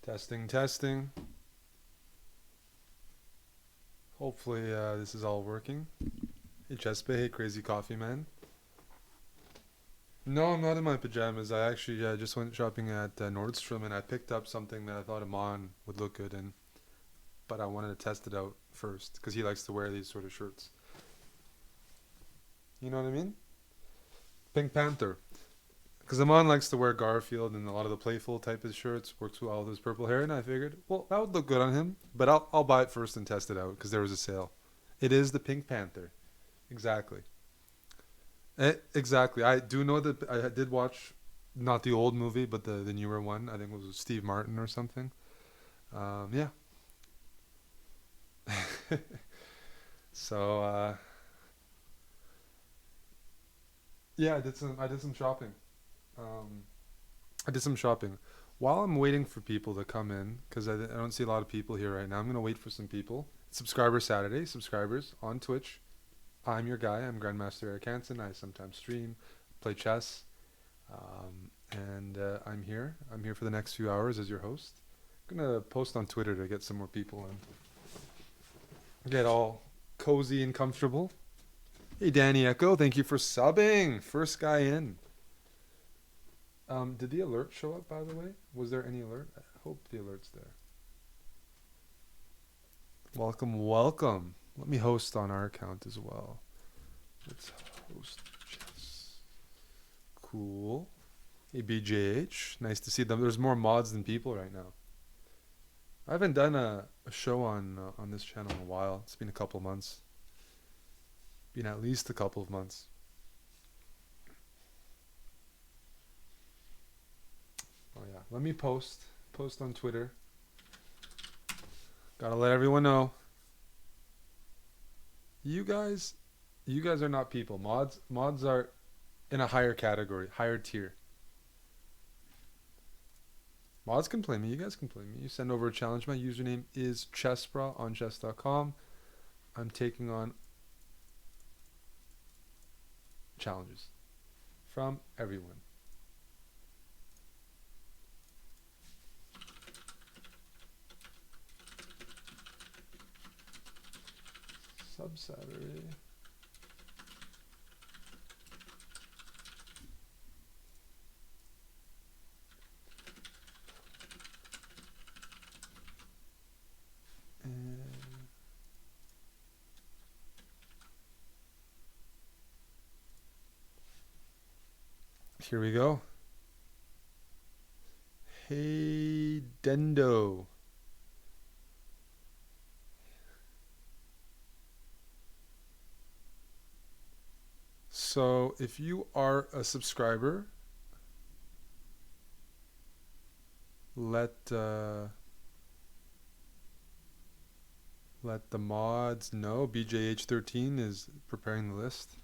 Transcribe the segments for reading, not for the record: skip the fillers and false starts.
Testing, testing. Hopefully, this is all working. Hey, Chespe. Hey, Crazy Coffee Man. No, I'm not in my pajamas. I actually just went shopping at Nordstrom and I picked up something that I thought Amon would look good in, but I wanted to test it out first because he likes to wear these sort of shirts. You know what I mean? Pink Panther. Because Amon likes to wear Garfield and a lot of the playful type of shirts. Works well with his purple hair, and I figured, well, that would look good on him. But I'll buy it first and test it out because there was a sale. It is the Pink Panther. Exactly. Exactly. I do know that I did watch not the old movie, but the newer one. I think it was with Steve Martin or something. Yeah. So yeah, I did some shopping. Um, I did some shopping. While I'm waiting for people to come in, because I don't see a lot of people here right now, I'm gonna wait for some people. Subscriber Saturday, subscribers on Twitch. I'm your guy. I'm Grandmaster Eric Hansen. I sometimes stream, play chess, and I'm here. I'm here for the next few hours as your host. I'm gonna post on Twitter to get some more people in. Get all cozy and comfortable. Hey, Danny Echo, thank you for subbing. First guy in. Did the alert show up, by the way? Was there any alert? I hope the alert's there. Welcome, welcome. Let me host on our account as well. Let's host chess. Cool. Hey, BJH. Nice to see them. There's more mods than people right now. I haven't done a show on this channel in a while. It's been a couple of months. Been at least a couple of months. Oh yeah. Let me post on Twitter. Gotta let everyone know. You guys, you guys are not people. Mods are in a higher category, higher tier. Mods can play me. You guys can play me. You send over a challenge. My username is Chessbra on Chess.com. I'm taking on challenges from everyone. Sub Saturday. And here we go. Hey, Dendo. So if you are a subscriber, let let the mods know. BJH13 is preparing the list.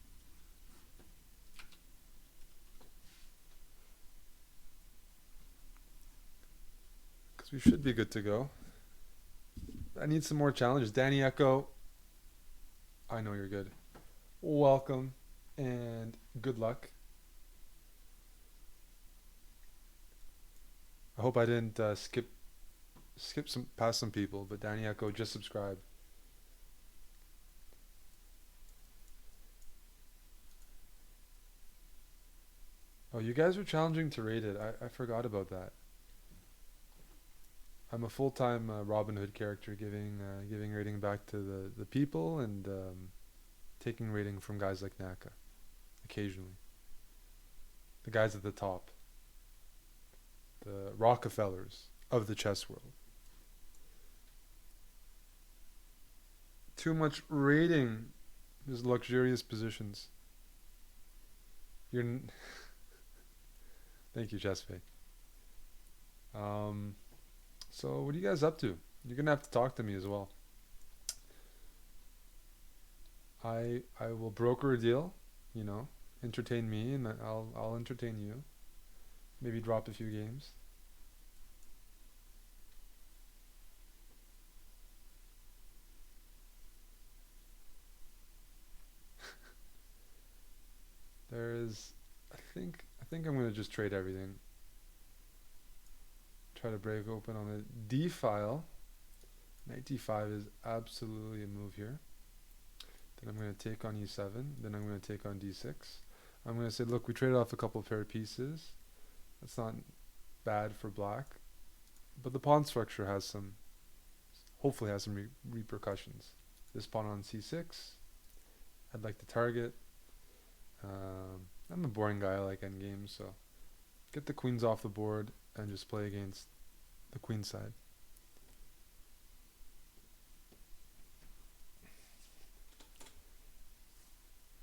Because we should be good to go. I need some more challenges. Danny Echo, I know you're good. Welcome and good luck. I hope I didn't skip some past some people, but Danny Echo just subscribed. Oh, you guys are challenging to rate it. I forgot about that. I'm a full-time Robin Hood character, giving rating back to the people and taking rating from guys like Naka, occasionally. The guys at the top, the Rockefellers of the chess world. Too much rating. There's luxurious positions. You're. Thank you, Chessfake. Um, so what are you guys up to? You're gonna have to talk to me as well. I will broker a deal, you know, entertain me, and I'll entertain you. Maybe drop a few games. There is, I think I'm gonna just trade everything. Try to break open on the D file. Knight d5 is absolutely a move here. Then I'm going to take on e7. Then I'm going to take on d6. I'm going to say, look, we traded off a couple of pair pieces. That's not bad for black. But the pawn structure has some, hopefully has some repercussions. This pawn on c6. I'd like to target. I'm a boring guy, I like endgames, so get the queens off the board and just play against the queen side.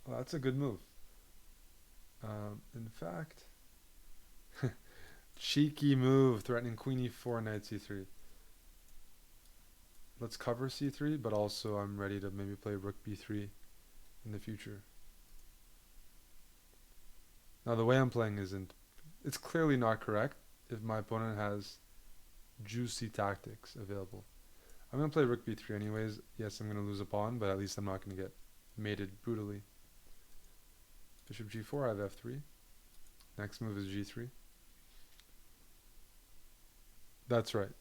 Well, that's a good move. In fact, cheeky move, threatening queen e4, knight c3. Let's cover c3, but also I'm ready to maybe play rook b3 in the future. Now the way I'm playing it's clearly not correct if my opponent has juicy tactics available. I'm going to play rook b3 anyways. Yes, I'm going to lose a pawn, but at least I'm not going to get mated brutally. Bishop g4, I have f3. Next move is g3. That's right.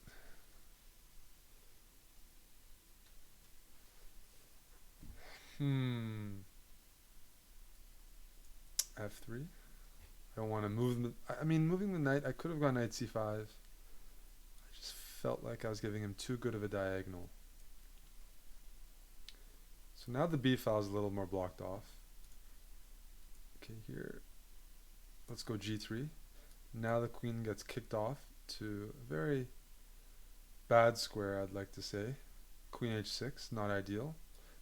F3. I don't want to move moving the knight, I could have gone knight c5. I just felt like I was giving him too good of a diagonal. So now the b file is a little more blocked off. Okay, here. Let's go g3. Now the queen gets kicked off to a very bad square, I'd like to say. Queen h6, not ideal.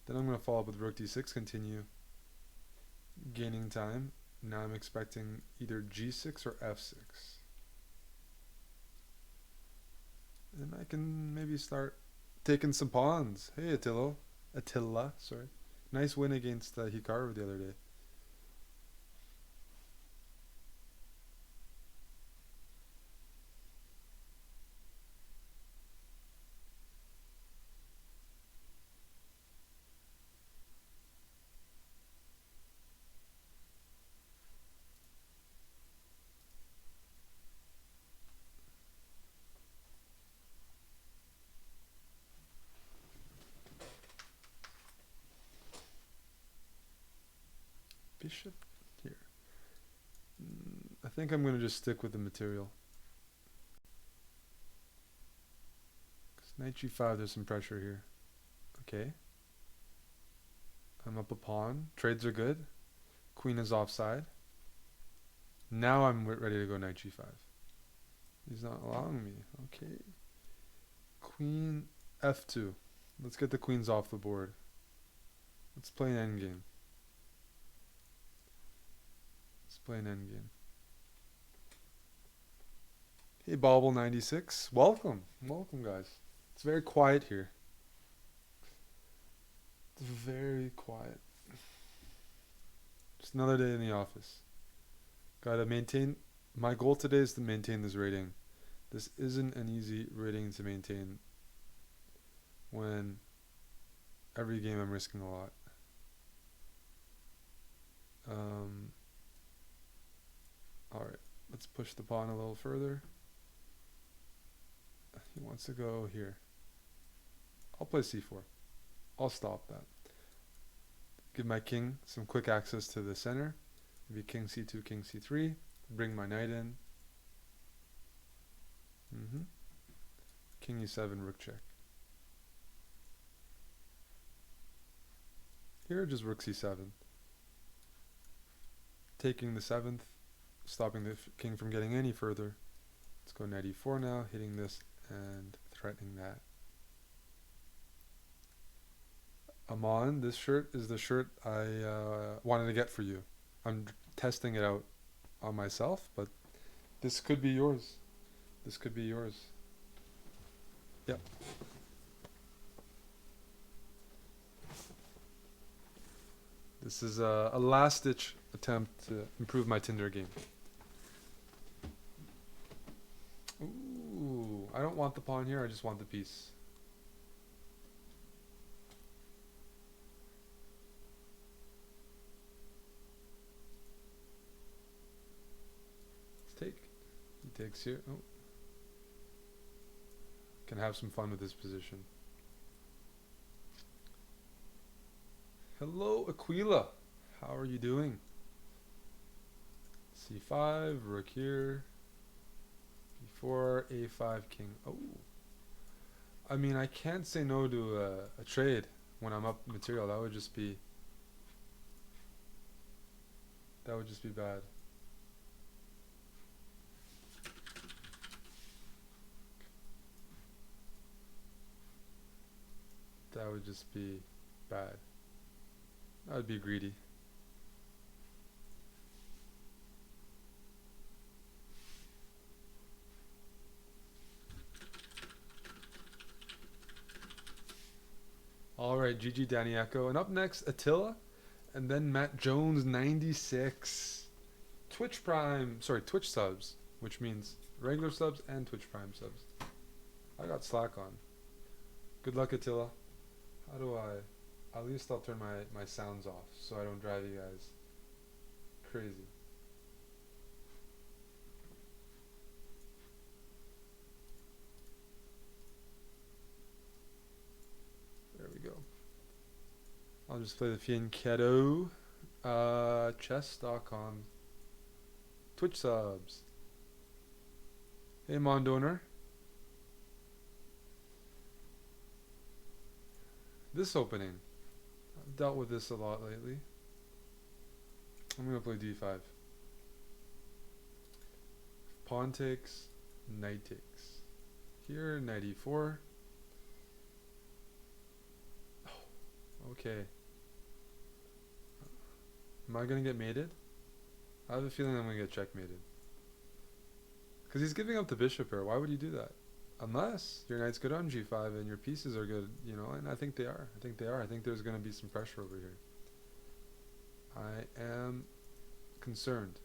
Then I'm going to follow up with rook d6, continue gaining time. Now I'm expecting either g6 or f6. And I can maybe start taking some pawns. Hey, Attila, sorry. Nice win against Hikaru the other day. Bishop here. I think I'm going to just stick with the material. Because knight g5, there's some pressure here. Okay. I'm up a pawn. Trades are good. Queen is offside. Now I'm ready to go knight g5. He's not allowing me. Okay. Queen f2. Let's get the queens off the board. Let's play an endgame. Play an endgame. Hey, Bobble96. Welcome. Welcome, guys. It's very quiet here. It's very quiet. Just another day in the office. Gotta maintain. My goal today is to maintain this rating. This isn't an easy rating to maintain when every game I'm risking a lot. Alright, let's push the pawn a little further. He wants to go here. I'll play c4. I'll stop that. Give my king some quick access to the center. Maybe king c2, king c3. Bring my knight in. King e7, rook check. Here, just rook c7. Taking the 7th. Stopping the king from getting any further. Let's go knight e4 now, hitting this and threatening that. Amon, this shirt is the shirt I wanted to get for you. I'm testing it out on myself, but this could be yours. This could be yours. Yep. This is a last-ditch attempt to improve my Tinder game. Ooh, I don't want the pawn here, I just want the piece. Let's take. He takes here. Oh. can have some fun with this position. Hello, Aquila. How are you doing? C5, rook here. B4, A5, king. Oh. I mean, I can't say no to a trade when I'm up material. That would just be bad. That would just be bad. That would be greedy. Alright, GG Danny Echo. And up next, Attila. And then Matt Jones, 96. Twitch subs. Which means regular subs and Twitch Prime subs. I got Slack on. Good luck, Attila. How do I... At least I'll turn my sounds off so I don't drive you guys crazy. There we go. I'll just play the Fianchetto. Chess.com. Twitch subs. Hey, Mondowner. This opening. I've dealt with this a lot lately. I'm going to play d5. Pawn takes, knight takes. Here, knight e4. Oh, okay. Am I going to get mated? I have a feeling I'm going to get checkmated. Because he's giving up the bishop here. Why would he do that? Unless your knight's good on g5 and your pieces are good, you know, and I think they are. I think there's going to be some pressure over here. I am concerned.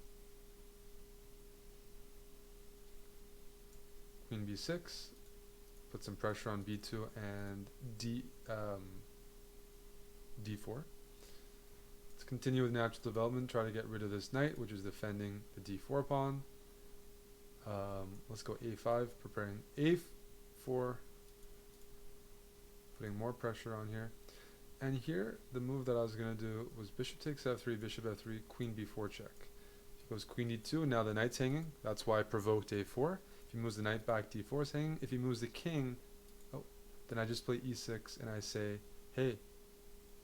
Queen b6. Put some pressure on b2 and d4. Let's continue with natural development. Try to get rid of this knight, which is defending the d4 pawn. Let's go a5, preparing a4, putting more pressure on here. And here, the move that I was going to do was bishop takes f3, bishop f3, queen b4 check. If he goes queen d2, now the knight's hanging. That's why I provoked a4. If he moves the knight back, d4 is hanging. If he moves the king, oh, then I just play e6 and I say, hey,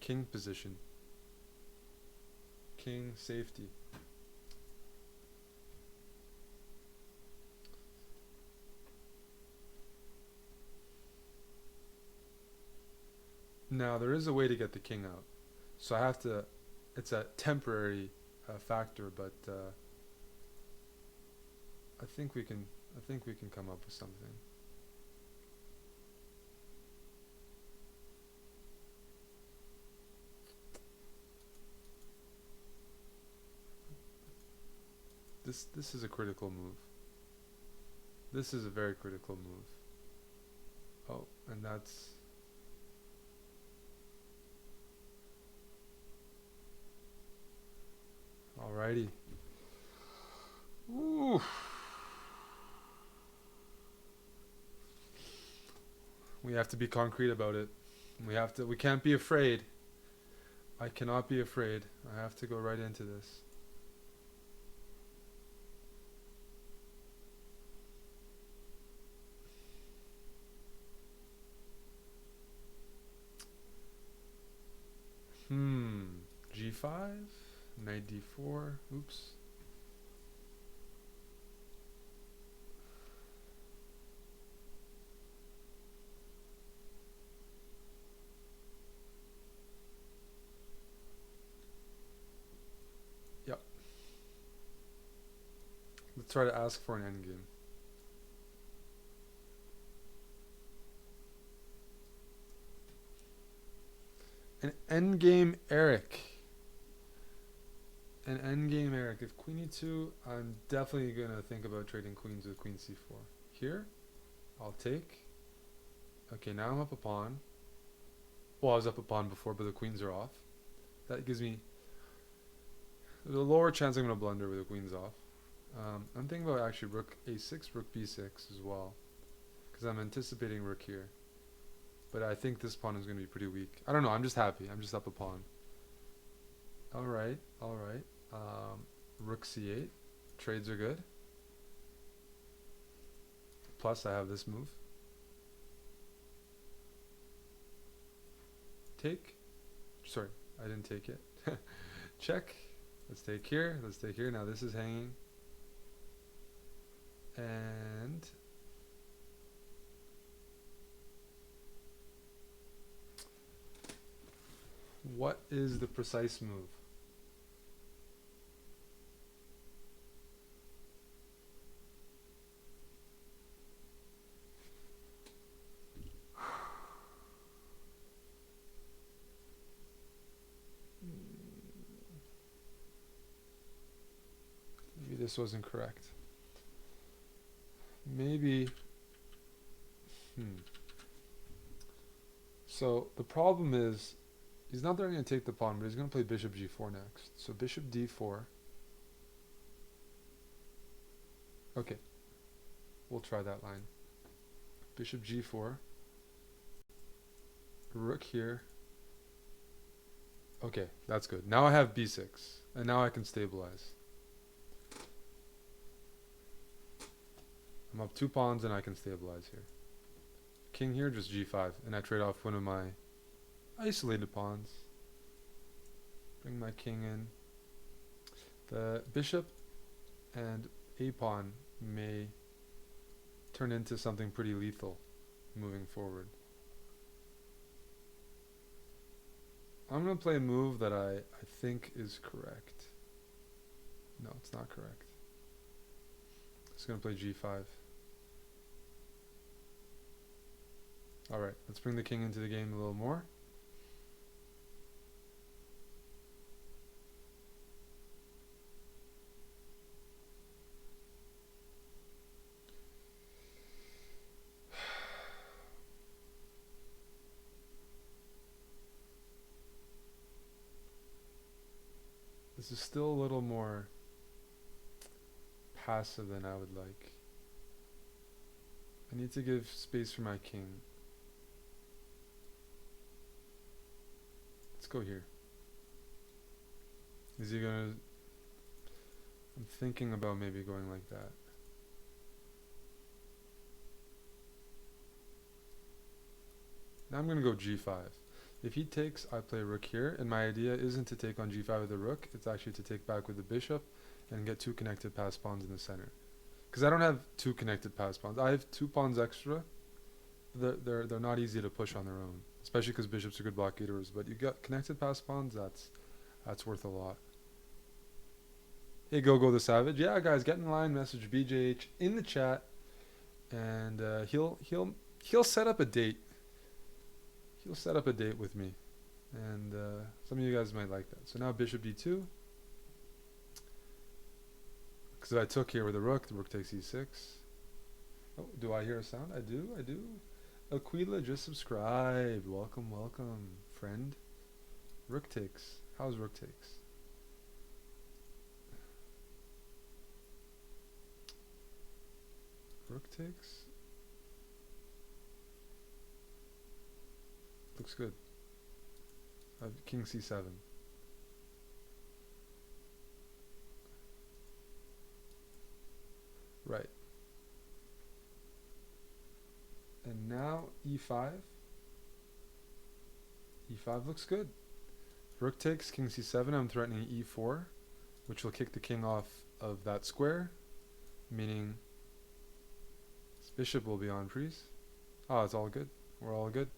king position. King safety. Now, there is a way to get the king out. So I have to, it's a temporary factor, but I think we can come up with something. This is a critical move. This is a very critical move. Oh, and that's... Alrighty. Ooh. We have to be concrete about it. We can't be afraid. I cannot be afraid. I have to go right into this. G5, knight d4, oops. Yep. Let's try to ask for an endgame. An endgame Eric. An endgame Eric. If queen e2, I'm definitely going to think about trading queens with queen c4. Here, I'll take. Okay, now I'm up a pawn. Well, I was up a pawn before, but the queens are off. That gives me... There's a lower chance I'm going to blunder with the queens off. I'm thinking about actually rook a6, rook b6 as well. because I'm anticipating rook here. But I think this pawn is going to be pretty weak. I don't know. I'm just happy. I'm just up a pawn. All right. All right. Rook c8. Trades are good. Plus, I have this move. Take. Sorry, I didn't take it. Check. Let's take here. Let's take here. Now this is hanging. And what is the precise move? Maybe this wasn't correct. Maybe. So the problem is, he's not going to take the pawn, but he's going to play bishop g4 next. So bishop d4. Okay. We'll try that line. Bishop g4. Rook here. Okay, that's good. Now I have b6, and now I can stabilize. I'm up 2 pawns, and I can stabilize here. King here, just g5, and I trade off one of my isolated pawns. Bring my king in. The bishop and a pawn may turn into something pretty lethal moving forward. I'm going to play a move that I think is correct. No, it's not correct. I'm just going to play g5. Alright, let's bring the king into the game a little more. This is still a little more passive than I would like. I need to give space for my king. Let's go here. Is he gonna... I'm thinking about maybe going like that. Now I'm gonna go g5. If he takes, I play rook here, and my idea isn't to take on g5 with the rook, it's actually to take back with the bishop and get 2 connected pass pawns in the center. Because I don't have 2 connected pass pawns. I have 2 pawns extra. They're not easy to push on their own, especially because bishops are good blockaders. But you got connected pass pawns, that's worth a lot. Hey, Go the Savage. Yeah, guys, get in line. Message BJH in the chat, and he'll set up a date. He'll set up a date with me, and some of you guys might like that. So now bishop d2, because if I took here with the rook takes e6. Oh, do I hear a sound? I do. Aquila just subscribed. Welcome, friend. Rook takes. How's rook takes? Rook takes. Looks good. I have king c7. Right. And now e5. e5 looks good. Rook takes, king c7. I'm threatening e4, which will kick the king off of that square, meaning this bishop will be on freeze. Oh, it's all good. We're all good.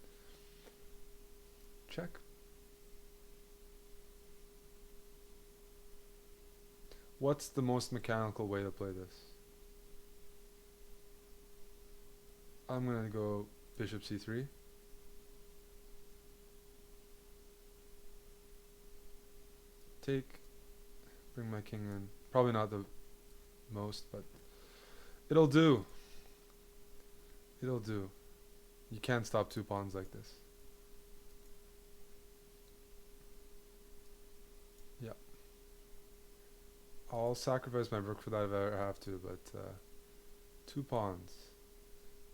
Check. What's the most mechanical way to play this? I'm going to go bishop c3. Take. Bring my king in. Probably not the most, but it'll do. It'll do. You can't stop 2 pawns like this. Yeah. I'll sacrifice my rook for that if I ever have to, but 2 pawns.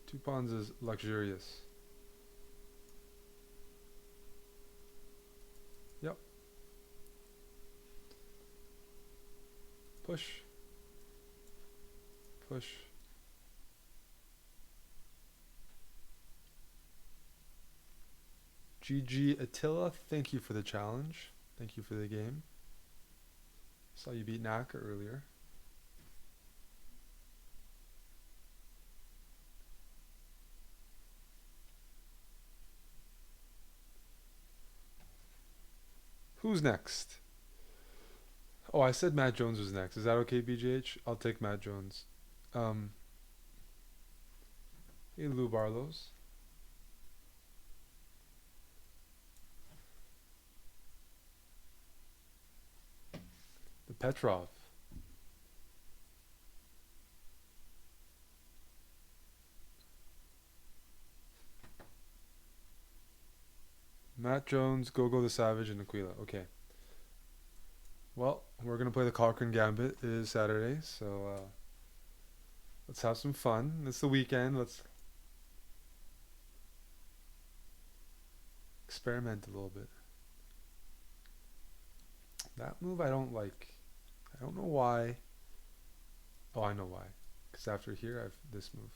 Two pawns is luxurious. Yep. Push. Push. GG Attila, thank you for the challenge. Thank you for the game. Saw you beat Naka earlier. Who's next? Oh, I said Matt Jones was next. Is that okay, BJH? I'll take Matt Jones. Um, hey, Lou Barlows. The Petrov. Matt Jones, Gogo the Savage, and Aquila. Okay. Well, we're going to play the Cochrane Gambit. It is Saturday, so let's have some fun. It's the weekend. Let's experiment a little bit. That move I don't like. I don't know why. Oh, I know why. Because after here, I have this move.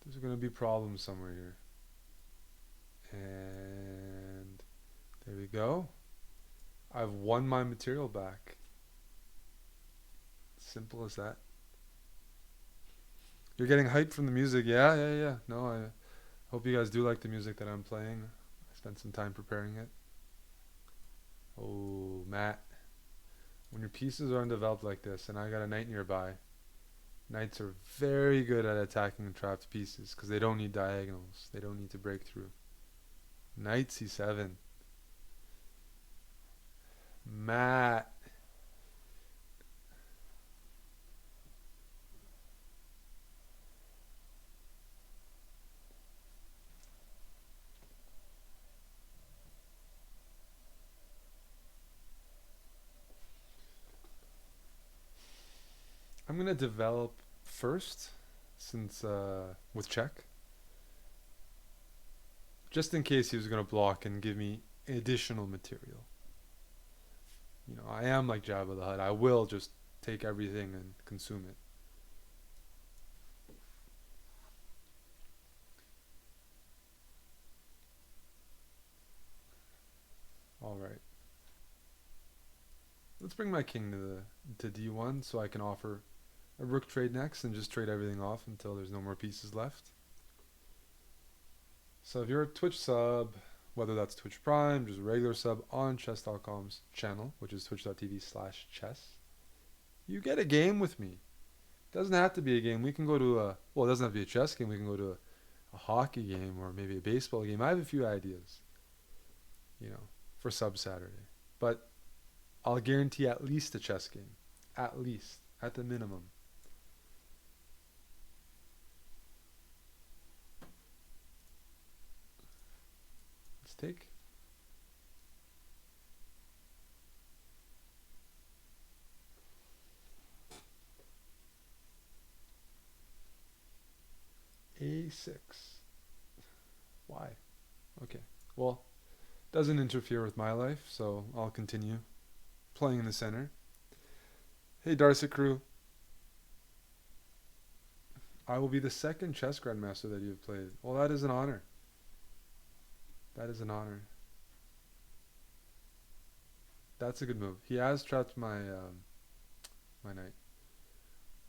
There's going to be problems somewhere here. And there we go. I've won my material back. Simple as that. You're getting hyped from the music. Yeah. No, I hope you guys do like the music that I'm playing. I spent some time preparing it. Oh, Matt. When your pieces are undeveloped like this, and I got a knight nearby, knights are very good at attacking trapped pieces because they don't need diagonals. They don't need to break through. Knight c7. Matt. I'm going to develop first, since with check. Just in case he was going to block and give me additional material. You know, I am like Jabba the Hutt. I will just take everything and consume it. All right. Let's bring my king to d1 so I can offer a rook trade next and just trade everything off until there's no more pieces left. So if you're a Twitch sub, whether that's Twitch Prime, just a regular sub on Chess.com's channel, which is twitch.tv/chess, you get a game with me. Doesn't have to be a game. We can go to well, it doesn't have to be a chess game. We can go to a hockey game or maybe a baseball game. I have a few ideas, you know, for sub Saturday. But I'll guarantee at least a chess game. At least. At the minimum. Let's take. A6. Why? Okay. Well, doesn't interfere with my life, so I'll continue playing in the center. Hey, Darcy Crew. I will be the second chess grandmaster that you've played. Well, that is an honor. That is an honor. That's a good move. He has trapped my knight.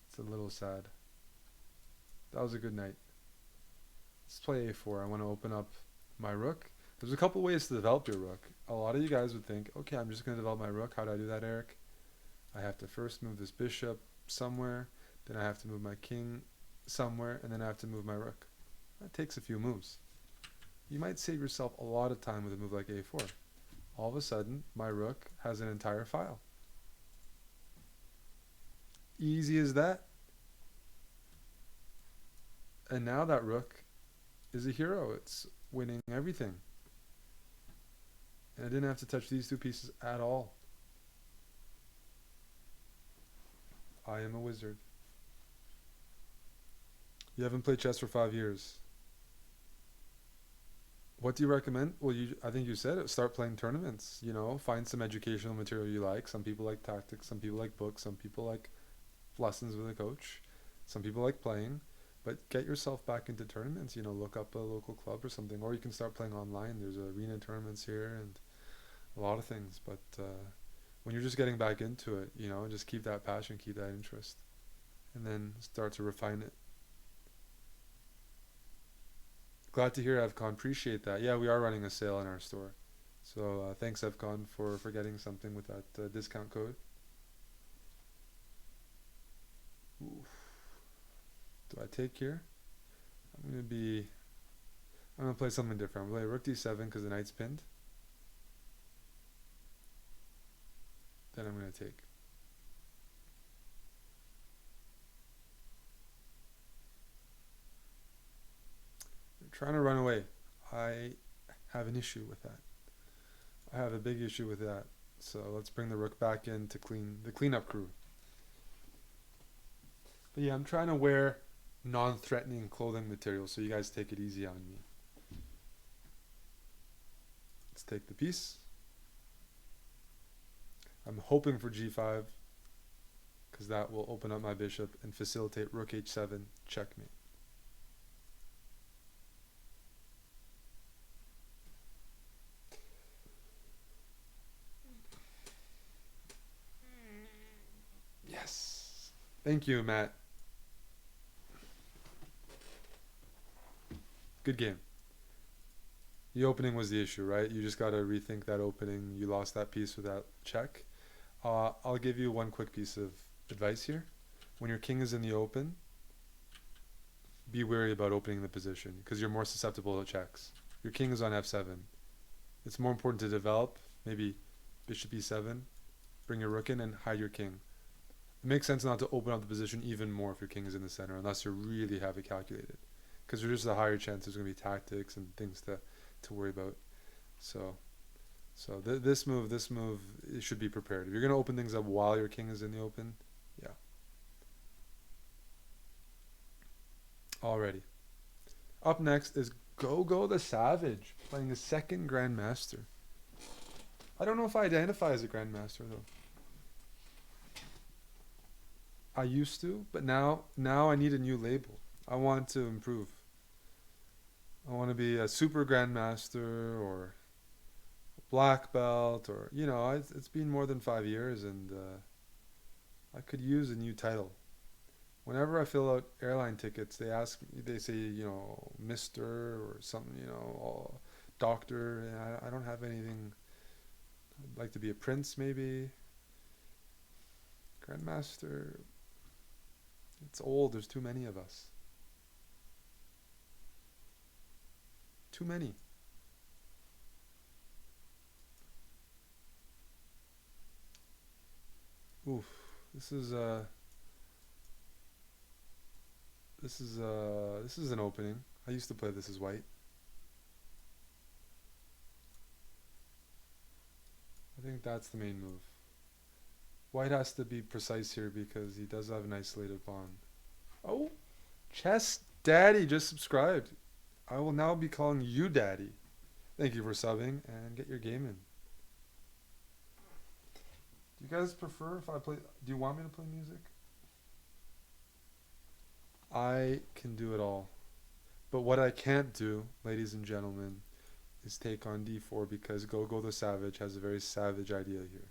It's a little sad. That was a good knight. Let's play a4. I want to open up my rook. There's a couple ways to develop your rook. A lot of you guys would think, okay, I'm just going to develop my rook. How do I do that, Eric? I have to first move this bishop somewhere. Then I have to move my king somewhere. And then I have to move my rook. That takes a few moves. You might save yourself a lot of time with a move like a4. All of a sudden, my rook has an entire file. Easy as that. And now that rook is a hero. It's winning everything. And I didn't have to touch these two pieces at all. I am a wizard. You haven't played chess for 5 years. What do you recommend? Well, I think you said it. Start playing tournaments. Find some educational material you like. Some people like tactics. Some people like books. Some people like lessons with a coach. Some people like playing. But get yourself back into tournaments. Look up a local club or something. Or you can start playing online. There's arena tournaments here and a lot of things. But when you're just getting back into it, just keep that passion, keep that interest, and then start to refine it. Glad to hear, Evcon. Appreciate that. Yeah, we are running a sale in our store. So thanks, Evcon, for getting something with that discount code. Ooh. Do I take here? I'm gonna be. I'm gonna play something different. I'm gonna play Rook D7 because the knight's pinned. Then I'm gonna take. They're trying to run away. I have an issue with that. I have a big issue with that. So let's bring the rook back in to clean the cleanup crew. But yeah, I'm trying to wear non-threatening clothing material, so you guys take it easy on me. Let's take the piece. I'm hoping for g5 because that will open up my bishop and facilitate rook h7 checkmate. Yes. Thank you, Matt. Good game. The opening was the issue, right? You just got to rethink that opening. You lost that piece with that check. I'll give you one quick piece of advice here. When your king is in the open, be wary about opening the position because you're more susceptible to checks. Your king is on f7. It's more important to develop, maybe bishop e7, bring your rook in and hide your king. It makes sense not to open up the position even more if your king is in the center unless you really have it calculated because there's just a higher chance there's going to be tactics and things to worry about. So this move, it should be prepared. If you're going to open things up while your king is in the open, yeah. Already. Up next is Gogo the Savage, playing a second Grandmaster. I don't know if I identify as a Grandmaster, though. I used to, but now I need a new label. I want to improve. I want to be a Super Grandmaster or black belt or it's been more than 5 years and I could use a new title. Whenever I fill out airline tickets, they say Mr. or something, doctor, and I don't have anything. I'd like to be a prince maybe. Grandmaster, it's old. There's too many of us. Too many. Oof, this is an opening. I used to play this as white. I think that's the main move. White has to be precise here because he does have an isolated pawn. Oh, Chess Daddy just subscribed. I will now be calling you Daddy. Thank you for subbing and get your game in. Do you guys prefer if I play? Do you want me to play music? I can do it all. But what I can't do, ladies and gentlemen, is take on d4 because Gogo the Savage has a very savage idea here.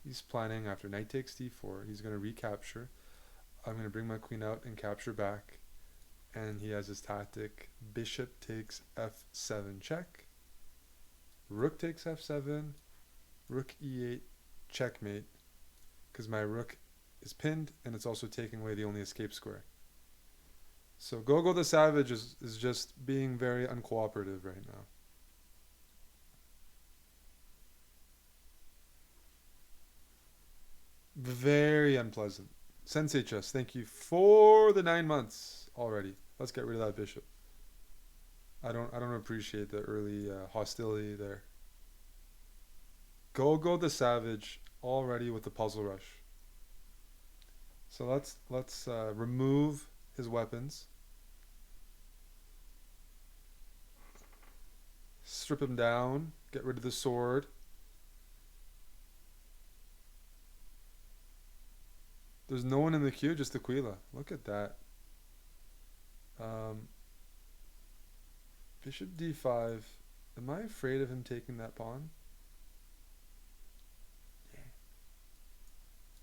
He's planning after knight takes d4, he's going to recapture. I'm going to bring my queen out and capture back. And he has his tactic, bishop takes f7 check, rook takes f7, rook e8 checkmate, because my rook is pinned and it's also taking away the only escape square. So Gogo the Savage is just being very uncooperative right now. Very unpleasant. Sensei Chess, thank you for the 9 months already. Let's get rid of that bishop. I don't appreciate the early hostility there. Gogo the Savage already with the puzzle rush. So let's remove his weapons. strip him down, get rid of the sword. There's no one in the queue, just Aquila. Look at that. Um, Bishop d5. Am I afraid of him taking that pawn? Yeah.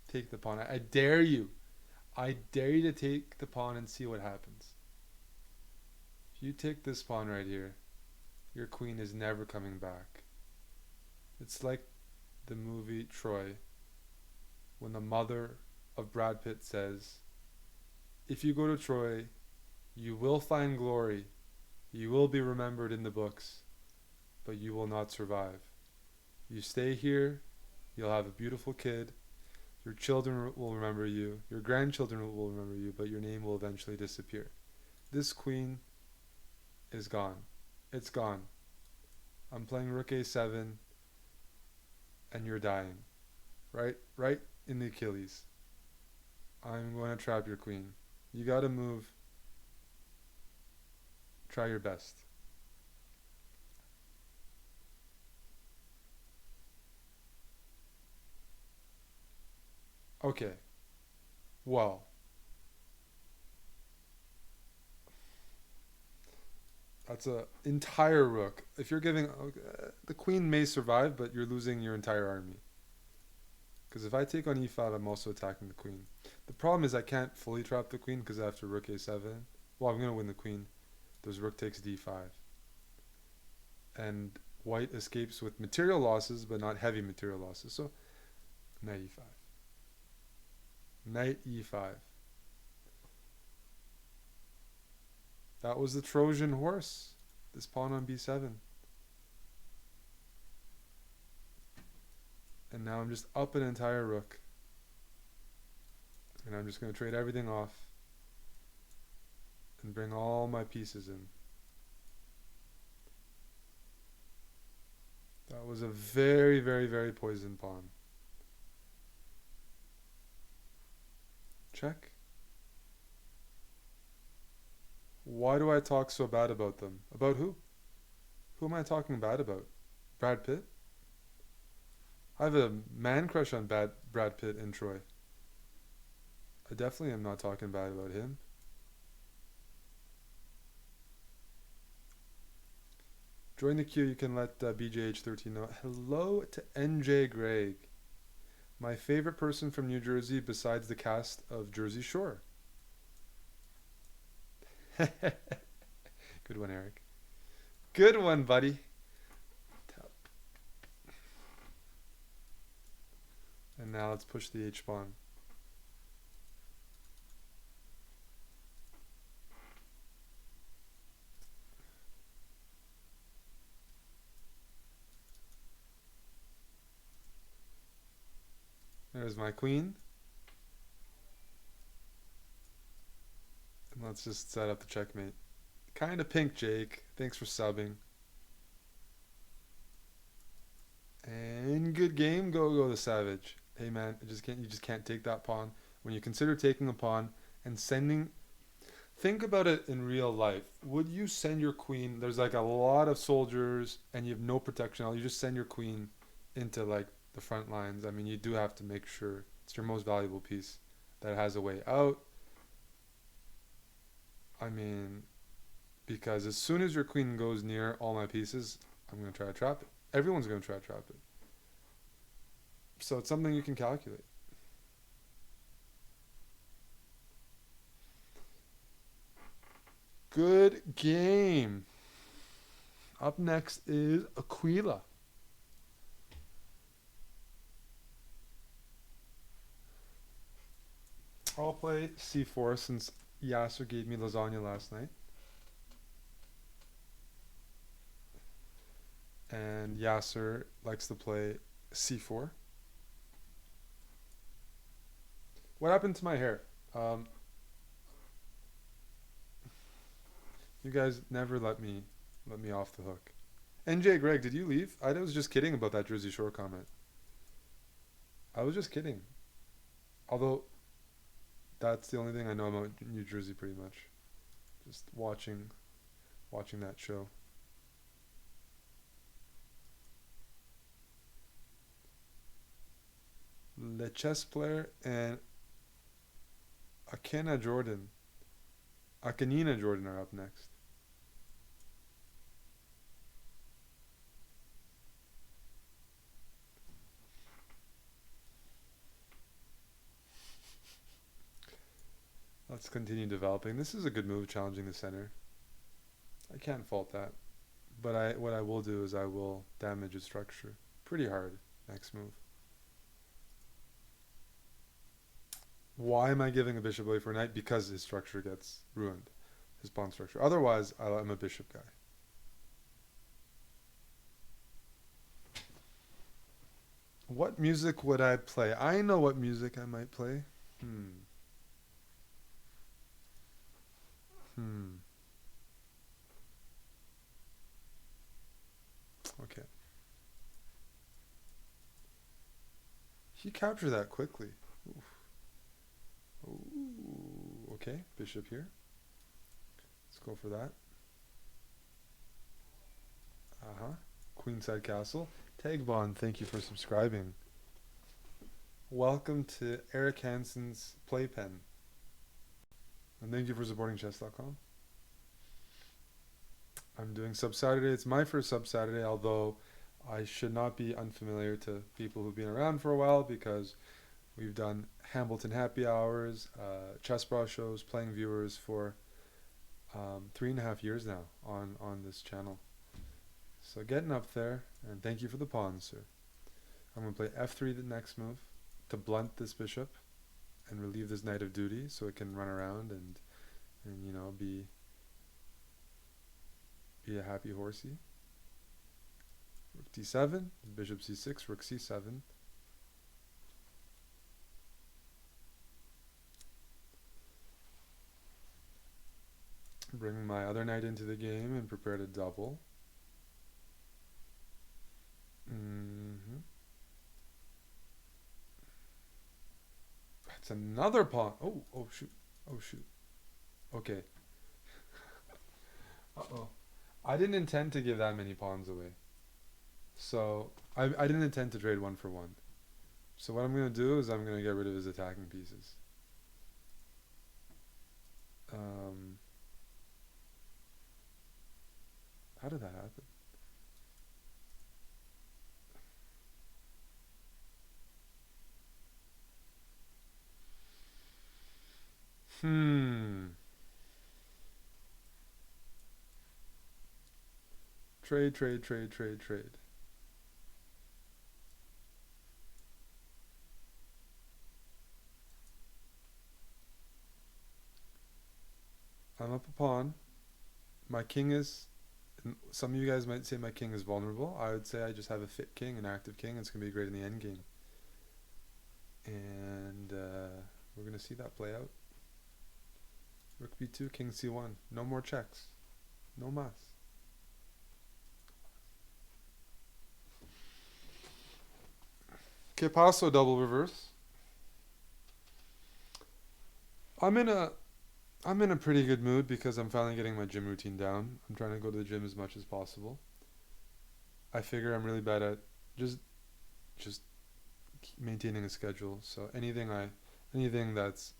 Take the pawn. I dare you. I dare you to take the pawn and see what happens. If you take this pawn right here, your queen is never coming back. It's like the movie Troy, when the mother of Brad Pitt says, if you go to Troy, you will find glory. You will be remembered in the books, but you will not survive. You stay here, you'll have a beautiful kid. Your children will remember you. Your grandchildren will remember you, but your name will eventually disappear. This queen is gone. It's gone. I'm playing rook a7, and you're dying. Right in the Achilles. I'm going to trap your queen. You got to move. Try your best. Okay. Well. That's a entire rook. If you're giving... the queen may survive, but you're losing your entire army. Because if I take on e5, I'm also attacking the queen. The problem is I can't fully trap the queen because after rook a7... Well, I'm going to win the queen. There's rook takes d5. And white escapes with material losses, but not heavy material losses. So, knight e5. Knight e5. That was the Trojan horse. This pawn on b7. And now I'm just up an entire rook. And I'm just going to trade everything off. And bring all my pieces in. That was a very, very, very poisoned pawn. Check. Why do I talk so bad about them? About who? Who am I talking bad about? Brad Pitt? I have a man crush on Brad Pitt in Troy. I definitely am not talking bad about him. Join the queue. You can let BJH13 know. Hello to NJ Gregg. My favorite person from New Jersey besides the cast of Jersey Shore. Good one, Eric. Good one, buddy. And now let's push the H-pawn. There's my queen. And let's just set up the checkmate. Kinda pink, Jake. Thanks for subbing. And good game. Go the Savage. Hey man, you just can't take that pawn. When you consider taking a pawn and sending, think about it in real life. Would you send your queen? There's like a lot of soldiers and you have no protection. You just send your queen into like the front lines. I mean, you do have to make sure it's your most valuable piece that it has a way out. I mean, because as soon as your queen goes near all my pieces, I'm going to try to trap it. Everyone's going to try to trap it. So it's something you can calculate. Good game. Up next is Aquila. I'll play c4 since Yasser gave me lasagna last night. And Yasser likes to play c4. What happened to my hair? You guys never let me off the hook. NJ Greg, did you leave? I was just kidding about that Jersey Shore comment. I was just kidding. Although that's the only thing I know about New Jersey pretty much. Just watching that show. Le chess player and Akanina Jordan are up next. Let's continue developing. This is a good move, challenging the center. I can't fault that. But what I will do is I will damage his structure pretty hard next move. Why am I giving a bishop away for a knight? Because his structure gets ruined, his pawn structure. Otherwise, I'm a bishop guy. What music would I play? I know what music I might play. Hmm. Okay. He captured that quickly. Oof. Ooh. Okay, bishop here. Let's go for that. Queenside Castle. Tagbon, thank you for subscribing. Welcome to Eric Hansen's Playpen. And thank you for supporting Chess.com. I'm doing Sub Saturday. It's my first Sub Saturday, although I should not be unfamiliar to people who've been around for a while because we've done Hambleton happy hours, chess bra shows, playing viewers for 3.5 years now on this channel. So getting up there, and thank you for the pawns, sir. I'm going to play f3 the next move to blunt this bishop and relieve this knight of duty so it can run around and you know, be a happy horsey. Rook d7, bishop c6, rook c7. Bring my other knight into the game and prepare to double. That's another pawn. Oh shoot. Oh shoot. Okay. Uh-oh. I didn't intend to give that many pawns away. So, I didn't intend to trade one for one. So what I'm going to do is I'm going to get rid of his attacking pieces. How did that happen? Trade. I'm up a pawn. My king is... Some of you guys might say my king is vulnerable. I would say I just have a fit king, an active king. It's going to be great in the endgame. And we're going to see that play out. Rook b2, king c1. No more checks. No mas. Que paso, double reverse. I'm in a pretty good mood because I'm finally getting my gym routine down. I'm trying to go to the gym as much as possible. I figure I'm really bad at just maintaining a schedule. So anything that's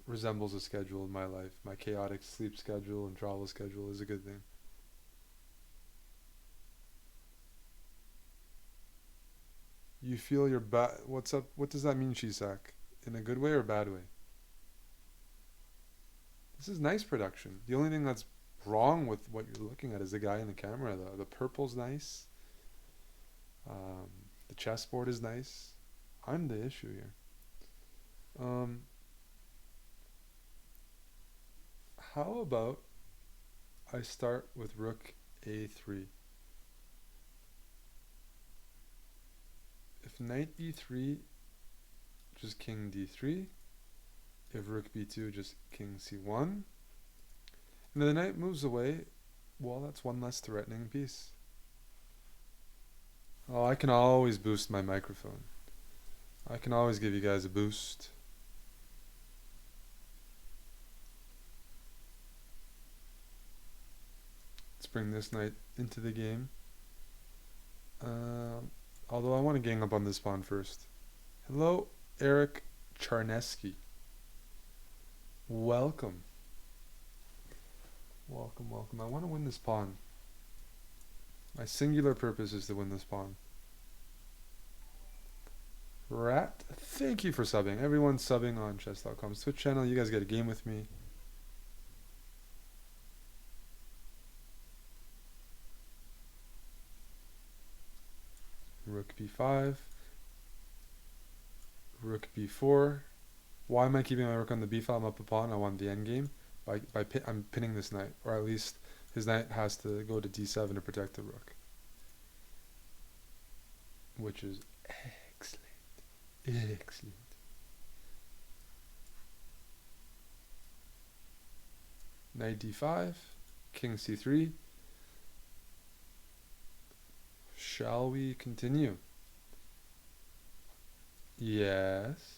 resembles a schedule in my life, my chaotic sleep schedule and travel schedule, is a good thing. You feel your what's up? What does that mean, Shisak? In a good way or a bad way? This is nice production. The only thing that's wrong with what you're looking at is the guy in the camera. The purple's nice. The chessboard is nice. I'm the issue here. How about I start with rook a3? If knight e3, just king d3. If rook b2, just king c1. And if the knight moves away, well, that's one less threatening piece. Oh, I can always boost my microphone. I can always give you guys a boost. Let's bring this knight into the game. Although I want to gang up on this pawn first. Hello, Eric Charneski. Welcome. Welcome, welcome. I want to win this pawn. My singular purpose is to win this pawn. Rat, thank you for subbing. Everyone's subbing on Chess.com's Twitch channel. You guys get a game with me. Rook b5. Rook b4. Why am I keeping my rook on the b file? I'm up a pawn. I want the endgame. I'm pinning this knight, or at least his knight has to go to d7 to protect the rook, which is excellent. Excellent. Knight d5, king c3. Shall we continue? Yes.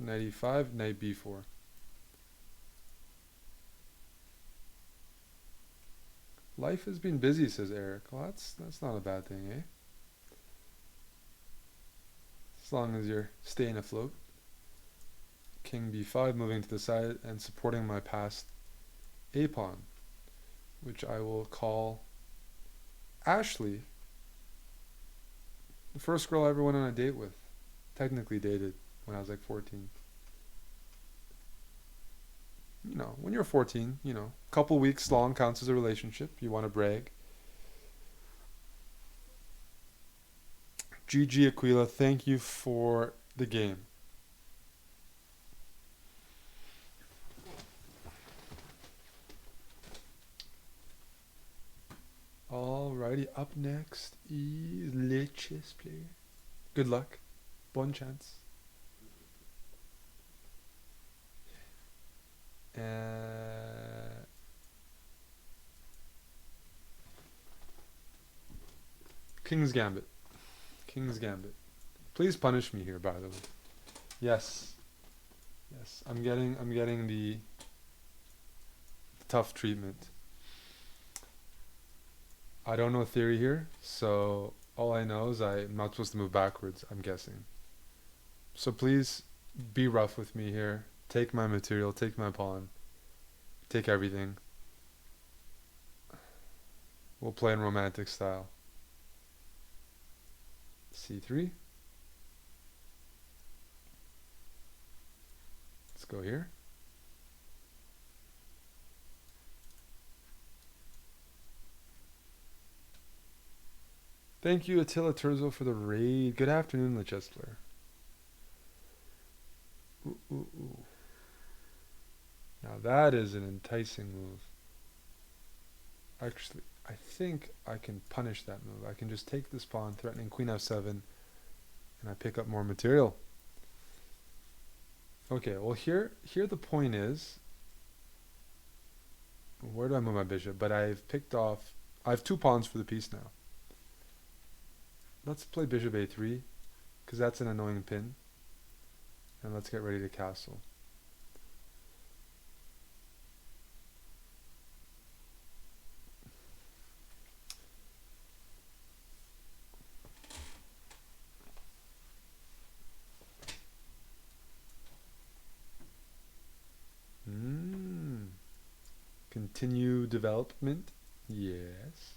Knight e5, knight b4. Life has been busy, says Eric. Well, that's not a bad thing, eh? As long as you're staying afloat. King b5, moving to the side and supporting my passed a pawn, which I will call Ashley, the first girl I ever went on a date with. Technically dated when I was like 14. You know, when you're 14, you know, a couple weeks long counts as a relationship. You want to brag. GG Aquila, thank you for the game. Alrighty, up next is Le Chess Player. Good luck. Bonne chance. King's Gambit. King's Gambit. Please punish me here, by the way. Yes. Yes, I'm getting the tough treatment. I don't know theory here, so all I know is I'm not supposed to move backwards, I'm guessing. So please be rough with me here. Take my material, take my pawn, take everything. We'll play in romantic style. C3. Let's go here. Thank you, Attila Turzo, for the raid. Good afternoon, the chess player. Ooh, ooh, ooh. Now that is an enticing move. Actually, I think I can punish that move. I can just take this pawn, threatening queen f7, and I pick up more material. Okay, well here the point is, where do I move my bishop? But I've picked off, I have 2 pawns for the piece now. Let's play bishop a3, because that's an annoying pin. And let's get ready to castle. Continue development. Yes.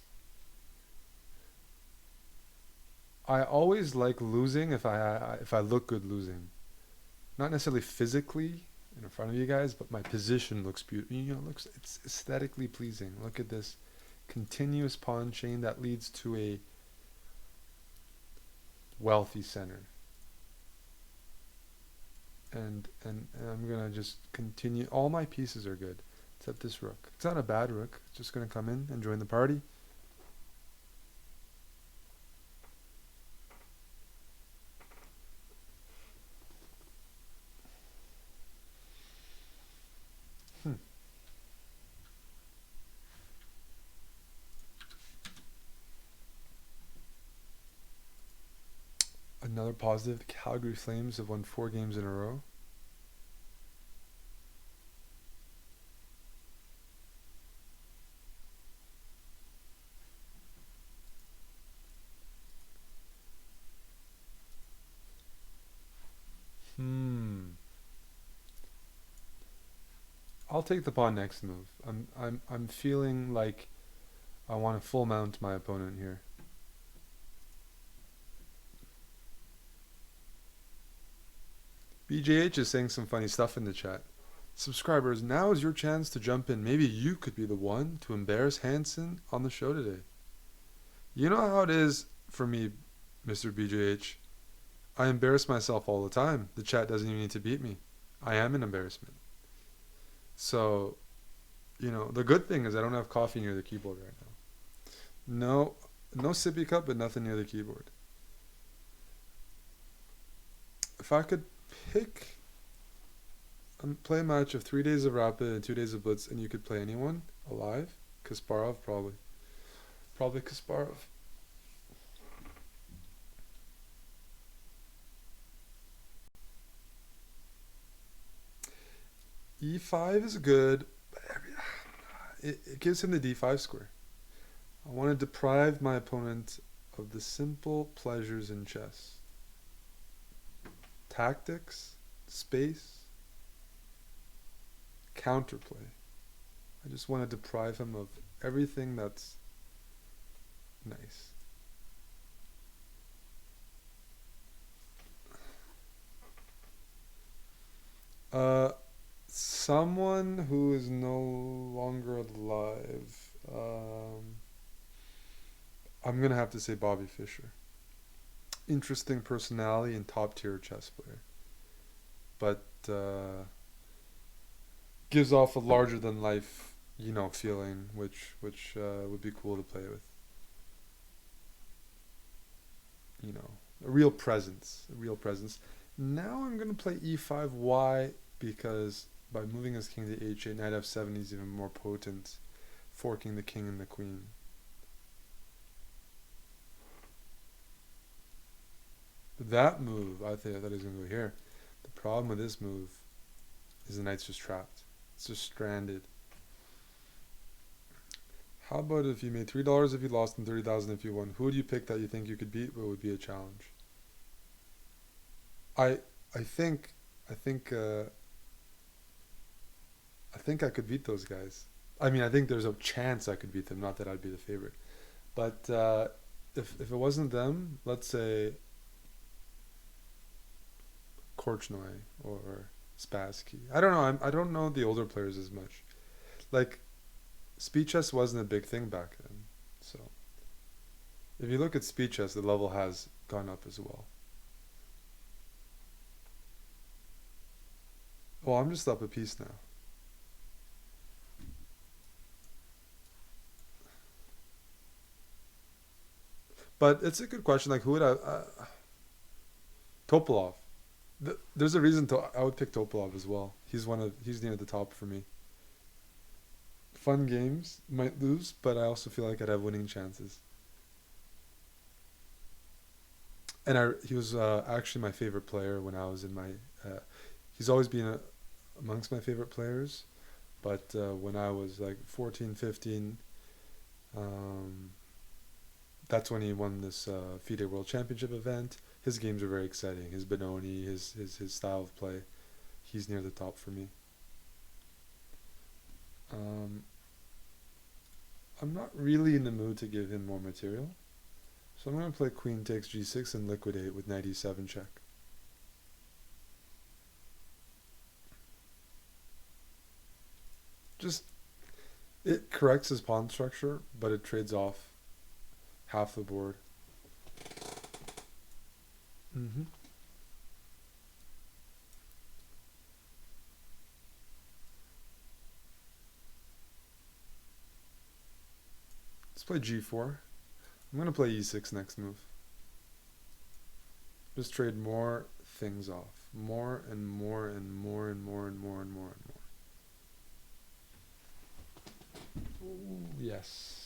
I always like losing if I look good losing. Not necessarily physically in front of you guys, but my position looks beautiful. You know, it's aesthetically pleasing. Look at this continuous pawn chain that leads to a wealthy center. And I'm gonna just continue. All my pieces are good, except this rook. It's not a bad rook. It's just gonna come in and join the party. Another positive. Calgary Flames have won 4 games in a row. I'll take the pawn next move. I'm feeling like I want to full mount my opponent here. BJH is saying some funny stuff in the chat. Subscribers, now is your chance to jump in. Maybe you could be the one to embarrass Hansen on the show today. You know how it is for me, Mr. BJH. I embarrass myself all the time. The chat doesn't even need to beat me. I am an embarrassment. So, the good thing is I don't have coffee near the keyboard right now. No, no sippy cup, but nothing near the keyboard. If I could pick play a match of 3 days of Rapid and 2 days of Blitz, and you could play anyone alive, Kasparov probably. Probably Kasparov. E5 is good, but it gives him the D5 square. I want to deprive my opponent of the simple pleasures in chess. Tactics, space, counterplay. I just want to deprive him of everything that's nice. Someone who is no longer alive. I'm gonna have to say Bobby Fischer. Interesting personality and top tier chess player, but gives off a larger than life, feeling, which would be cool to play with. A real presence, Now I'm gonna play E5. Why? Because by moving his king to H8, knight F7, he's even more potent, forking the king and the queen. But that move, I thought he was gonna go here. The problem with this move is the knight's just trapped. It's just stranded. How about if you made $3 if you lost and 30,000 if you won? Who would you pick that you think you could beat? What would be a challenge? I think I think I could beat those guys. I mean, I think there's a chance I could beat them. Not that I'd be the favorite, but if it wasn't them, let's say Korchnoi or Spassky. I don't know. I don't know the older players as much. Like, speed chess wasn't a big thing back then. So, if you look at speed chess, the level has gone up as well. Well, I'm just up a piece now. But it's a good question. Like, who would I? Topolov. There's a reason I would pick Topolov as well. He's near the top for me. Fun games, might lose, but I also feel like I'd have winning chances. And he was actually my favorite player when I was in my. He's always been amongst my favorite players, but when I was like 14, 15, that's when he won this FIDE World Championship event. His games are very exciting. His Benoni, his style of play, he's near the top for me. I'm not really in the mood to give him more material, so I'm going to play queen takes g6 and liquidate with knight e7 check. Just, it corrects his pawn structure, but it trades off half the board. Let's play g4. I'm going to play e6 next move. Just trade more things off. More and more and more and more and more and more and more. Ooh, yes.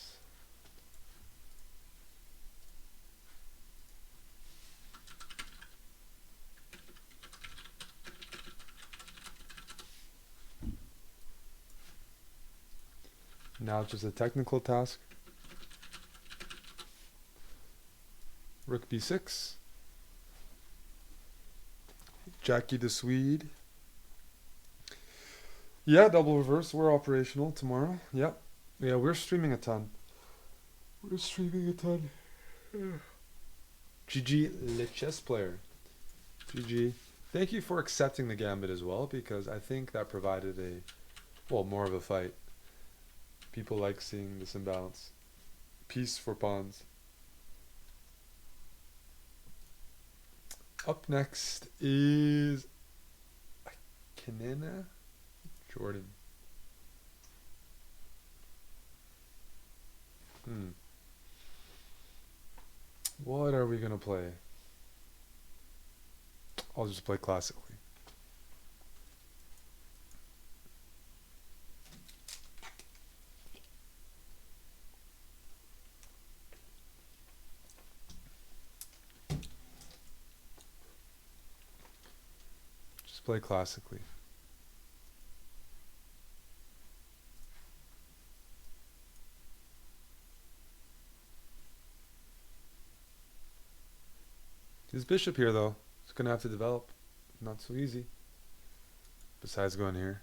Now it's just a technical task. Rook b6. Jackie the Swede. Yeah, double reverse. We're operational tomorrow. Yep. Yeah, we're streaming a ton. We're streaming a ton. GG, le chess player. GG. Thank you for accepting the gambit as well, because I think that provided more of a fight. People like seeing this imbalance. Peace for pawns. Up next is Kanena Jordan. Hmm. What are we gonna play? I'll just play classically. Just play classically. His bishop here, though. It's gonna have to develop. Not so easy. Besides going here.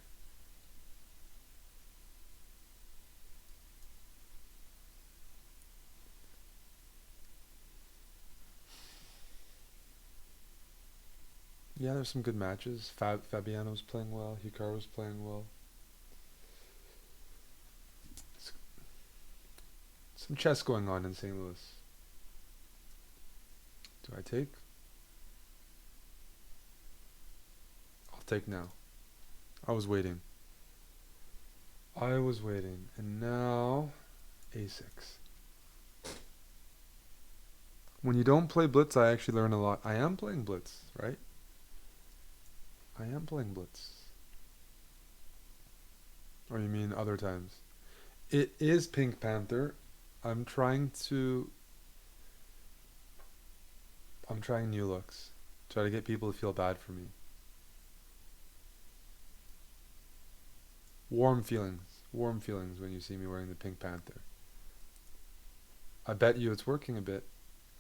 Yeah, there's some good matches. Fabiano's playing well. Hikaru's playing well. Some chess going on in St. Louis. Do I take? I'll take now. I was waiting. And now a6. When you don't play blitz, I actually learn a lot. I am playing blitz, right? I am playing blitz. Or you mean other times? It is Pink Panther. I'm trying new looks. Try to get people to feel bad for me. Warm feelings. Warm feelings when you see me wearing the Pink Panther. I bet you it's working a bit.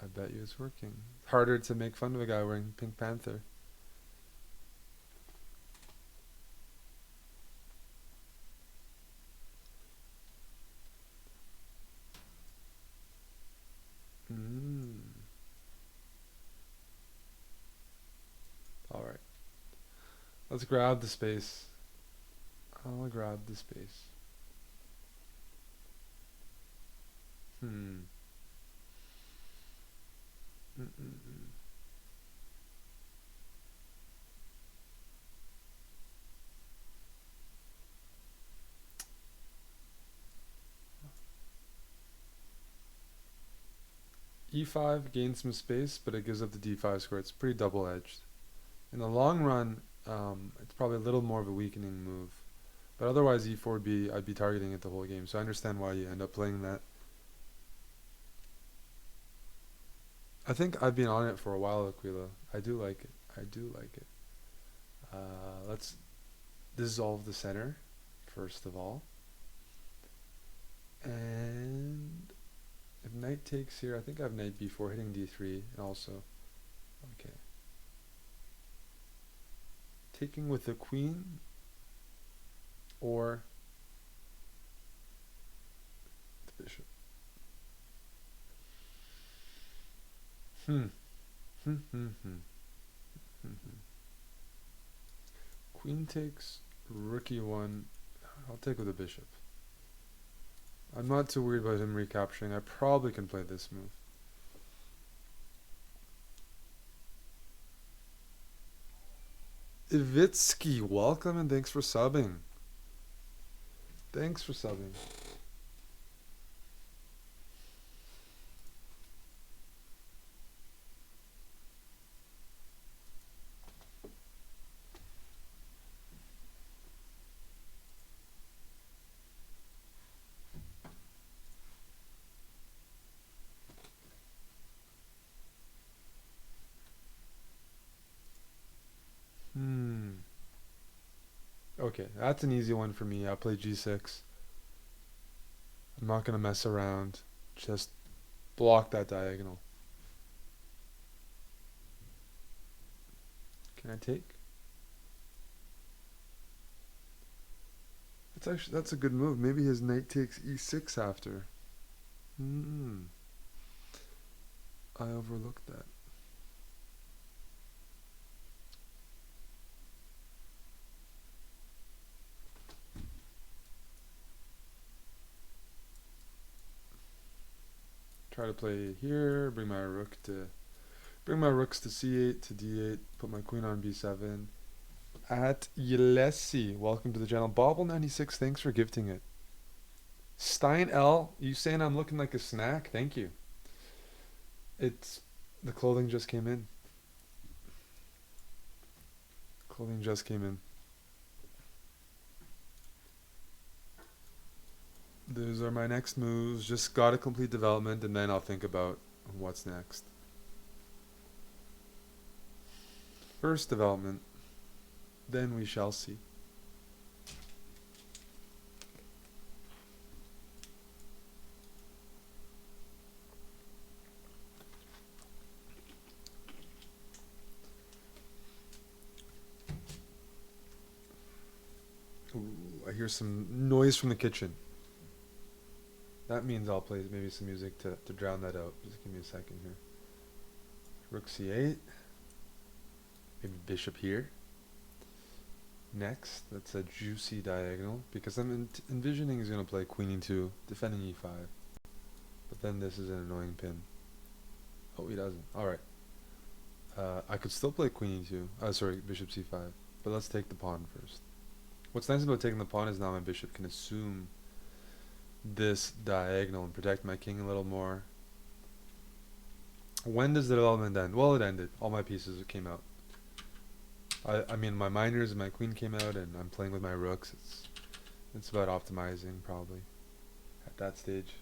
I bet you it's working. Harder to make fun of a guy wearing Pink Panther. Alright. Let's grab the space. I'll grab the space. Hmm. Mm-mm-mm. E5 gains some space, but it gives up the D5 square. It's pretty double-edged. In the long run, it's probably a little more of a weakening move. But otherwise, E4B, I'd be targeting it the whole game. So I understand why you end up playing that. I think I've been on it for a while, Aquila. I do like it. I do like it. Let's dissolve the center, first of all. And if knight takes here, I think I have knight b4 hitting d3, and also, okay. Taking with the queen, or the bishop. Hmm. Hmm. Hmm. Hmm. Hmm. Queen takes, rook e1. I'll take with the bishop. I'm not too worried about him recapturing. I probably can play this move. Ivitsky, welcome and thanks for subbing. Thanks for subbing. Okay, that's an easy one for me. I'll play g6. I'm not going to mess around. Just block that diagonal. Can I take? That's a good move. Maybe his knight takes e6 after. Hmm. I overlooked that. Try to play here. Bring my rooks to c8 to d8. Put my queen on b7. At Yelesi, welcome to the channel. Bobble96, thanks for gifting it. Stein L, you saying I'm looking like a snack? Thank you. It's the clothing just came in. Clothing just came in. Those are my next moves. Just gotta complete development and then I'll think about what's next. First development, then we shall see. Ooh, I hear some noise from the kitchen. That means I'll play maybe some music to drown that out. Just give me a second here. Rook c8. Maybe bishop here. Next, that's a juicy diagonal because I'm envisioning he's going to play queen e2, defending e5. But then this is an annoying pin. Oh, he doesn't. Alright. I could still play queen e2. Sorry, bishop c5. But let's take the pawn first. What's nice about taking the pawn is now my bishop can assume this diagonal and protect my king a little more. When does the development end? Well, it ended. All my pieces came out. I mean, my minors and my queen came out, and I'm playing with my rooks. It's about optimizing, probably, at that stage.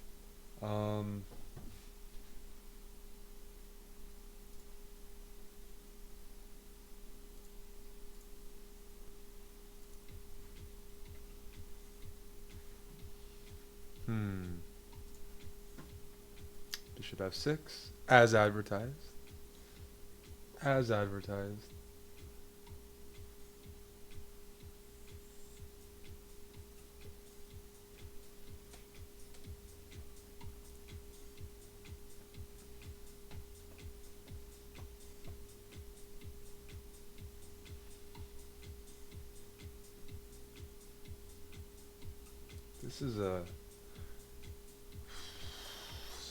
Bishop f6, as advertised. As advertised. This is a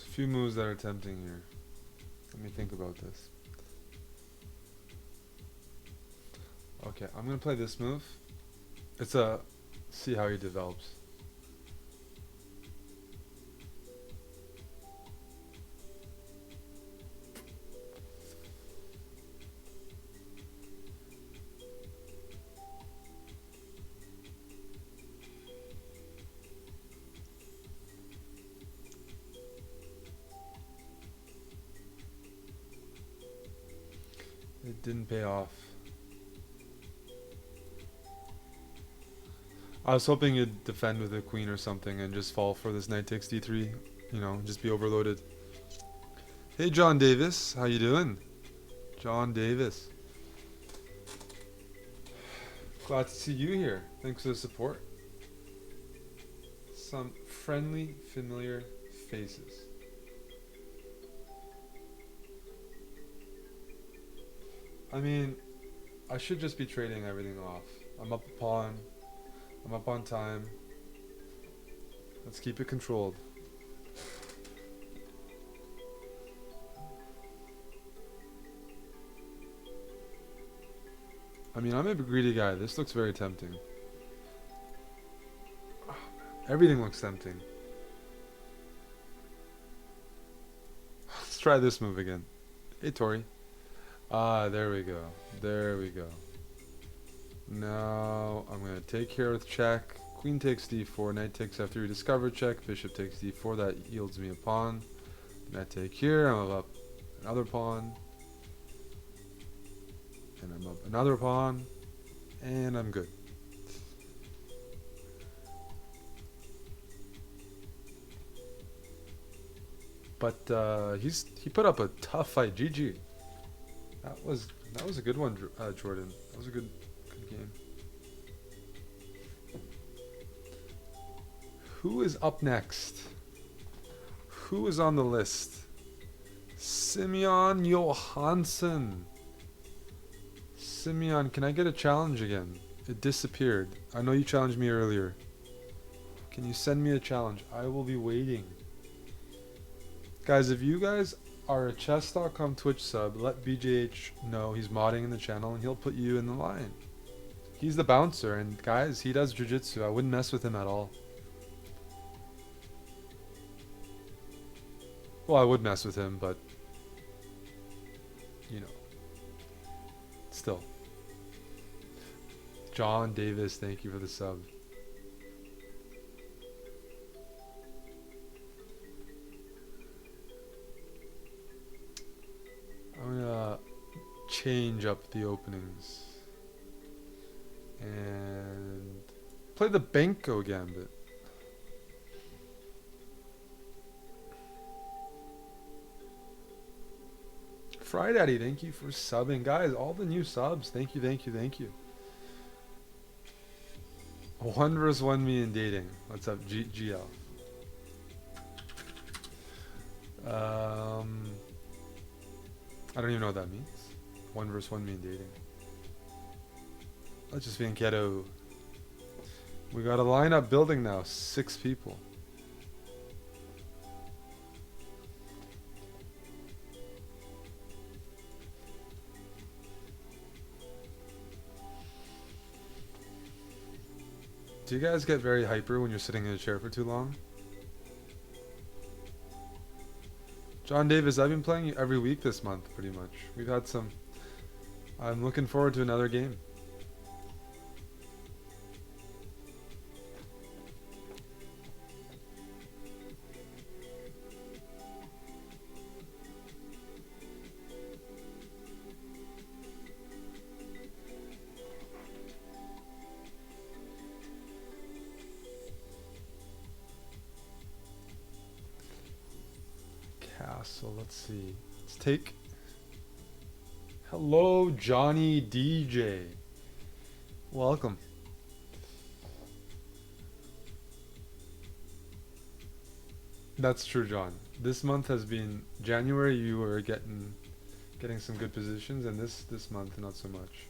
few moves that are tempting here. Let me think about this. Okay, I'm gonna play this move. It's a see how he develops. It didn't pay off. I was hoping you'd defend with a queen or something and just fall for this knight takes d3. You know, just be overloaded. Hey, John Davis. How you doing? John Davis. Glad to see you here. Thanks for the support. Some friendly, familiar faces. I mean, I should just be trading everything off. I'm up a pawn. I'm up on time. Let's keep it controlled. I mean, I'm a greedy guy. This looks very tempting. Oh, everything looks tempting. Let's try this move again. Hey, Tori. Ah, there we go. There we go. Now, I'm going to take here with check. Queen takes d4, knight takes f3, discover check, bishop takes d4, that yields me a pawn. Then I take here, I'm up another pawn. And I'm up another pawn. And I'm good. But he put up a tough fight. GG. That was a good one, Jordan. That was a good game. Who is up next? Who is on the list? Simeon Johansson. Simeon, can I get a challenge again? It disappeared. I know you challenged me earlier. Can you send me a challenge? I will be waiting. Guys, if you guys are a Chess.com Twitch sub, let BJH know he's modding in the channel and he'll put you in the line. He's the bouncer, and guys, he does jiu-jitsu. I wouldn't mess with him at all. Well, I would mess with him, but you know, still. John Davis, thank you for the sub. I'm gonna change up the openings and play the Benko Gambit. Fry Daddy, thank you for subbing. Guys, all the new subs. Thank you, thank you, thank you. 1 vs 1 me in dating. What's up, GL? I don't even know what that means. 1 vs 1 me in dating. Let's just be in ghetto. We got a lineup building now. 6 people. Do you guys get very hyper when you're sitting in a chair for too long? John Davis, I've been playing you every week this month, pretty much. We've had some... I'm looking forward to another game. So let's see. Let's take... Hello, Johnny DJ. Welcome. That's true, John. This month has been... January, you were getting some good positions, and this month, not so much.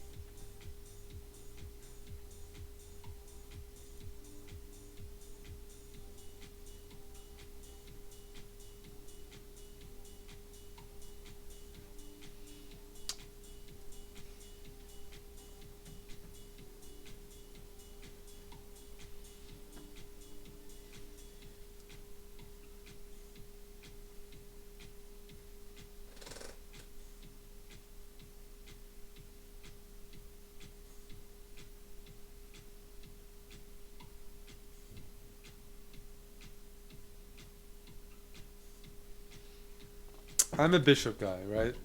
I'm a bishop guy, right?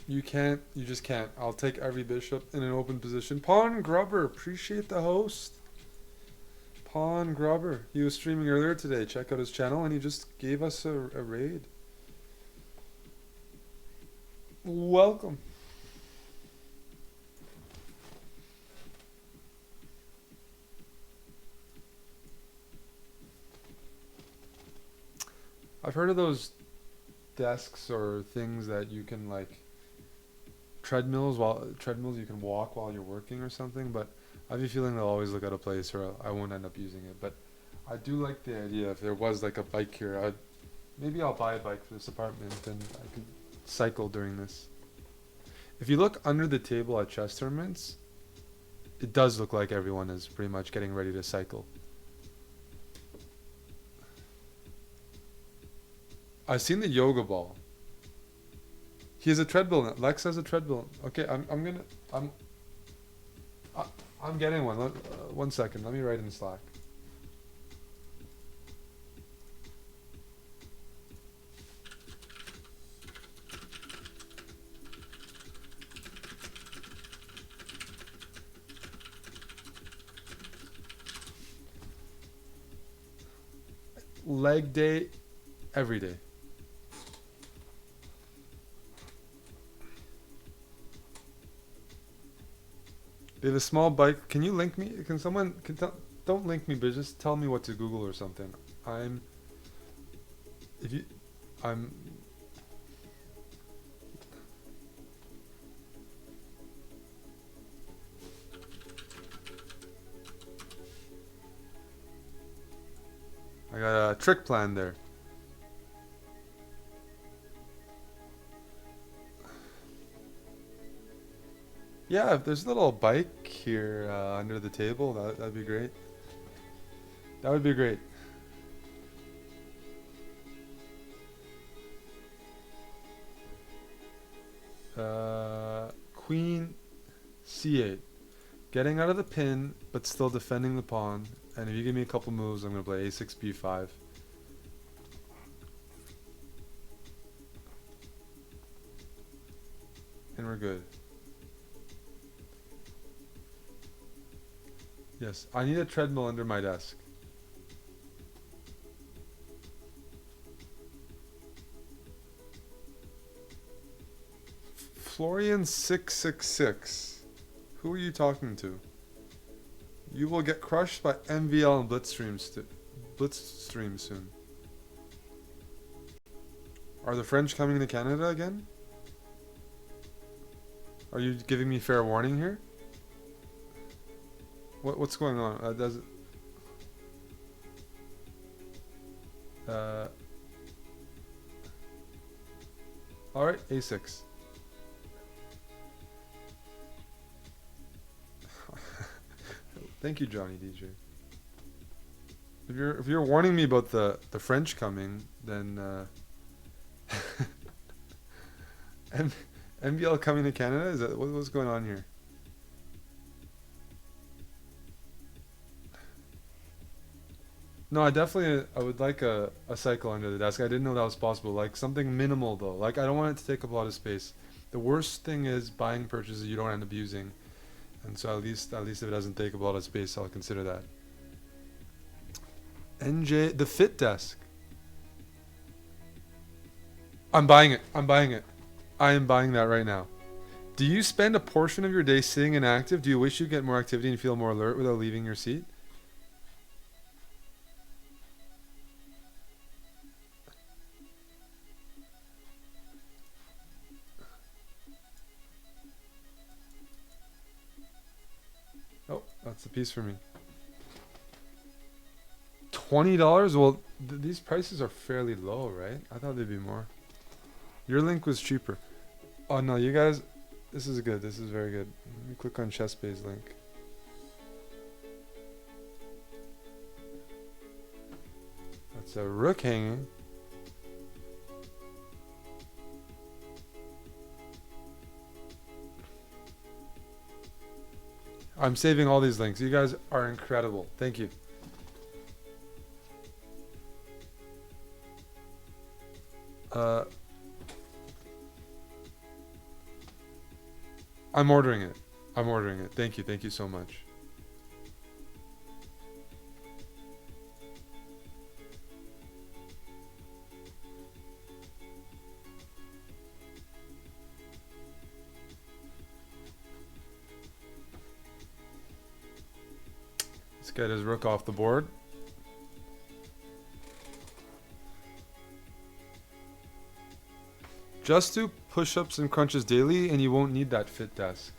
You just can't. I'll take every bishop in an open position. Pawn Grubber, appreciate the host. Pawn Grubber, he was streaming earlier today. Check out his channel, and he just gave us a raid. Welcome. I've heard of those desks or things that you can like treadmills you can walk while you're working or something, but I have a feeling they'll always look out of place or I won't end up using it. But I do like the idea. If there was like a bike here, maybe I'll buy a bike for this apartment and I could cycle during this. If you look under the table at chess tournaments, it does look like everyone is pretty much getting ready to cycle. I've seen the yoga ball. He has a treadmill. Lex has a treadmill. Okay, I'm getting one. 1 second. Let me write in Slack. Leg day, every day. They have a small bike. Can you link me? Can someone tell? don't link me, but just tell me what to Google or something. I'm if you I'm I got a trick plan there. Yeah, if there's a little bike here under the table, that'd be great. That would be great. Queen C8. Getting out of the pin, but still defending the pawn. And if you give me a couple moves, I'm going to play A6, B5. And we're good. Yes, I need a treadmill under my desk. Florian666. Who are you talking to? You will get crushed by MVL and Blitzstream soon. Are the French coming to Canada again? Are you giving me fair warning here? What's going on? Does it, all right, A6. Thank you, Johnny DJ. If you're warning me about the French coming, then M- MBL coming to Canada? Is that what's going on here? No, I would like a cycle under the desk. I didn't know that was possible. Like something minimal though. Like I don't want it to take up a lot of space. The worst thing is buying purchases you don't end up using. And so at least if it doesn't take up a lot of space, I'll consider that. NJ the fit desk. I'm buying it. I'm buying it. I am buying that right now. Do you spend a portion of your day sitting inactive? Do you wish you get more activity and feel more alert without leaving your seat? Oh, that's a piece for me. $20? Well, these prices are fairly low, right? I thought they'd be more. Your link was cheaper. Oh no, you guys, this is good. This is very good. Let me click on ChessBay's link. That's a rook hanging. I'm saving all these links. You guys are incredible. Thank you. Uh, I'm ordering it. I'm ordering it. Thank you. Thank you so much. Let's get his rook off the board. Just do push-ups and crunches daily and you won't need that fit desk.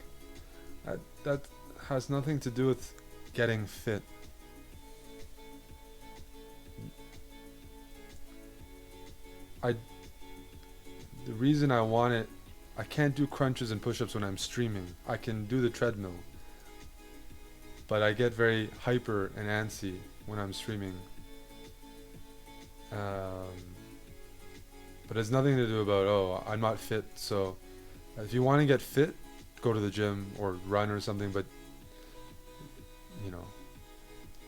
That has nothing to do with getting fit. I The reason I want it, I can't do crunches and push-ups when I'm streaming. I can do the treadmill, but I get very hyper and antsy when I'm streaming. Um, but it's nothing to do about, oh, I'm not fit. So if you want to get fit, go to the gym or run or something. But you know,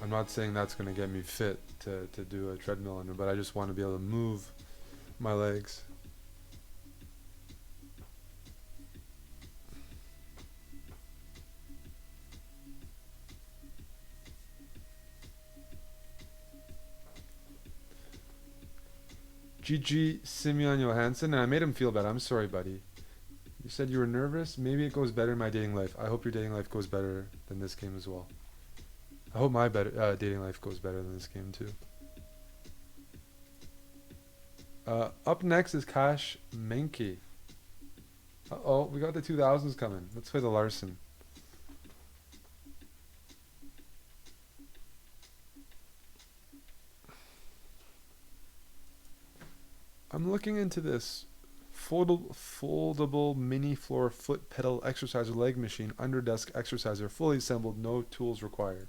I'm not saying that's going to get me fit to do a treadmill under, but I just want to be able to move my legs. GG Simeon Johansson, and I made him feel bad. I'm sorry, buddy. You said you were nervous. Maybe it goes better in my dating life. I hope your dating life goes better than this game as well. I hope my dating life goes better than this game too. Up next is Cash Menke. Uh-oh, we got the 2000s coming. Let's play the Larson. I'm looking into this foldable mini floor foot pedal exerciser leg machine under desk exerciser, fully assembled, no tools required.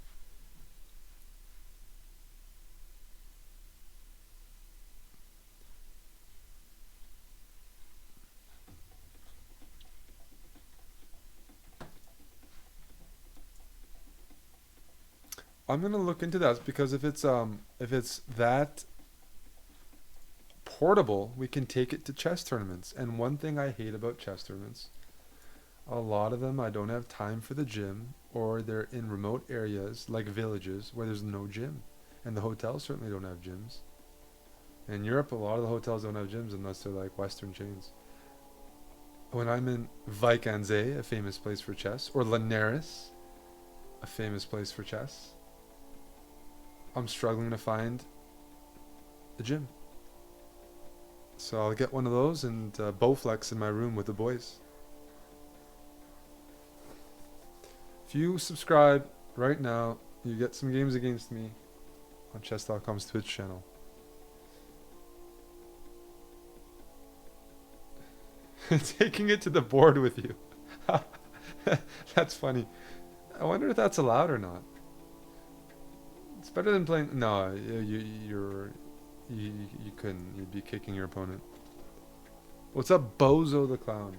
I'm gonna look into that because if it's that portable, we can take it to chess tournaments. And one thing I hate about chess tournaments, a lot of them I don't have time for the gym, or they're in remote areas like villages where there's no gym, and the hotels certainly don't have gyms. In Europe, a lot of the hotels don't have gyms unless they're like Western chains. When I'm in Vaikanze, a famous place for chess, or Linares, a famous place for chess, I'm struggling to find a gym. So I'll get one of those and Bowflex in my room with the boys. If you subscribe right now, you get some games against me on Chess.com's Twitch channel. Taking it to the board with you. That's funny. I wonder if that's allowed or not. It's better than playing. No, you couldn't. You'd be kicking your opponent. What's up, Bozo the Clown?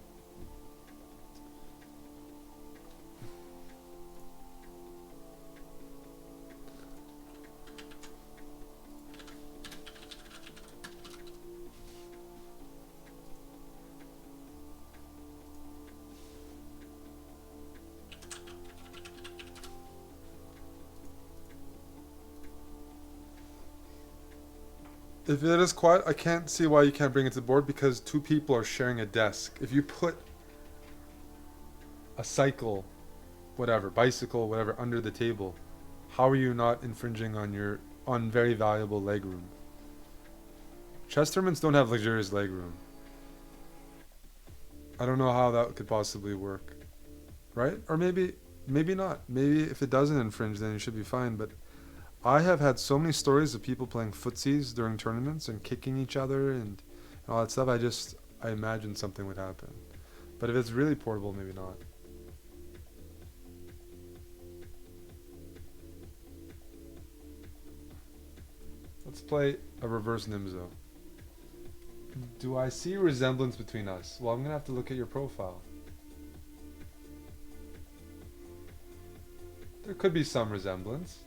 If it is quiet, I can't see why you can't bring it to the board because two people are sharing a desk. If you put a cycle, whatever, bicycle, whatever, under the table, how are you not infringing on very valuable leg room? Chess tournaments don't have luxurious leg room. I don't know how that could possibly work, right? Or maybe not. Maybe if it doesn't infringe, then you should be fine. But I have had so many stories of people playing footsies during tournaments and kicking each other and all that stuff. I imagine something would happen. But if it's really portable, maybe not. Let's play a reverse Nimzo. Do I see resemblance between us? Well, I'm gonna have to look at your profile. There could be some resemblance.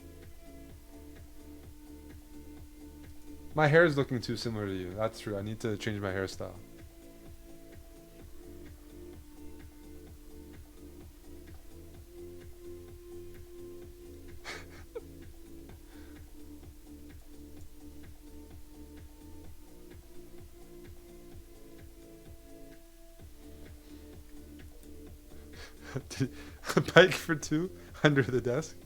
My hair is looking too similar to you. That's true. I need to change my hairstyle. A bike for two under the desk.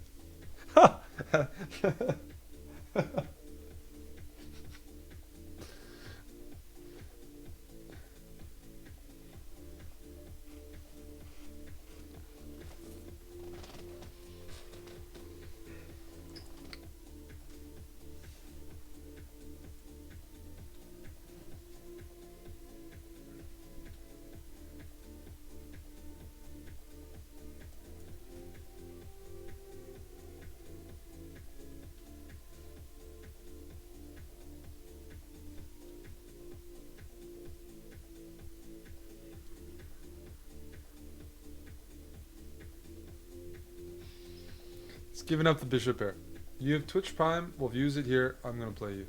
It's giving up the bishop pair. You have Twitch Prime. We'll use it here. I'm gonna play you.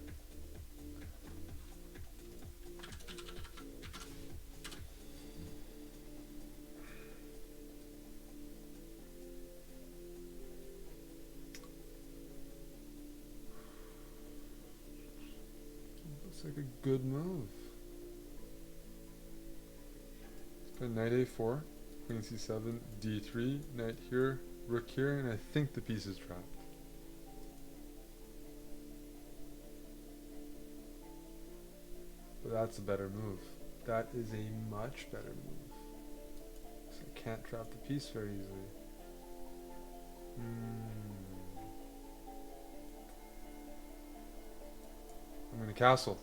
Looks like a good move. Let's play knight a4, queen c7, d3, knight here, rook here, and I think the piece is trapped. But that's a better move. That is a much better move. So I can't trap the piece very easily. I'm gonna castle.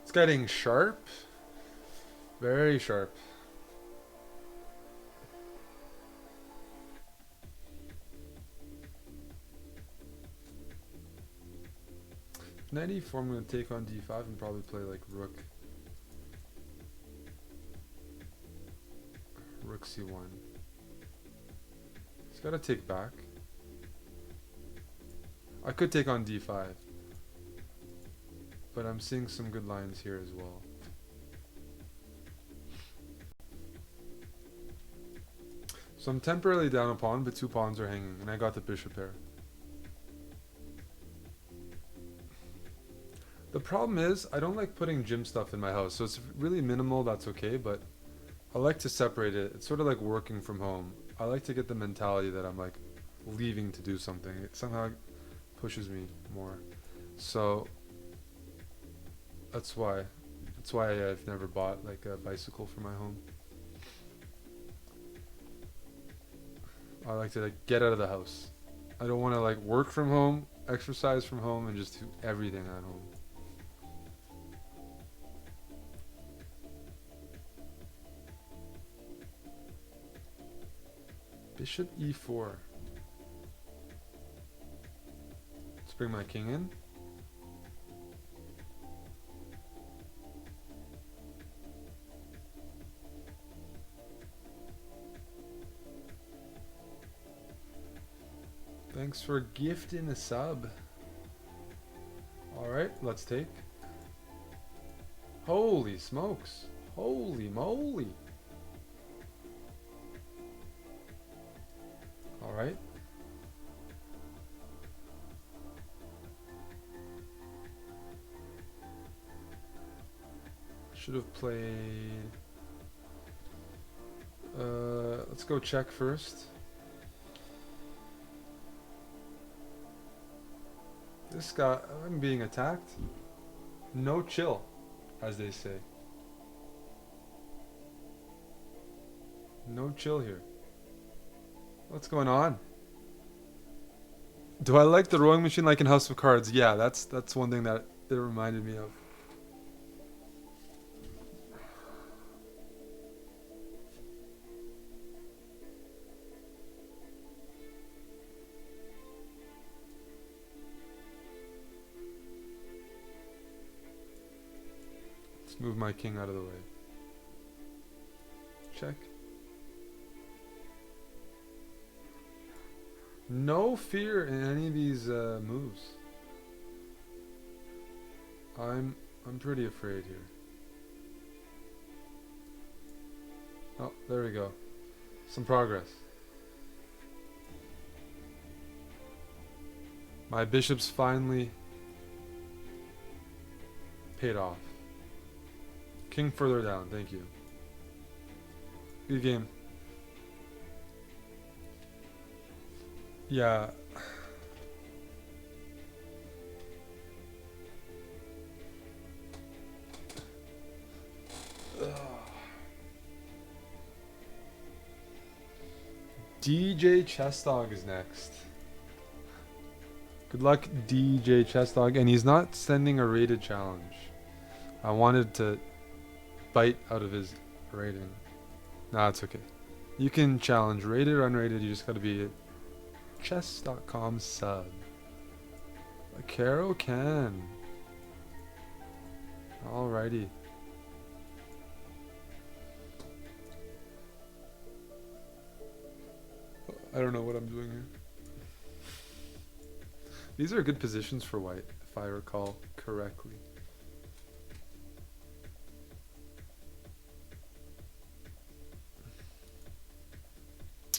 It's getting sharp. Very sharp. Knight e4, I'm going to take on d5 and probably play like rook c1. He's got to take back. I could take on d5, but I'm seeing some good lines here as well. So I'm temporarily down a pawn, but 2 pawns are hanging, and I got the bishop pair. The problem is, I don't like putting gym stuff in my house, so it's really minimal, that's okay, but I like to separate it. It's sort of like working from home. I like to get the mentality that I'm like leaving to do something. It somehow pushes me more. So that's why I've never bought like a bicycle for my home. I like to like get out of the house. I don't want to like work from home, exercise from home, and just do everything at home. Bishop e4. Let's bring my king in. Thanks for gifting a sub. Alright, let's take. Holy smokes. Holy moly. Alright. Should have played... let's go check first. This guy, I'm being attacked. No chill, as they say. No chill here. What's going on? Do I like the rowing machine like in House of Cards? Yeah, that's one thing that it reminded me of. Let's move my king out of the way. Check. No fear in any of these moves. I'm pretty afraid here. Oh, there we go. Some progress. My bishop's finally paid off. King further down, thank you. Good game. Yeah. DJ Chess.com is next. Good luck, DJ Chess.com. And he's not sending a rated challenge. I wanted to bite out of his rating. Nah, it's okay. You can challenge rated or unrated. You just gotta be Chess.com sub. Caro can. Alrighty. I don't know what I'm doing here. These are good positions for white, if I recall correctly.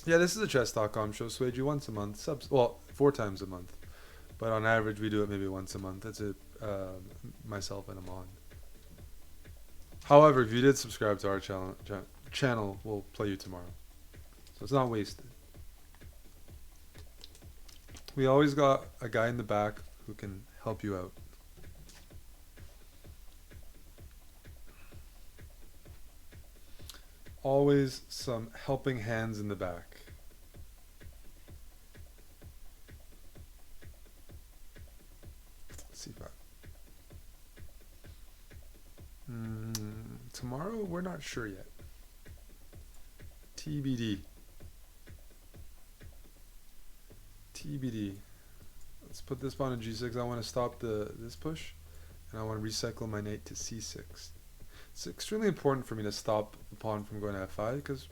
Yeah, this is a Chess.com show. Swage you once a month. Subs, well, 4 times a month. But on average, we do it maybe once a month. That's it. Myself and Amon. However, if you did subscribe to our channel will play you tomorrow. So it's not wasted. We always got a guy in the back who can help you out. Always some helping hands in the back. C5. Tomorrow, we're not sure yet. TBD. TBD. Let's put this pawn in G6. I want to stop this push, and I want to recycle my knight to C6. It's extremely important for me to stop the pawn from going to F5 because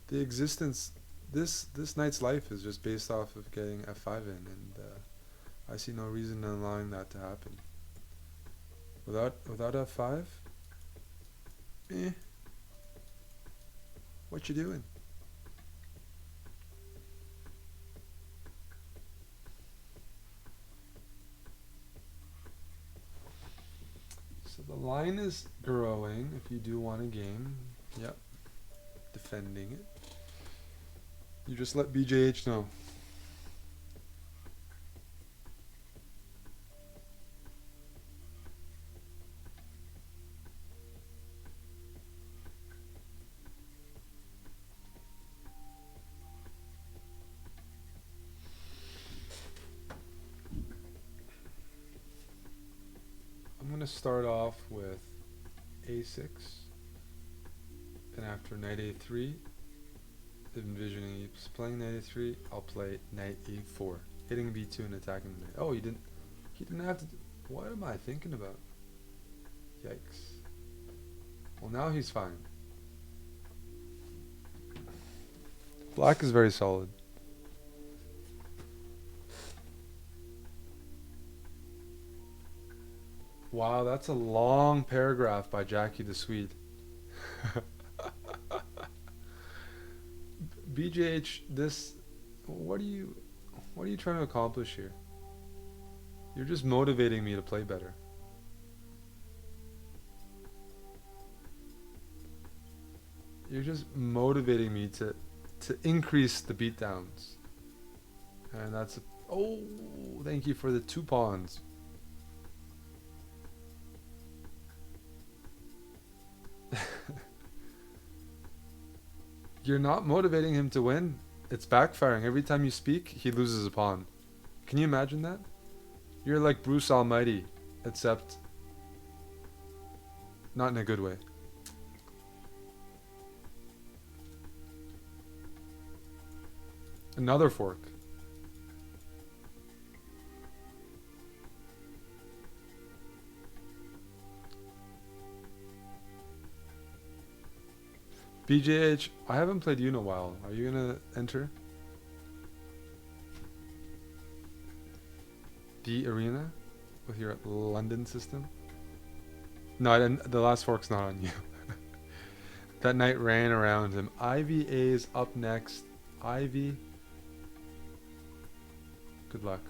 the existence, this knight's life is just based off of getting F5 in, and I see no reason in allowing that to happen. Without F5, what you doing? So the line is growing if you do want a game. Yep. Defending it. You just let BJH know. I'm going to start off with A6, and after knight A3, envisioning he's playing knight A3, I'll play knight A4, hitting B2 and attacking the knight. Oh, he didn't have to. What am I thinking about? Yikes. Well, now he's fine. Black is very solid. Wow, that's a long paragraph by Jackie the Swede. BJH, what are you trying to accomplish here? You're just motivating me to play better. You're just motivating me to increase the beatdowns. And that's oh, thank you for the 2 pawns. You're not motivating him to win. It's backfiring. Every time you speak, he loses a pawn. Can you imagine that? You're like Bruce Almighty, except not in a good way. Another fork. BJH, I haven't played you in a while. Are you gonna enter the arena with your London system? No, I didn't, the last fork's not on you. That knight ran around him. Ivy A is up next. Ivy. Good luck.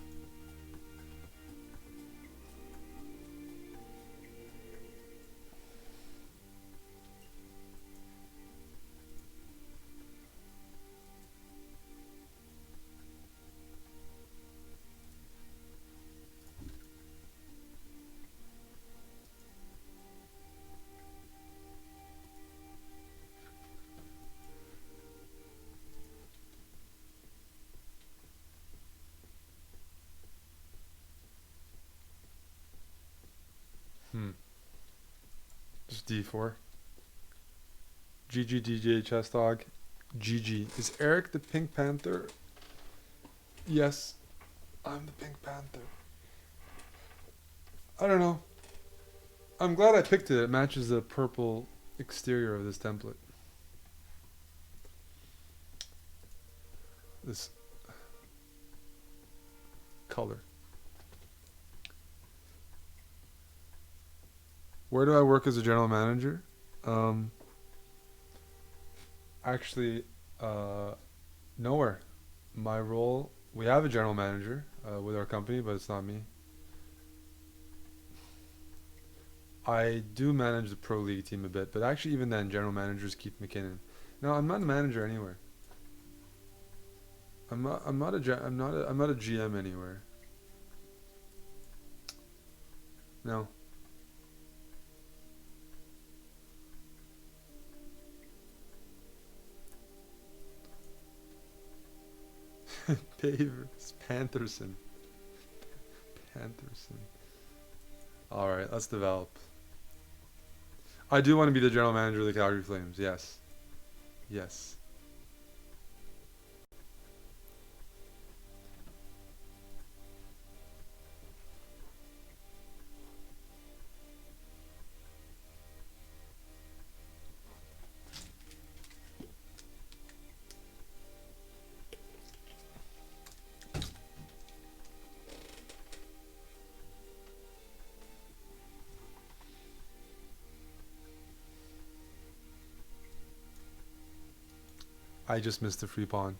Just D4. GG DJ Chess Dog. GG. Is Eric the Pink Panther? Yes, I'm the Pink Panther. I don't know. I'm glad I picked it. It matches the purple exterior of this template. This color. Where do I work as a general manager? Actually, nowhere. My role, we have a general manager with our company, but it's not me. I do manage the pro league team a bit, but actually even then, general managers keep McKinnon. No, I'm not a manager anywhere. I'm not a GM anywhere. No. Pavers. Pantherson. Pantherson. All right, let's develop. I do want to be the general manager of the Calgary Flames. Yes. Yes. I just missed the free pawn.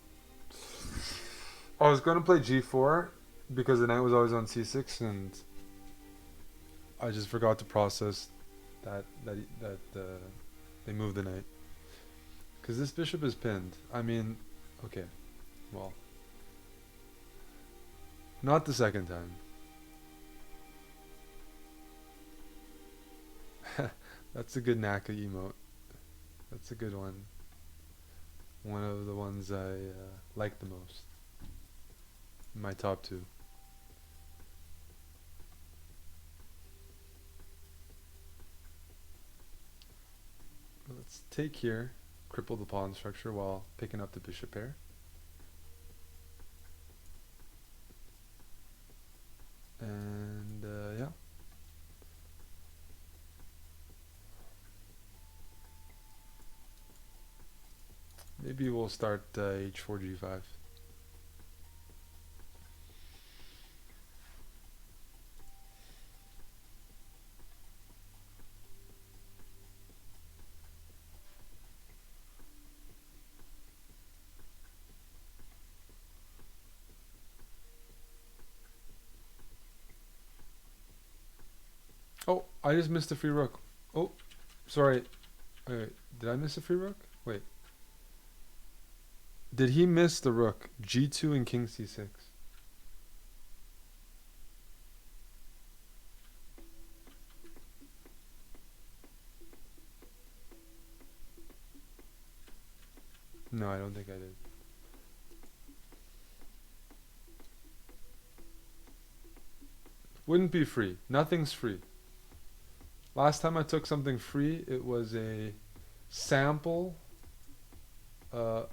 I was going to play G4 because the knight was always on C6, and I just forgot to process that they moved the knight. Because this bishop is pinned. I mean, okay, well, not the second time. That's a good Naka emote. That's a good one. One of the ones I like the most. My top two. Let's take here, cripple the pawn structure while picking up the bishop pair. And yeah. Maybe we'll start h4 g5. Oh, I just missed a free rook. Oh, sorry. Wait, did I miss a free rook? Wait. Did he miss the rook? G2 and king c6. No, I don't think I did. Wouldn't be free. Nothing's free. Last time I took something free, it was a sample uh,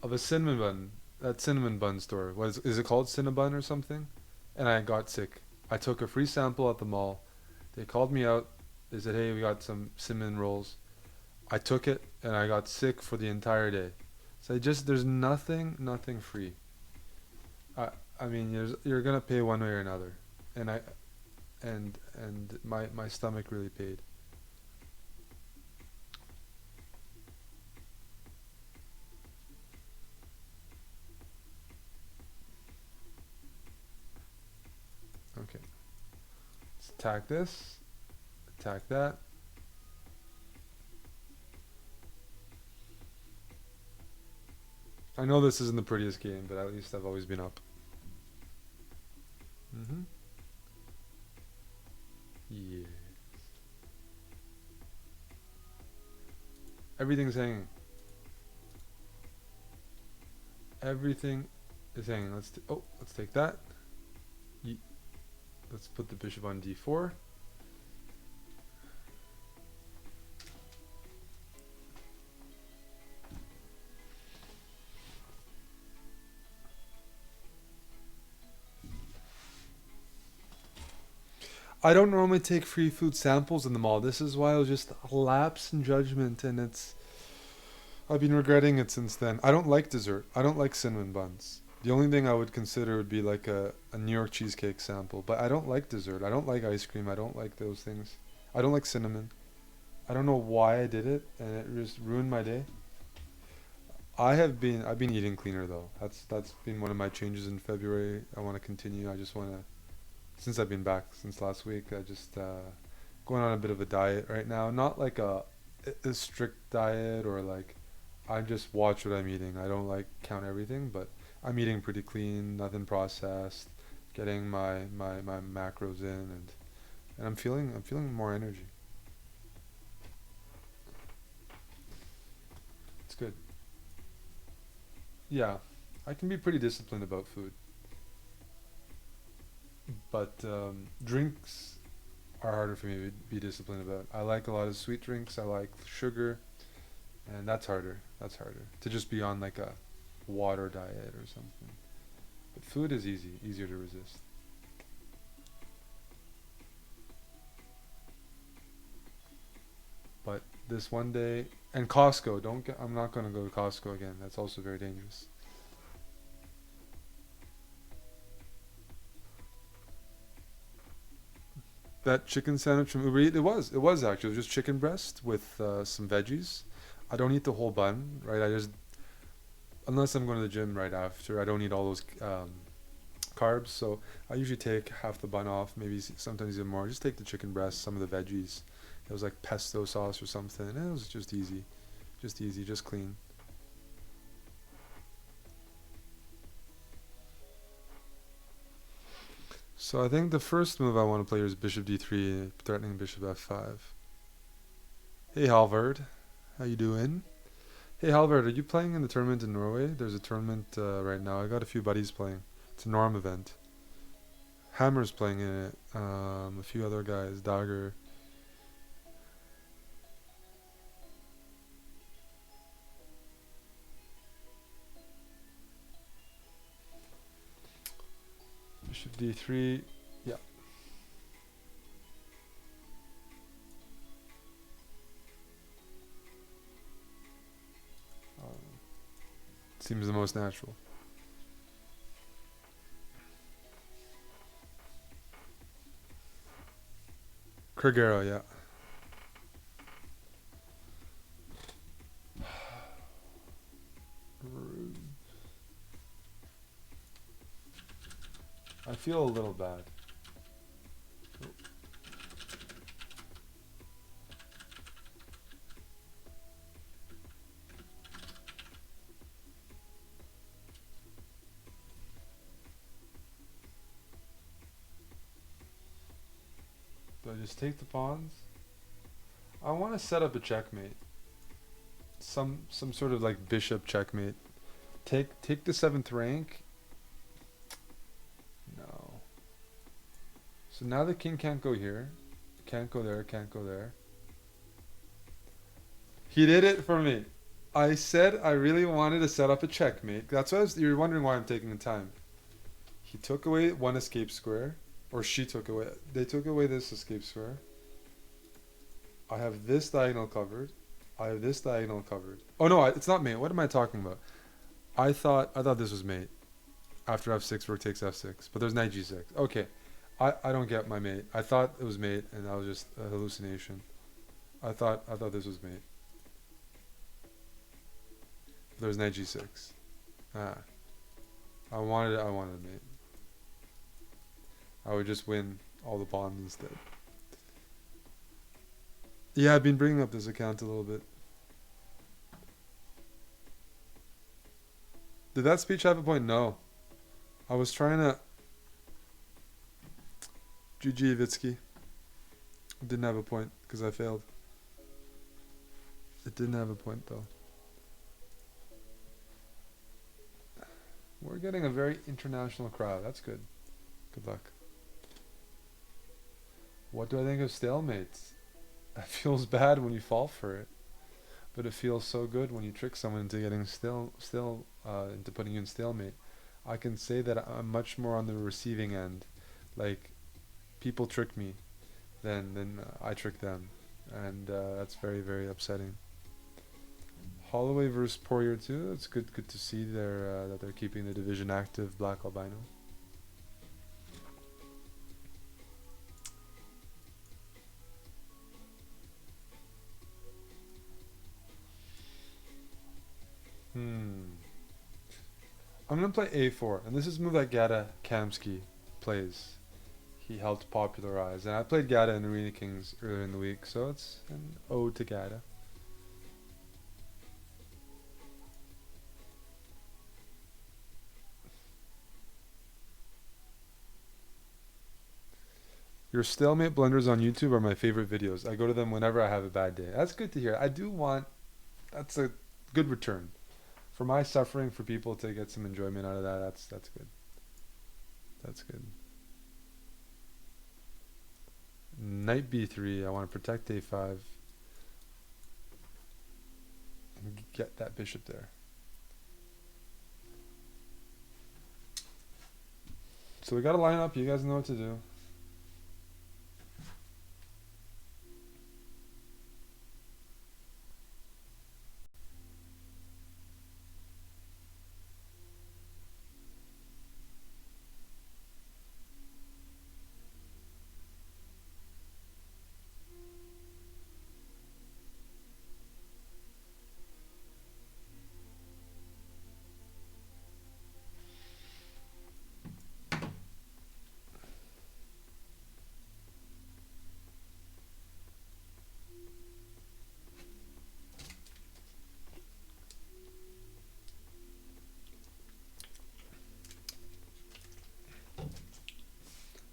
of a cinnamon bun. That cinnamon bun store. What is it called? Cinnabon or something? And I got sick. I took a free sample at the mall. They called me out. They said, "Hey, we got some cinnamon rolls." I took it and I got sick for the entire day. So there's nothing free. I I mean, you're gonna pay one way or another, and my stomach really paid. Okay, let's attack this, attack that. I know this isn't the prettiest game, but at least I've always been up. Mhm. Yeah. Everything's hanging. Everything is hanging. Let's take that. Ye let's put the bishop on d4. I don't normally take free food samples in the mall. This is why I was just a lapse in judgment, and I've been regretting it since then. I don't like dessert. I don't like cinnamon buns. The only thing I would consider would be like a New York cheesecake sample, but I don't like dessert. I don't like ice cream. I don't like those things. I don't like cinnamon. I don't know why I did it, and it just ruined my day. I've been eating cleaner though. That's been one of my changes in February. I want to continue. I just want to since I've been back since last week. I just going on a bit of a diet right now. Not like a strict diet or like I just watch what I'm eating. I don't like count everything, but I'm eating pretty clean, nothing processed, getting my macros in, and I'm feeling more energy. It's good. Yeah, I can be pretty disciplined about food, but drinks are harder for me to be disciplined about. I like a lot of sweet drinks. I like sugar, and that's harder. That's harder to just be on like a water diet or something. But food is easier to resist. But this one day, and Costco, don't get. I'm not gonna go to Costco again. That's also very dangerous. That chicken sandwich from Uber Eats, it was actually, it was just chicken breast with some veggies. I don't eat the whole bun, right? I just, unless I'm going to the gym right after, I don't eat all those carbs. So I usually take half the bun off, maybe sometimes even more. Just take the chicken breast, some of the veggies. It was like pesto sauce or something. And it was just easy, just clean. So I think the first move I want to play here is bishop d3, threatening bishop f5. Hey Halvard, how you doing? Hey Halvard, are you playing in the tournament in Norway? There's a tournament right now. I got a few buddies playing. It's a Norm event. Hammer's playing in it. A few other guys. Dagger. Bishop d3. Yeah. Um, Seems the most natural. Krigero, yeah. I feel a little bad. Do I just take the pawns? I want to set up a checkmate. Some sort of like bishop checkmate. Take the seventh rank. No. So now the king can't go here. Can't go there, can't go there. He did it for me. I said I really wanted to set up a checkmate. That's why you're wondering why I'm taking the time. He took away one escape square. Or she took away. They took away this escape square. I have this diagonal covered. I have this diagonal covered. Oh no, it's not mate. What am I talking about? I thought this was mate. After f6, rook takes f6. But there's knight g6. Okay. I don't get my mate. I thought it was mate, and that was just a hallucination. I thought this was mate. There's knight g6. Ah. I wanted mate. I would just win all the pawns instead. Yeah, I've been bringing up this account a little bit. Did that speech have a point? No. I was trying to. GG Vitsky. It didn't have a point because I failed. It didn't have a point though. We're getting a very international crowd. That's good. Good luck. What do I think of stalemates? It feels bad when you fall for it, but it feels so good when you trick someone into getting into putting you in stalemate. I can say that I'm much more on the receiving end. Like people trick me, then I trick them, and that's very very upsetting. Holloway versus Poirier too. It's good to see that they're keeping the division active. Black albino. Hmm. I'm gonna play a4, and this is a move that Gata Kamsky plays. he helped popularize. And I played Gata in Arena Kings earlier in the week, so it's an ode to Gata. Your stalemate blunders on YouTube are my favorite videos. I go to them whenever I have a bad day. That's good to hear. I do want, that's a good return. For my suffering, for people to get some enjoyment out of that, that's good. That's good. Knight b3. I want to protect a5 and get that bishop there. So we got to line up. You guys know what to do.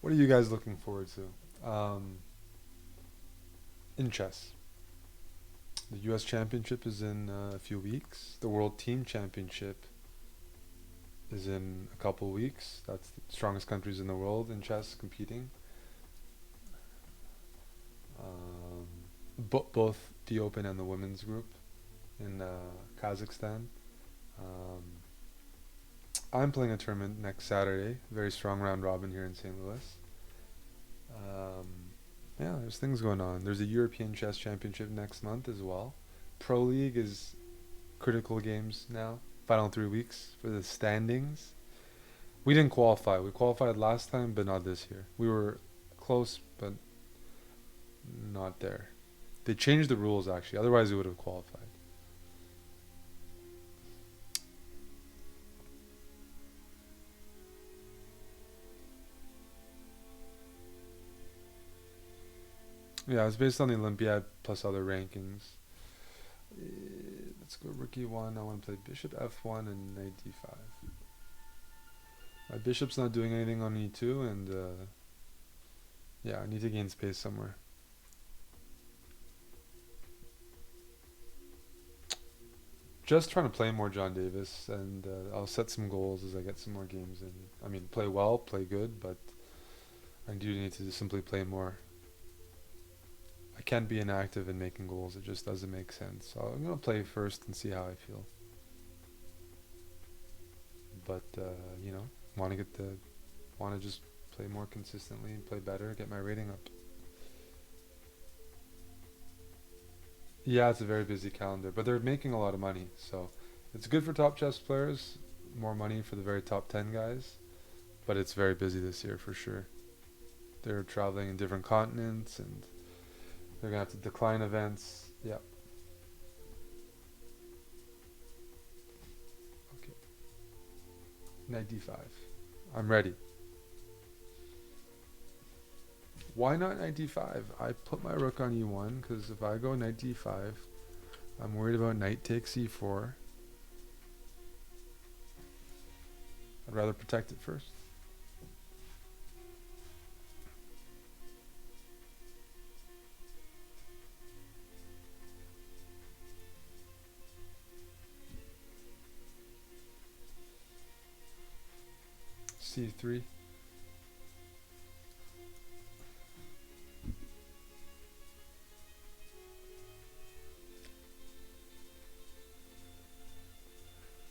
What are you guys looking forward to in chess? The U.S. Championship is in a few weeks. The World Team Championship is in a couple weeks. That's the strongest countries in the world in chess competing. Both the Open and the Women's Group in Kazakhstan. I'm playing a tournament next Saturday. Very strong round robin here in St. Louis. Yeah, there's things going on. There's a European Chess Championship next month as well. Pro League is critical games now. Final 3 weeks for the standings. We didn't qualify. We qualified last time, but not this year. We were close, but not there. They changed the rules, actually. Otherwise, we would have qualified. Yeah, it's based on the Olympiad plus other rankings. Let's go rook e1. I want to play bishop f1 and knight d5. My bishop's not doing anything on e2, and yeah, I need to gain space somewhere. Just trying to play more John Davis, and I'll set some goals as I get some more games in. I mean, play well, play good, but I do need to simply play more. I can't be inactive in making goals. It just doesn't make sense. So I'm going to play first and see how I feel. But, you know, want to just play more consistently and play better, get my rating up. Yeah, it's a very busy calendar, but they're making a lot of money. So it's good for top chess players, more money for the very top 10 guys. But it's very busy this year for sure. They're traveling in different continents, and they're going to have to decline events. Yeah. Okay. Knight d5. I'm ready. Why not knight d5? I put my rook on e1 because if I go knight d5, I'm worried about knight takes e4. I'd rather protect it first. c3.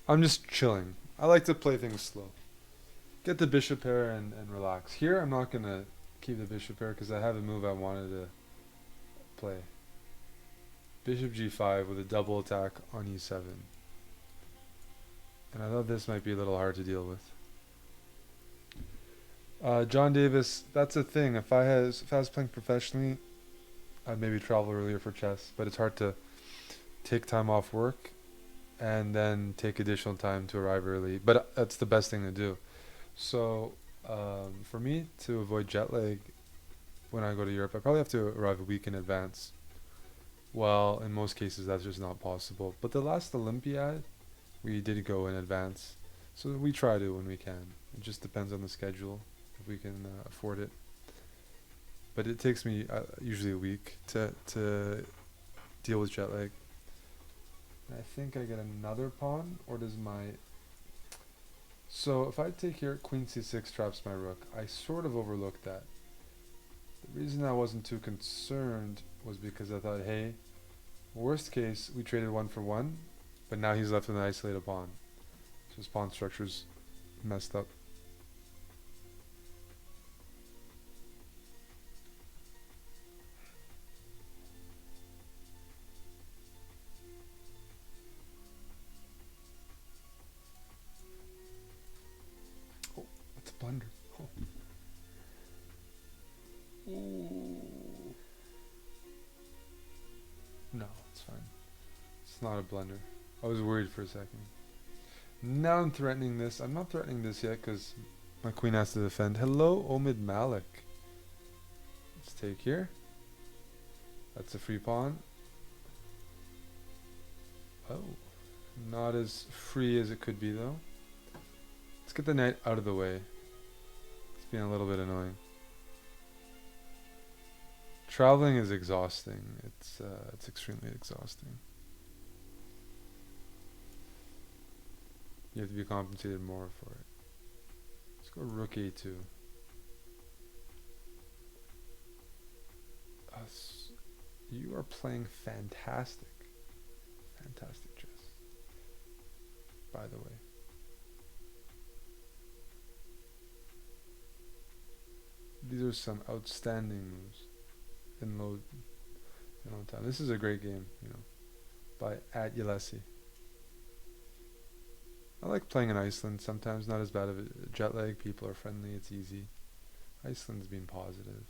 I'm just chilling. I like to play things slow. Get the bishop pair and relax. Here I'm not going to keep the bishop pair because I have a move I wanted to play. Bishop g5 with a double attack on e7. And I thought this might be a little hard to deal with. John Davis, that's a thing. If I was playing professionally, I'd maybe travel earlier for chess, but it's hard to take time off work and then take additional time to arrive early. But that's the best thing to do. So For me to avoid jet lag when I go to Europe, I probably have to arrive a week in advance. Well, in most cases, that's just not possible. But the last Olympiad, we did go in advance, so we try to when we can. It just depends on the schedule if we can afford it. But it takes me usually a week to deal with jet lag. I think I get another pawn, or does my... So if I take here, queen c6 traps my rook. I sort of overlooked that. The reason I wasn't too concerned was because I thought, hey, worst case, we traded 1 for 1, but now he's left with an isolated pawn. So his pawn structure's messed up. Oh, that's a blunder. Oh. Ooh. No, it's fine. It's not a blunder. I was worried for a second. Now I'm threatening this. I'm not threatening this yet because my queen has to defend. Hello, Omid Malik. Let's take here. That's a free pawn. Oh, not as free as it could be though. Let's get the knight out of the way. It's being a little bit annoying. Traveling is exhausting. It's extremely exhausting. You have to be compensated more for it. Let's go rook a2. You are playing fantastic. Fantastic chess. By the way. These are some outstanding moves in low time. This is a great game, by at Yelesi. I like playing in Iceland. Sometimes not as bad of a jet lag. People are friendly. It's easy. Iceland's been positive.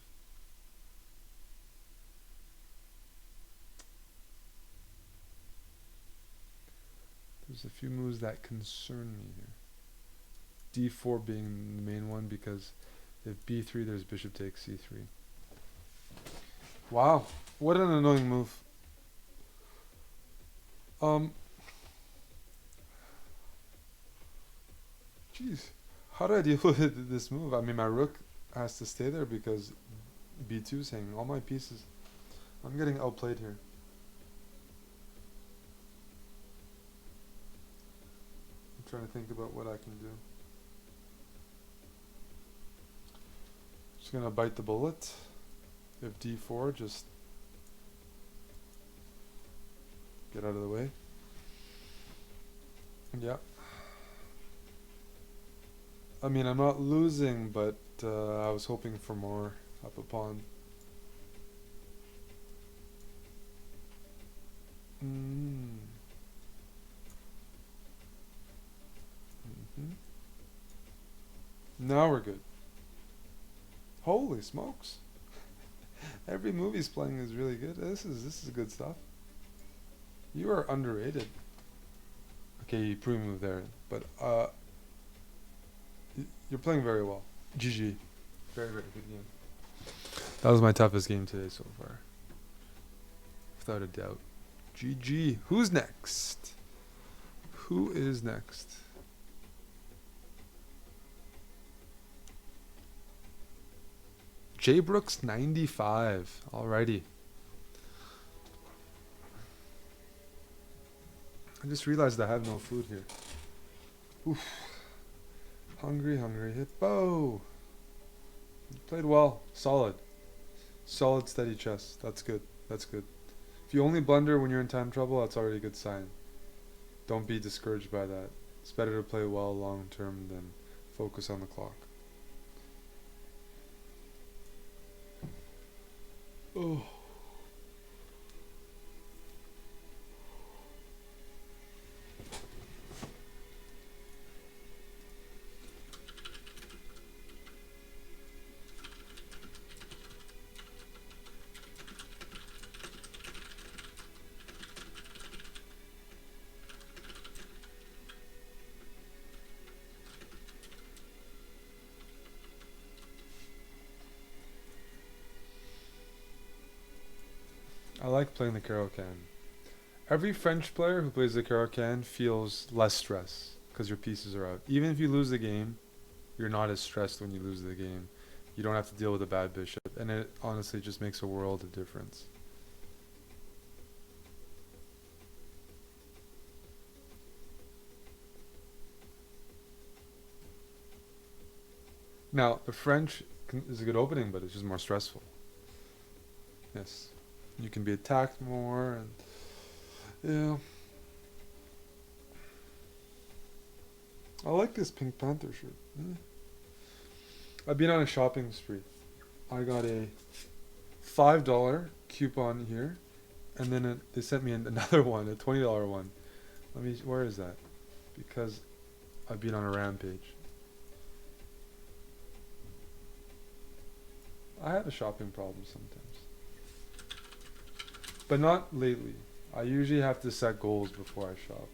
There's a few moves that concern me here. d4 being the main one because if b3, there's bishop takes c3. Wow, what an annoying move. Jeez, how do I deal with this move? I mean, my rook has to stay there because b2 is hanging. All my pieces. I'm getting outplayed here. I'm trying to think about what I can do. Just gonna bite the bullet. If d4, just get out of the way. Yeah. I mean, I'm not losing, but I was hoping for more up a pawn. Now we're good. Holy smokes. Every move he's playing is really good. This is good stuff. You are underrated. Okay, you pre-move there, but you're playing very well. GG. Very, very good game. That was my toughest game today so far. Without a doubt. GG. Who's next? Who is next? J Brooks 95. Alrighty. I just realized I have no food here. Oof. Hungry, hungry hippo. You played well. Solid. Solid, steady chess. That's good. That's good. If you only blunder when you're in time trouble, that's already a good sign. Don't be discouraged by that. It's better to play well long term than focus on the clock. Oh. I like playing the Caro-Kann. Every French player who plays the Caro-Kann feels less stress because your pieces are out. Even if you lose the game, you're not as stressed when you lose the game. You don't have to deal with a bad bishop, and it honestly just makes a world of difference. Now, the French is a good opening, but it's just more stressful. Yes. You can be attacked more, and yeah. I like this Pink Panther shirt. Yeah. I've been on a shopping spree. I got a $5 coupon here, and then they sent me another one, a $20 one. Where is that? Because I've been on a rampage. I have a shopping problem sometimes, but not lately. I usually have to set goals before I shop.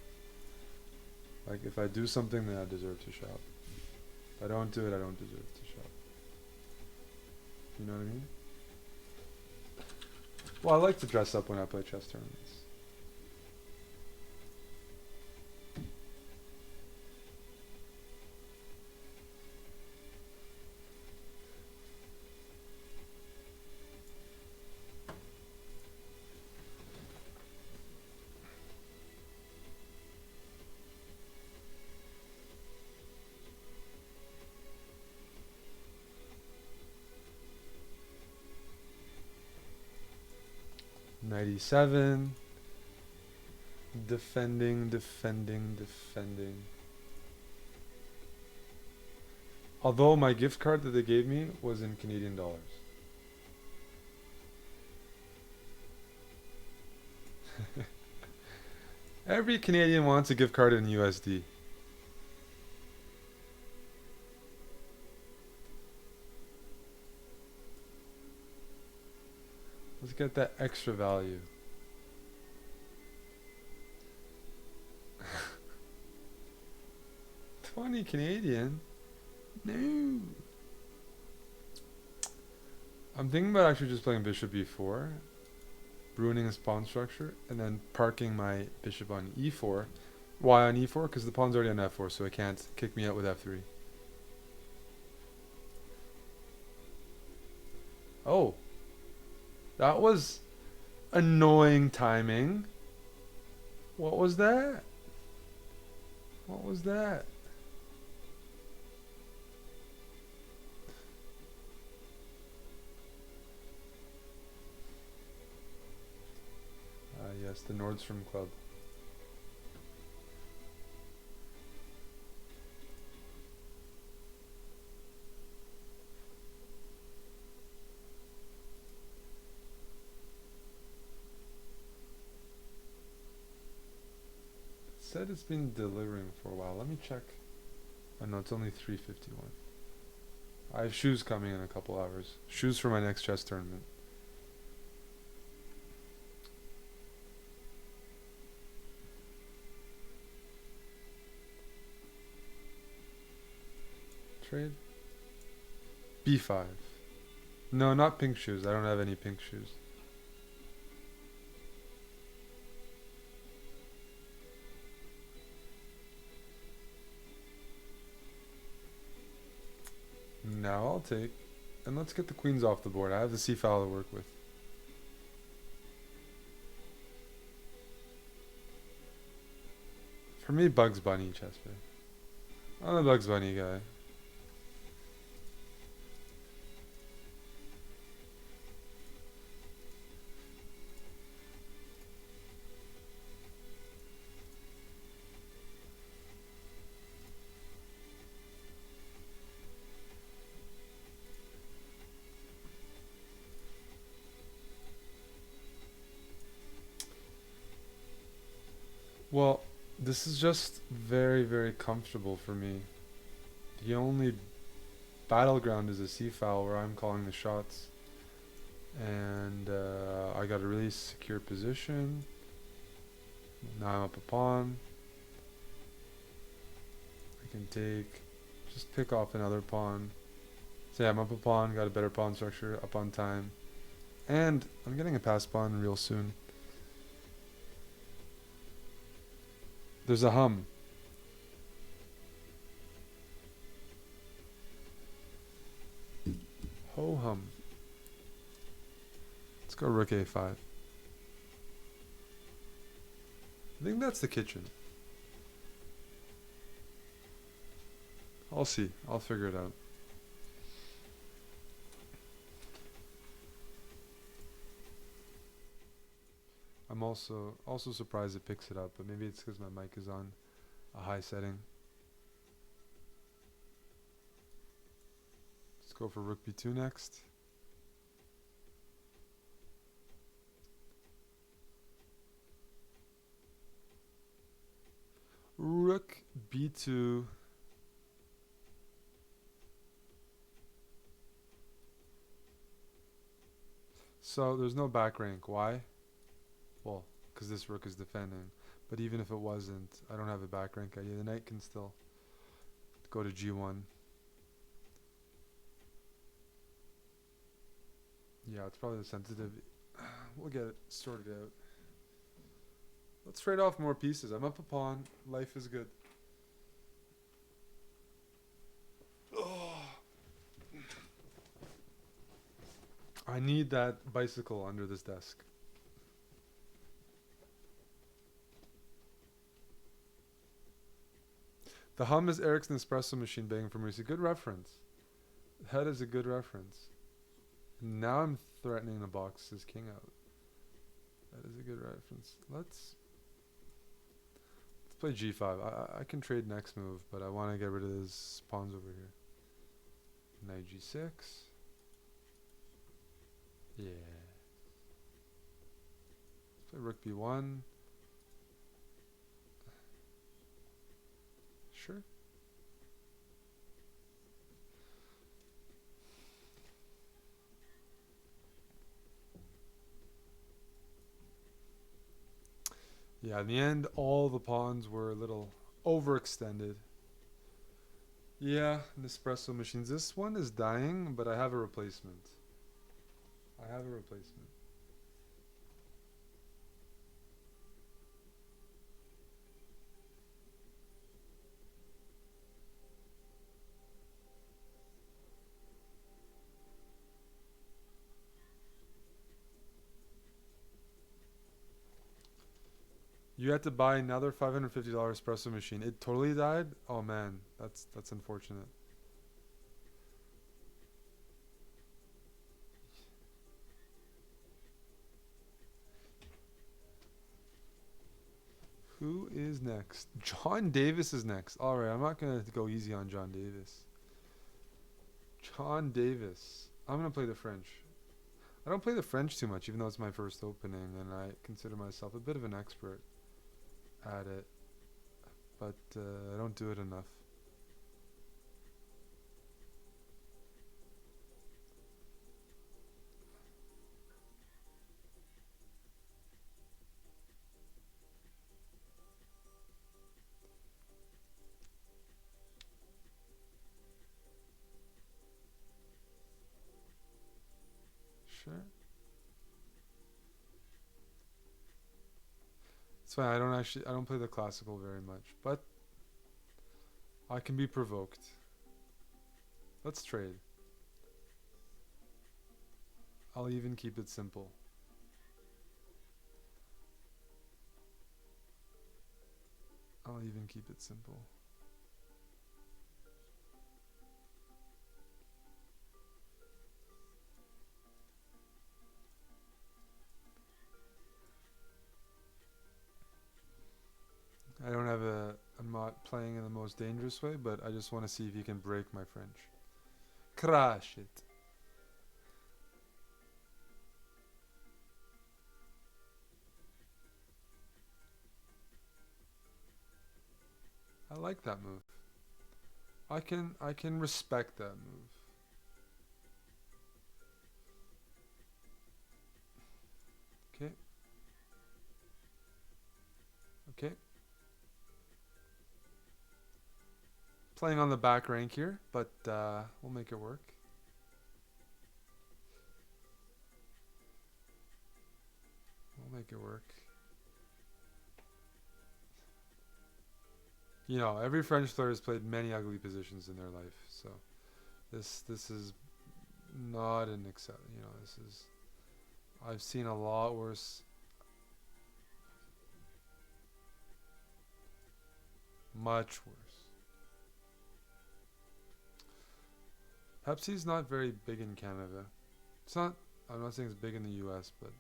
Like if I do something, then I deserve to shop. If I don't do it, I don't deserve to shop. You know what I mean? Well, I like to dress up when I play chess tournaments. '97. Defending. Although my gift card that they gave me was in Canadian dollars. Every Canadian wants a gift card in USD. Let's get that extra value. $20 Canadian? No. I'm thinking about actually just playing bishop e4, ruining his pawn structure, and then parking my bishop on e4. Why on e4? Because the pawn's already on f4, so it can't kick me out with f3. Oh. That was annoying timing. What was that? What was that? Yes, the Nordstrom Club. It said it's been delivering for a while. Let me check. Oh no, it's only 3:51. I have shoes coming in a couple hours. Shoes for my next chess tournament. Trade. B5. No, not pink shoes. I don't have any pink shoes. Now I'll take. And let's get the queens off the board. I have the c-file to work with. For me, Bugs Bunny, Chester. I'm a Bugs Bunny guy. Well, this is just very, very comfortable for me. The only battleground is a c-file where I'm calling the shots. And I got a really secure position. Now I'm up a pawn. I can just pick off another pawn. So yeah, I'm up a pawn, got a better pawn structure, up on time. And I'm getting a pass pawn real soon. There's a hum. Ho hum. Let's go rook a5. I think that's the kitchen. I'll see. I'll figure it out. I'm also surprised it picks it up, but maybe it's because my mic is on a high setting. Let's go for rook b2 next. Rook b2. So there's no back rank. Why? Well, because this rook is defending. But even if it wasn't, I don't have a back rank idea. The knight can still go to g1. Yeah, it's probably the sensitive. We'll get it sorted out. Let's trade off more pieces. I'm up a pawn. Life is good. Oh. I need that bicycle under this desk. The hum is Eric's Nespresso machine begging for mercy. Good reference. That is a good reference. Now I'm threatening to box his king out. That is a good reference. Let's play g5. I can trade next move, but I want to get rid of his pawns over here. Knight g6. Yeah. Let's play rook b1. Sure. Yeah, in the end, all the pawns were a little overextended. Yeah, Nespresso machines. This one is dying, but I have a replacement. I have a replacement. You had to buy another $550 espresso machine. It totally died? Oh man, that's unfortunate. Who is next? John Davis is next. Alright, I'm not going to go easy on John Davis. John Davis. I'm going to play the French. I don't play the French too much, even though it's my first opening, and I consider myself a bit of an expert at it. But I don't do it enough. Sure. It's fine. I don't play the classical very much, but I can be provoked. Let's trade. I'll even keep it simple. I'll even keep it simple. I don't have a... I'm not playing in the most dangerous way, but I just want to see if you can break my French. Crash it. I like that move. I can respect that move. Okay. Okay. Playing on the back rank here, but we'll make it work. make it work. You know, every French player has played many ugly positions in their life, so this is not an accept. You know, this is I've seen a lot worse, much worse. Pepsi's not very big in Canada. It's not. I'm not saying it's big in the U.S., but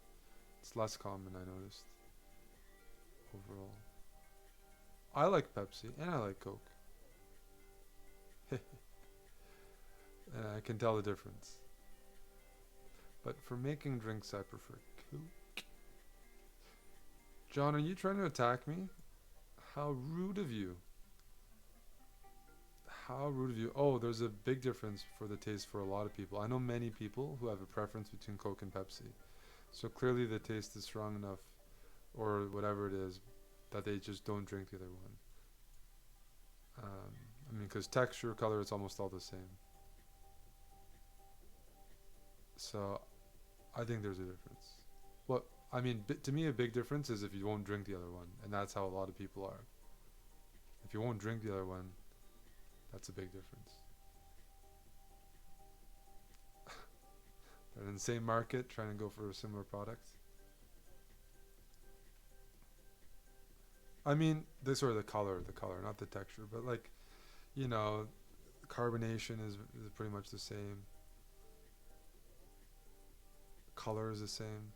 it's less common. I noticed overall. I like Pepsi and I like Coke, and I can tell the difference. But for making drinks, I prefer Coke. John, are you trying to attack me? How rude of you. How rude of you. Oh, there's a big difference for the taste for a lot of people. I know many people who have a preference between Coke and Pepsi. So clearly the taste is strong enough, or whatever it is, that they just don't drink the other one. I mean, because texture, color, it's almost all the same. So I think there's a difference. Well, I mean, to me, a big difference is if you won't drink the other one, and that's how a lot of people are. If you won't drink the other one, that's a big difference. They're in the same market, trying to go for a similar product. I mean, the color, not the texture, but like, you know, carbonation is pretty much the same. Color is the same.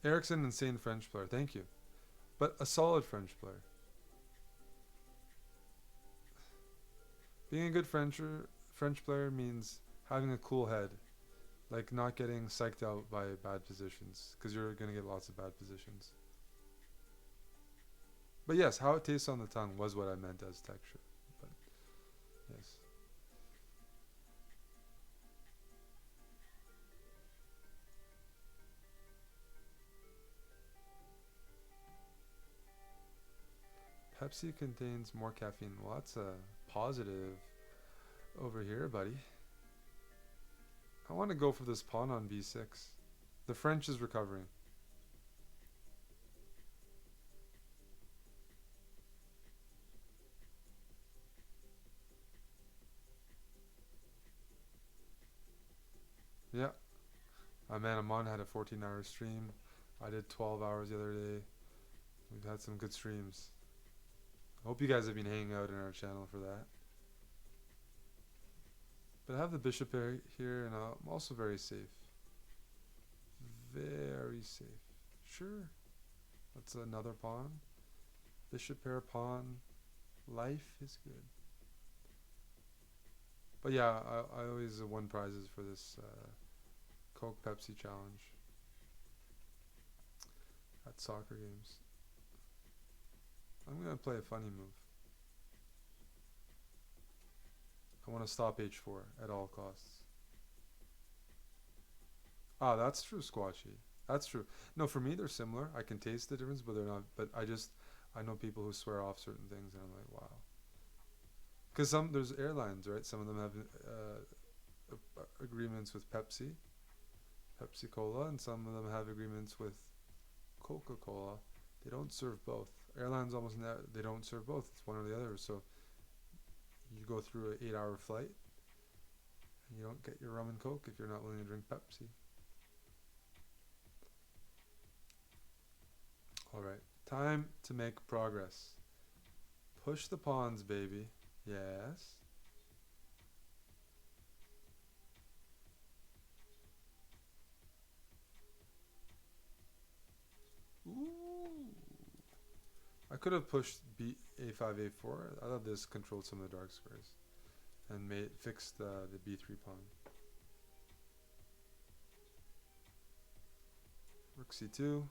Ericsson, insane French player. Thank you, but a solid French player. Being a good French player means having a cool head, like not getting psyched out by bad positions, because you're gonna get lots of bad positions. But yes, how it tastes on the tongue was what I meant as texture. But yes. Pepsi contains more caffeine. Well, that's a positive over here, buddy. I want to go for this pawn on b6. The French is recovering. Yeah. Man, Amon had a 14-hour stream. I did 12 hours the other day. We've had some good streams. I hope you guys have been hanging out in our channel for that. But I have the bishop here, and I'm also very safe. Very safe. Sure. That's another pawn. Bishop pair pawn. Life is good. But yeah, I always won prizes for this Coke Pepsi challenge at soccer games. I'm going to play a funny move. I want to stop h4 at all costs. Ah, that's true, Squatchy. That's true. No, for me, they're similar. I can taste the difference, but they're not. But I know people who swear off certain things, and I'm like, wow. Because there's airlines, right? Some of them have agreements with Pepsi Cola, and some of them have agreements with Coca-Cola. They don't serve both. Airlines almost never, they don't serve both. It's one or the other. So you go through an 8-hour flight, and you don't get your rum and Coke if you're not willing to drink Pepsi. Alright, time to make progress. Push the pawns, baby. Yes. Ooh. I could have pushed a5, a4. I thought this controlled some of the dark squares and fixed the b3 pawn. Rook c2.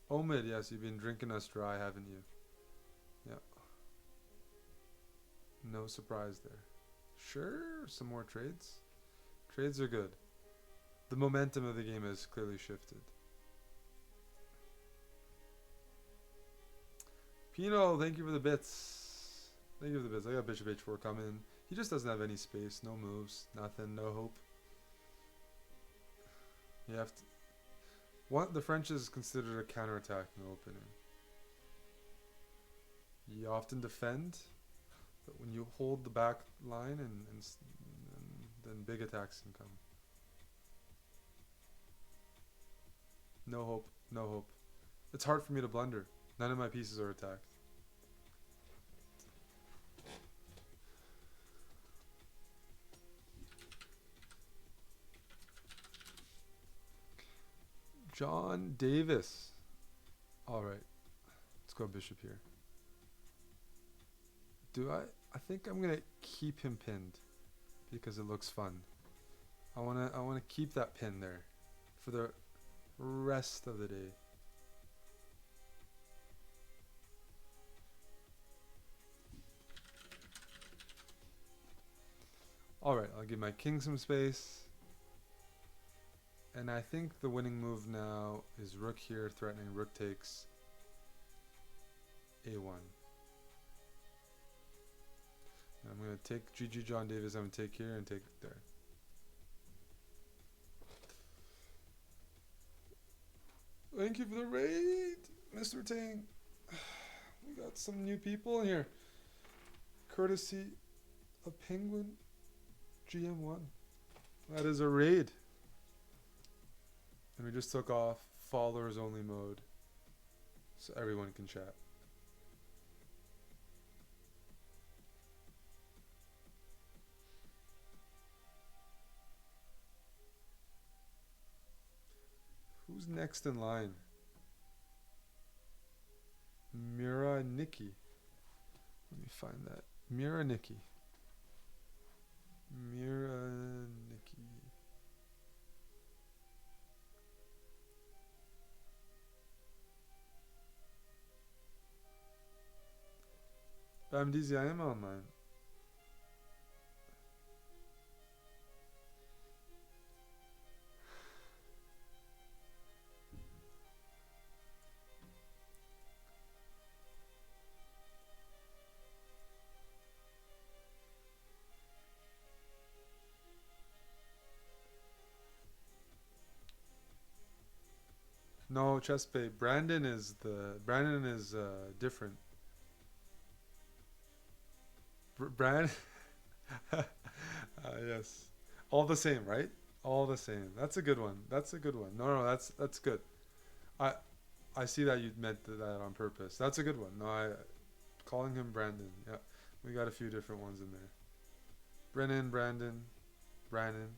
Omid, yes, you've been drinking us dry, haven't you? Yeah. No surprise there. Sure, some more trades. Trades are good. The momentum of the game has clearly shifted. Pino, thank you for the bits. Thank you for the bits. I got bishop h4 coming. He just doesn't have any space, no moves, nothing, no hope. You have to. What the French is considered a counterattacking opening. You often defend, but when you hold the back line and then big attacks can come. No hope, no hope. It's hard for me to blunder. None of my pieces are attacked. John Davis. Alright. Let's go bishop here. Do I? I think I'm gonna keep him pinned because it looks fun. I wanna keep that pin there for the rest of the day. Alright, I'll give my king some space. And I think the winning move now is rook here, threatening rook takes a1. And I'm going to take GG John Davis, I'm going to take here and take there. Thank you for the raid, Mr. Tang. We got some new people in here. Courtesy of Penguin GM1. That is a raid. And we just took off followers only mode so everyone can chat. Who's next in line? Mira Nikki. Let me find that. Mira Nikki. Mira Nikki. Bamdeezy, I am online. No, Chess Bay. Brandon is different. Brand. Yes. All the same, right? All the same. That's a good one. That's a good one. No, that's good. I I see that you meant that on purpose. That's a good one. No, I calling him Brandon. Yeah, we got a few different ones in there. Brennan, Brandon, Brandon.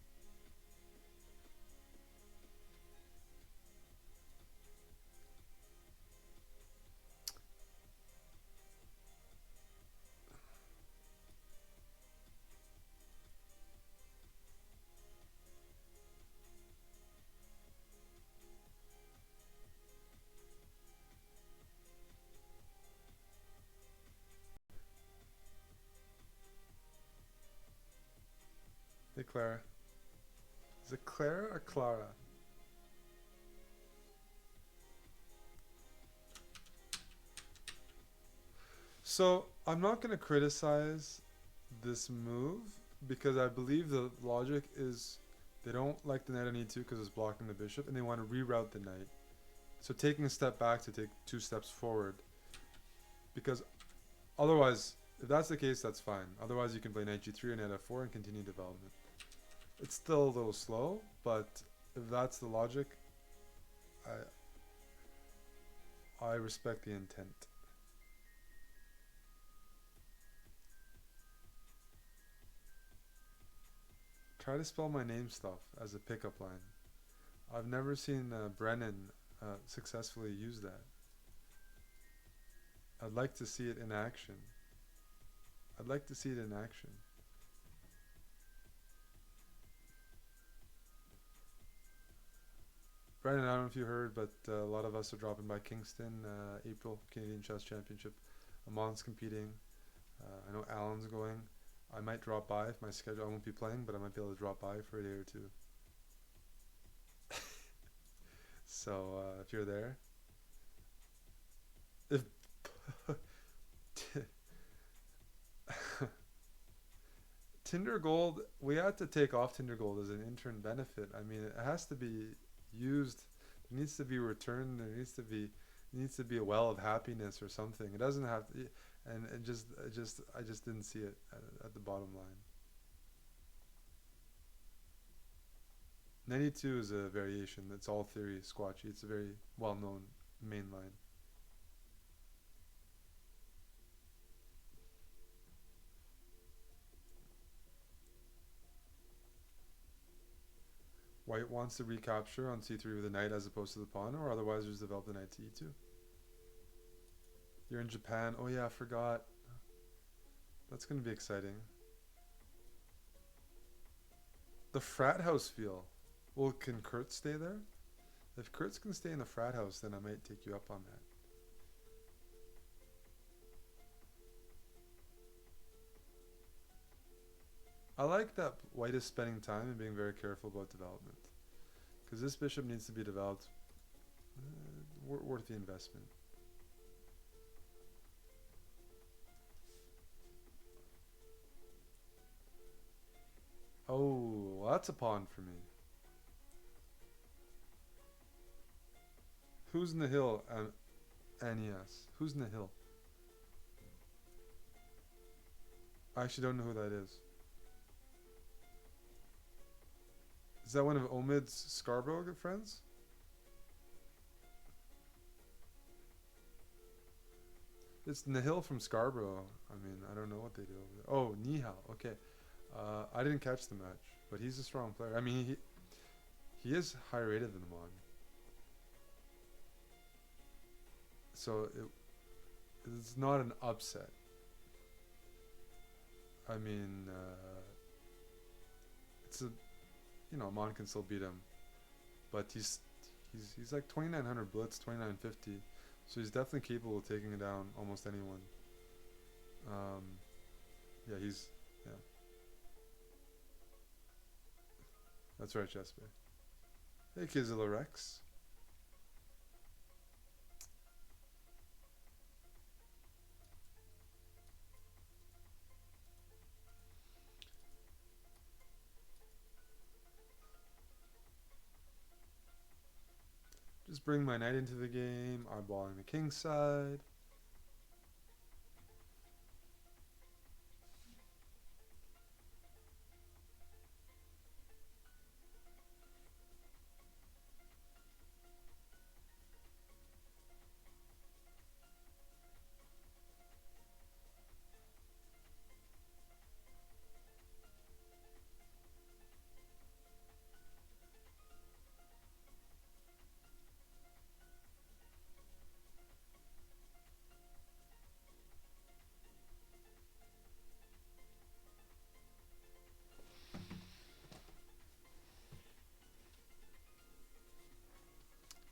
Hey, Clara. Is it Clara or Clara? So I'm not gonna criticize this move because I believe the logic is they don't like the knight on e2 because it's blocking the bishop and they want to reroute the knight. So taking a step back to take 2 steps forward, because otherwise, if that's the case, that's fine. Otherwise, you can play knight g3 and knight f4 and continue development. It's still a little slow, but if that's the logic, I respect the intent. Try to spell my name stuff as a pickup line. I've never seen Brennan successfully use that. I'd like to see it in action. I'd like to see it in action. Brennan, I don't know if you heard, but a lot of us are dropping by Kingston, April, Canadian Chess Championship. Amon's competing. I know Alan's going. I might drop by if my schedule, I won't be playing, but I might be able to drop by for a day or two. So if you're there, if Tinder Gold, we had to take off Tinder Gold as an intern benefit. I mean, it has to be used. There needs to be return. There needs to be a well of happiness or something. It doesn't have to, and I just didn't see it at the bottom line. 92 is a variation. That's all theory, squatchy. It's a very well-known main line. White wants to recapture on c3 with a knight as opposed to the pawn, or otherwise just develop the knight to e2. You're in Japan. Oh yeah, I forgot. That's gonna be exciting. The frat house feel. Well, can Kurt stay there? If Kurt's can stay in the frat house, then I might take you up on that. I like that White is spending time and being very careful about development. Because this bishop needs to be developed. Worth the investment. Oh, well, that's a pawn for me. Who's in the hill? NES. Who's in the hill? I actually don't know who that is. Is that one of Omid's Scarborough friends? It's Nihil from Scarborough. I mean, I don't know what they do over there. Oh, Nihal. Okay. I didn't catch the match, but he's a strong player. I mean, he is higher rated than Amon. So it's not an upset. I mean, it's a, Amon can still beat him, but he's like 2900 blitz, 2950, so he's definitely capable of taking down almost anyone. Yeah, yeah. That's right, Chespe. Hey, Kizilla Rex. Just bring my knight into the game, eyeballing the king side.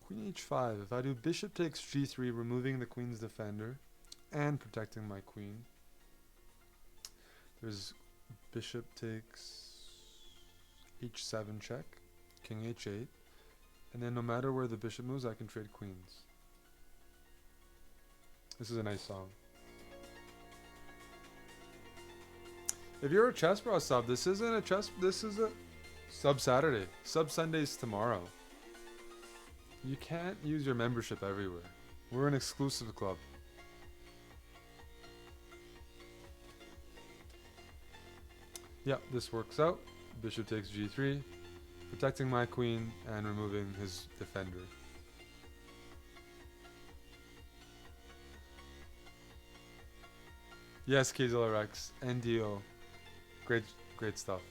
Queen h5. If I do bishop takes g3, removing the queen's defender and protecting my queen. There's bishop takes h7 check, king h8, and then no matter where the bishop moves, I can trade queens. This is a nice song. If you're a Chess.com sub, this isn't a chess. This is a sub Saturday. Sub Sunday's tomorrow. You can't use your membership everywhere. We're an exclusive club. Yeah, this works out. Bishop takes g3, protecting my queen and removing his defender. Yes, Kazilla Rex, NDO. Great stuff.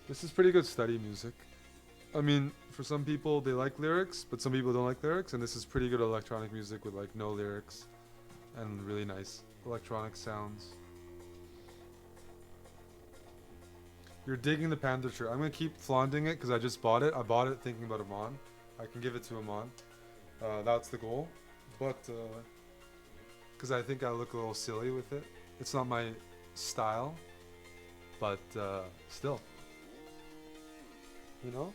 This is pretty good study music. I mean, for some people they like lyrics, but some people don't like lyrics, and this is pretty good electronic music with like no lyrics and really nice electronic sounds. You're digging the Panther shirt. I'm gonna keep flaunting it because I just bought it. I bought it thinking about Amon. I can give it to Amon. That's the goal. But because I think I look a little silly with it. It's not my style, but still. You know?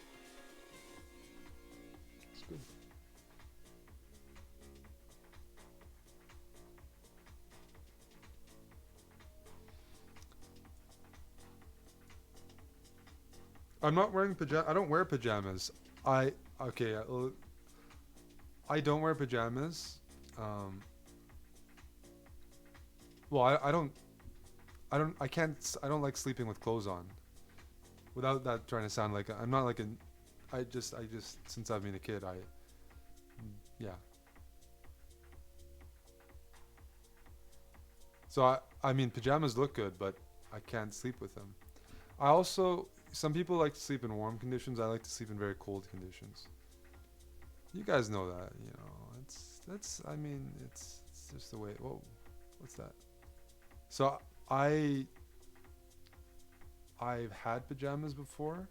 It's good. I'm not wearing pajamas. I don't wear pajamas. I okay. I don't wear pajamas. Um, well, I can't. I don't like sleeping with clothes on. Without that trying to sound like I'm not like an. I just since I've been a kid, yeah. So I mean pajamas look good, but I can't sleep with them. I also some people like to sleep in warm conditions. I like to sleep in very cold conditions. You guys know that, you know. It's that's I mean it's just the way. Whoa, what's that? So I I've had pajamas before,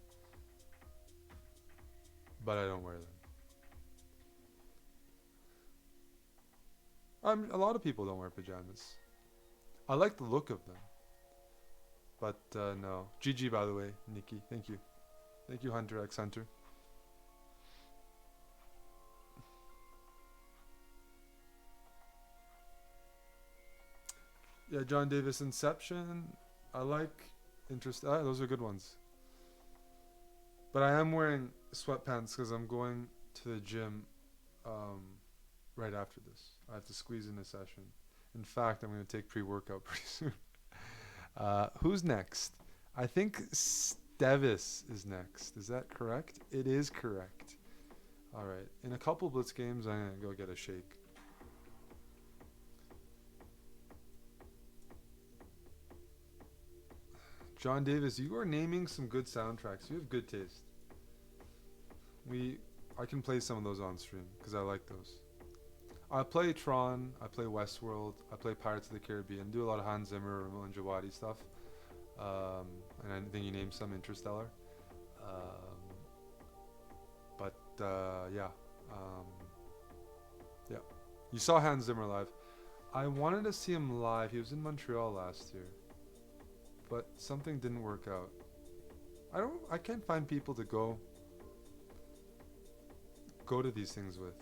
but I don't wear them. A lot of people don't wear pajamas. I like the look of them, but no. GG by the way, Nikki. Thank you, Hunter X Hunter. Yeah, John Davis Inception. I like interest. Those are good ones. But I am wearing sweatpants because I'm going to the gym um, right after this. I have to squeeze in a session. In fact, I'm going to take pre-workout pretty soon. Who's next? I think Stevis is next. Is that correct? It is correct. All right. In a couple blitz games, I'm going to go get a shake. John Davis, you are naming some good soundtracks. You have good taste. I can play some of those on stream because I like those. I play Tron, I play Westworld, I play Pirates of the Caribbean, do a lot of Hans Zimmer and Jawadi stuff. And I think you named some Interstellar. Um, but yeah, um, yeah. You saw Hans Zimmer live. I wanted to see him live. He was in Montreal last year, but something didn't work out. I can't find people to go to these things with.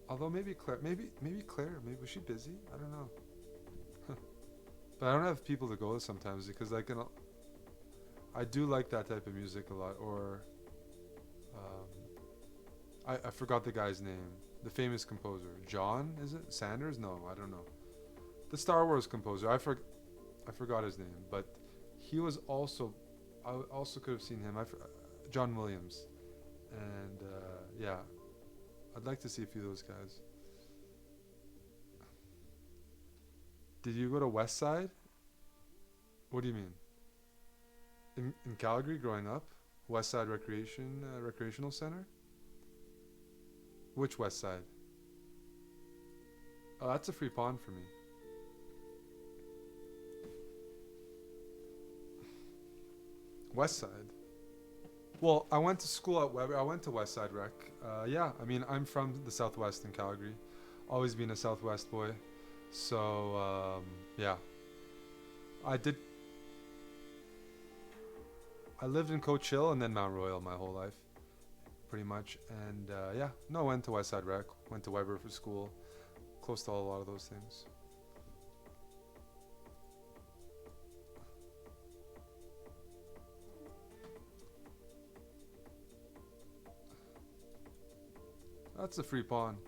Although maybe Claire, maybe was she busy? I don't know. But I don't have people to go with sometimes because I do like that type of music a lot. Or um, I forgot the guy's name. The famous composer, John, is it Sanders? No, I don't know. The Star Wars composer. I forgot his name, but he was also. I also could have seen him. John Williams, and yeah, I'd like to see a few of those guys. Did you go to West Side? What do you mean? In Calgary, growing up, West Side Recreational Center. Which West Side? Oh, that's a free pond for me. West Side. Well, I went to school at Weber. I went to West Side Rec. Yeah, I mean, I'm from the Southwest in Calgary. Always been a Southwest boy. So, yeah. I did. I lived in Coach Hill and then Mount Royal my whole life, pretty much. And yeah, no, went to West Side Rec. Went to Weber for school. Close to a lot of those things. That's a free pawn.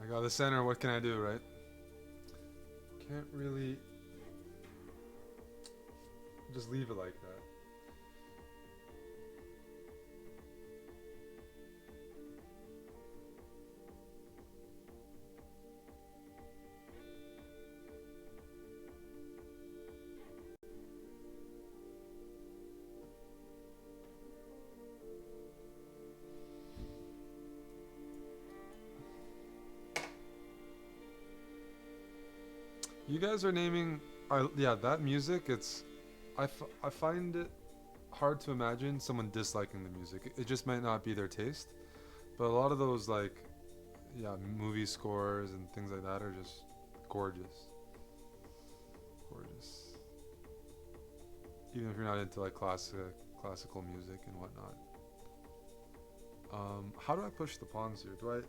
I got the center. What can I do, right? Can't really just leave it like that. You guys are naming. Yeah, that music. I find it hard to imagine someone disliking the music. It just might not be their taste. But a lot of those like, yeah, movie scores and things like that are just gorgeous, gorgeous. Even if you're not into like classical music and whatnot. How do I push the pawns here? Do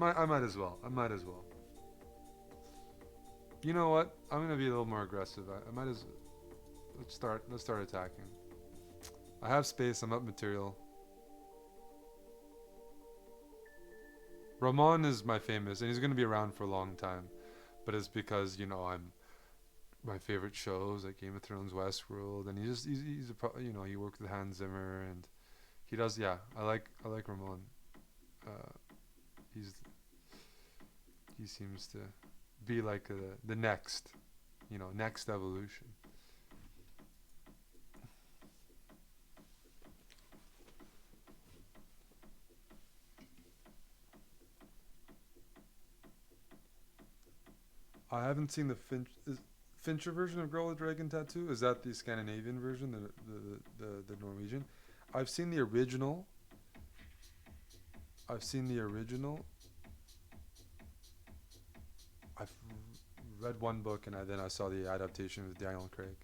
I? I might as well. I might as well. You know what? I'm gonna be a little more aggressive. I might as. Let's start. Let's start attacking. I have space. I'm up material. Ramon is my famous, and he's gonna be around for a long time. But it's because I'm my favorite shows like Game of Thrones, Westworld, and he worked with Hans Zimmer, and he does. Yeah, I like Ramon. Uh, he's he seems to be like the next evolution. I haven't seen the Fincher version of Girl with Dragon Tattoo. Is that the Scandinavian version, the Norwegian? I've seen the original. I've seen the original. I've read one book and then I saw the adaptation with Daniel Craig,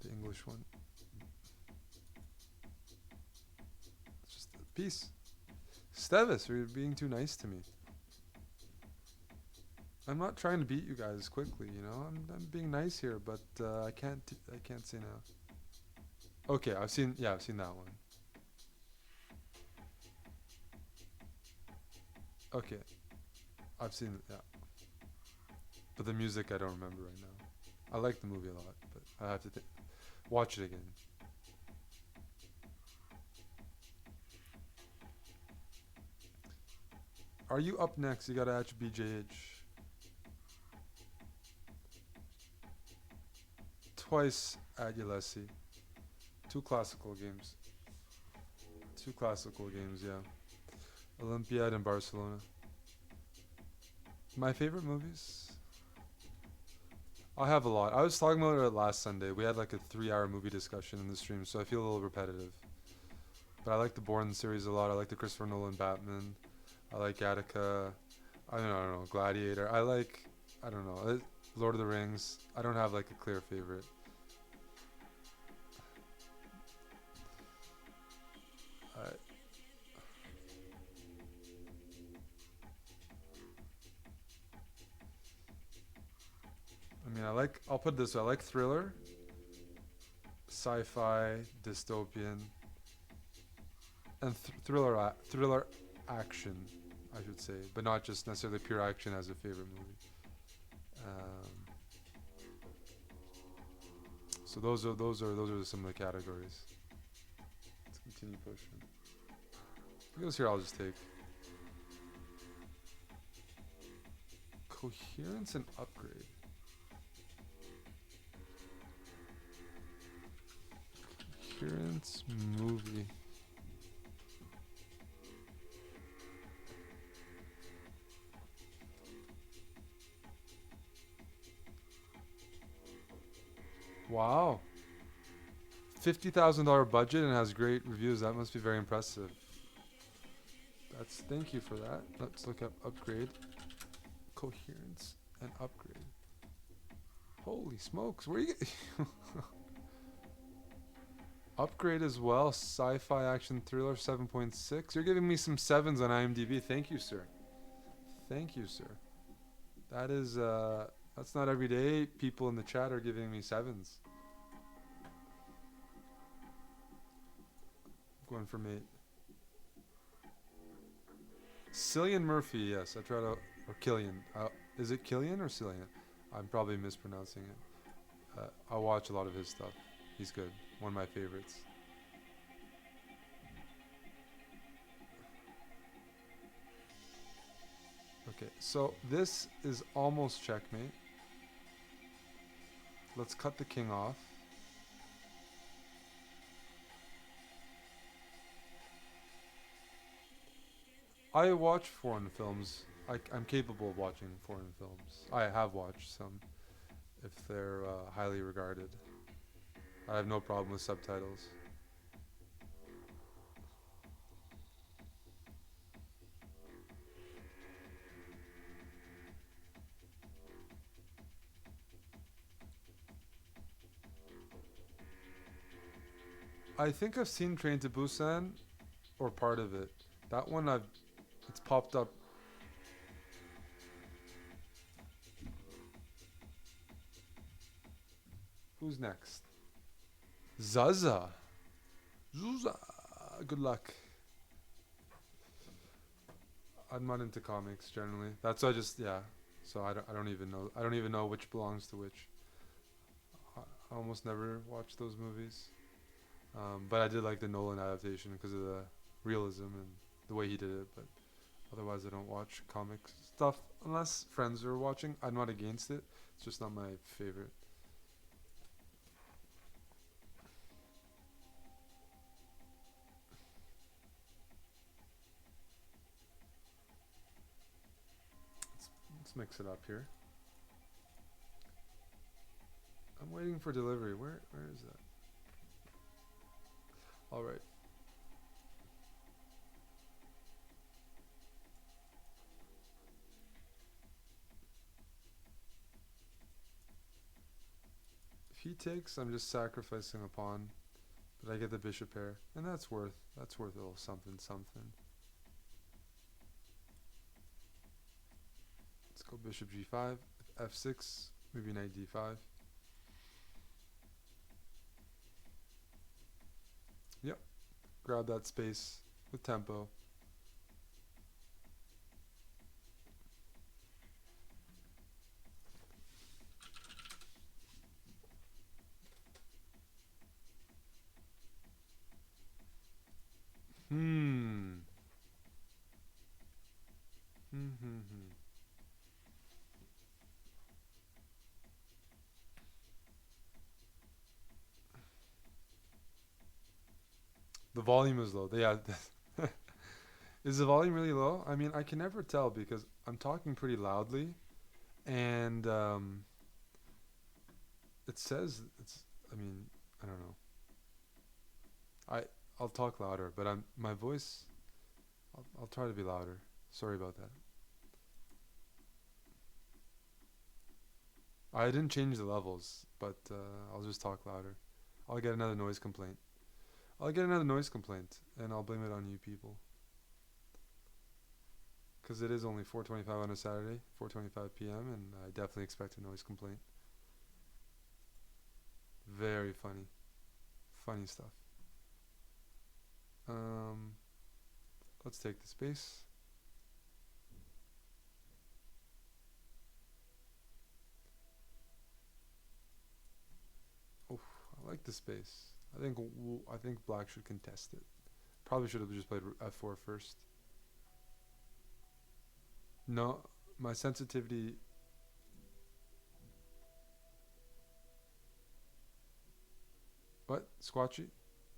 the English one. It's just peace. Stevis, you're being too nice to me. I'm not trying to beat you guys quickly, I'm being nice here, but I can't say no. Okay, I've seen that one. Okay, I've seen it, yeah, but the music I don't remember right now. I like the movie a lot, but I have to watch it again. Are you up next? You gotta add BJH twice at Ulysses. Two classical games. Two classical games, yeah. Olympiad and Barcelona. My favorite movies? I have a lot. I was talking about it last Sunday. We had like a 3-hour movie discussion in the stream, so I feel a little repetitive. But I like the Bourne series a lot. I like the Christopher Nolan Batman. I like Gattaca. I don't know, Gladiator. I don't know, Lord of the Rings. I don't have like a clear favorite. I, I'll put it this way. I like thriller, sci-fi, dystopian, and thriller action, I should say, but not just necessarily pure action as a favorite movie. Um, so those are some of the categories. Let's continue pushing. If it goes here, I'll just take coherence and upgrade. Coherence movie. Wow. $50,000 budget and has great reviews. That must be very impressive. Thank you for that. Let's look up upgrade. Coherence and upgrade. Holy smokes, where you get upgrade as well, sci-fi action thriller 7.6. You're giving me some sevens on IMDb. Thank you, sir. Thank you, sir. That is that's not every day people in the chat are giving me sevens. Going for mate. Cillian Murphy, yes. I try to or Killian. Is it Killian or Cillian? I'm probably mispronouncing it. I watch a lot of his stuff. He's good. One of my favorites. Okay, so this is almost checkmate. Let's cut the king off. I watch foreign films. I'm capable of watching foreign films. I have watched some if they're highly regarded. I have no problem with subtitles. I think I've seen Train to Busan or part of it. That one I've it's popped up. Who's next? Zaza. Zuza. Good luck. I'm not into comics generally. That's why I just yeah. So I don't even know. I don't even know which belongs to which. I almost never watch those movies. But I did like the Nolan adaptation because of the realism and the way he did it. But otherwise, I don't watch comic stuff unless friends are watching. I'm not against it. It's just not my favorite. Let's mix it up here. I'm waiting for delivery. Where is that? All right. If he takes, I'm just sacrificing a pawn, but I get the bishop pair, and that's worth a little something something. Let's go bishop g5, f6, maybe knight d5. Yep, grab that space with tempo. Hmm. Hmm. The volume is low. Yeah. Is the volume really low? I mean, I can never tell because I'm talking pretty loudly, and it says it's. I mean, I don't know. I I'll talk louder, but I'm my voice. I'll try to be louder. Sorry about that. I didn't change the levels, but I'll just talk louder. I'll get another noise complaint. I'll get another noise complaint, and I'll blame it on you people. Because it is only 4:25 on a Saturday, 4:25 p.m., and I definitely expect a noise complaint. Very funny, funny stuff. Um, let's take the space. Oh, I like the space. I think black should contest it. Probably should have just played f4 first. No, my sensitivity. What squatchy?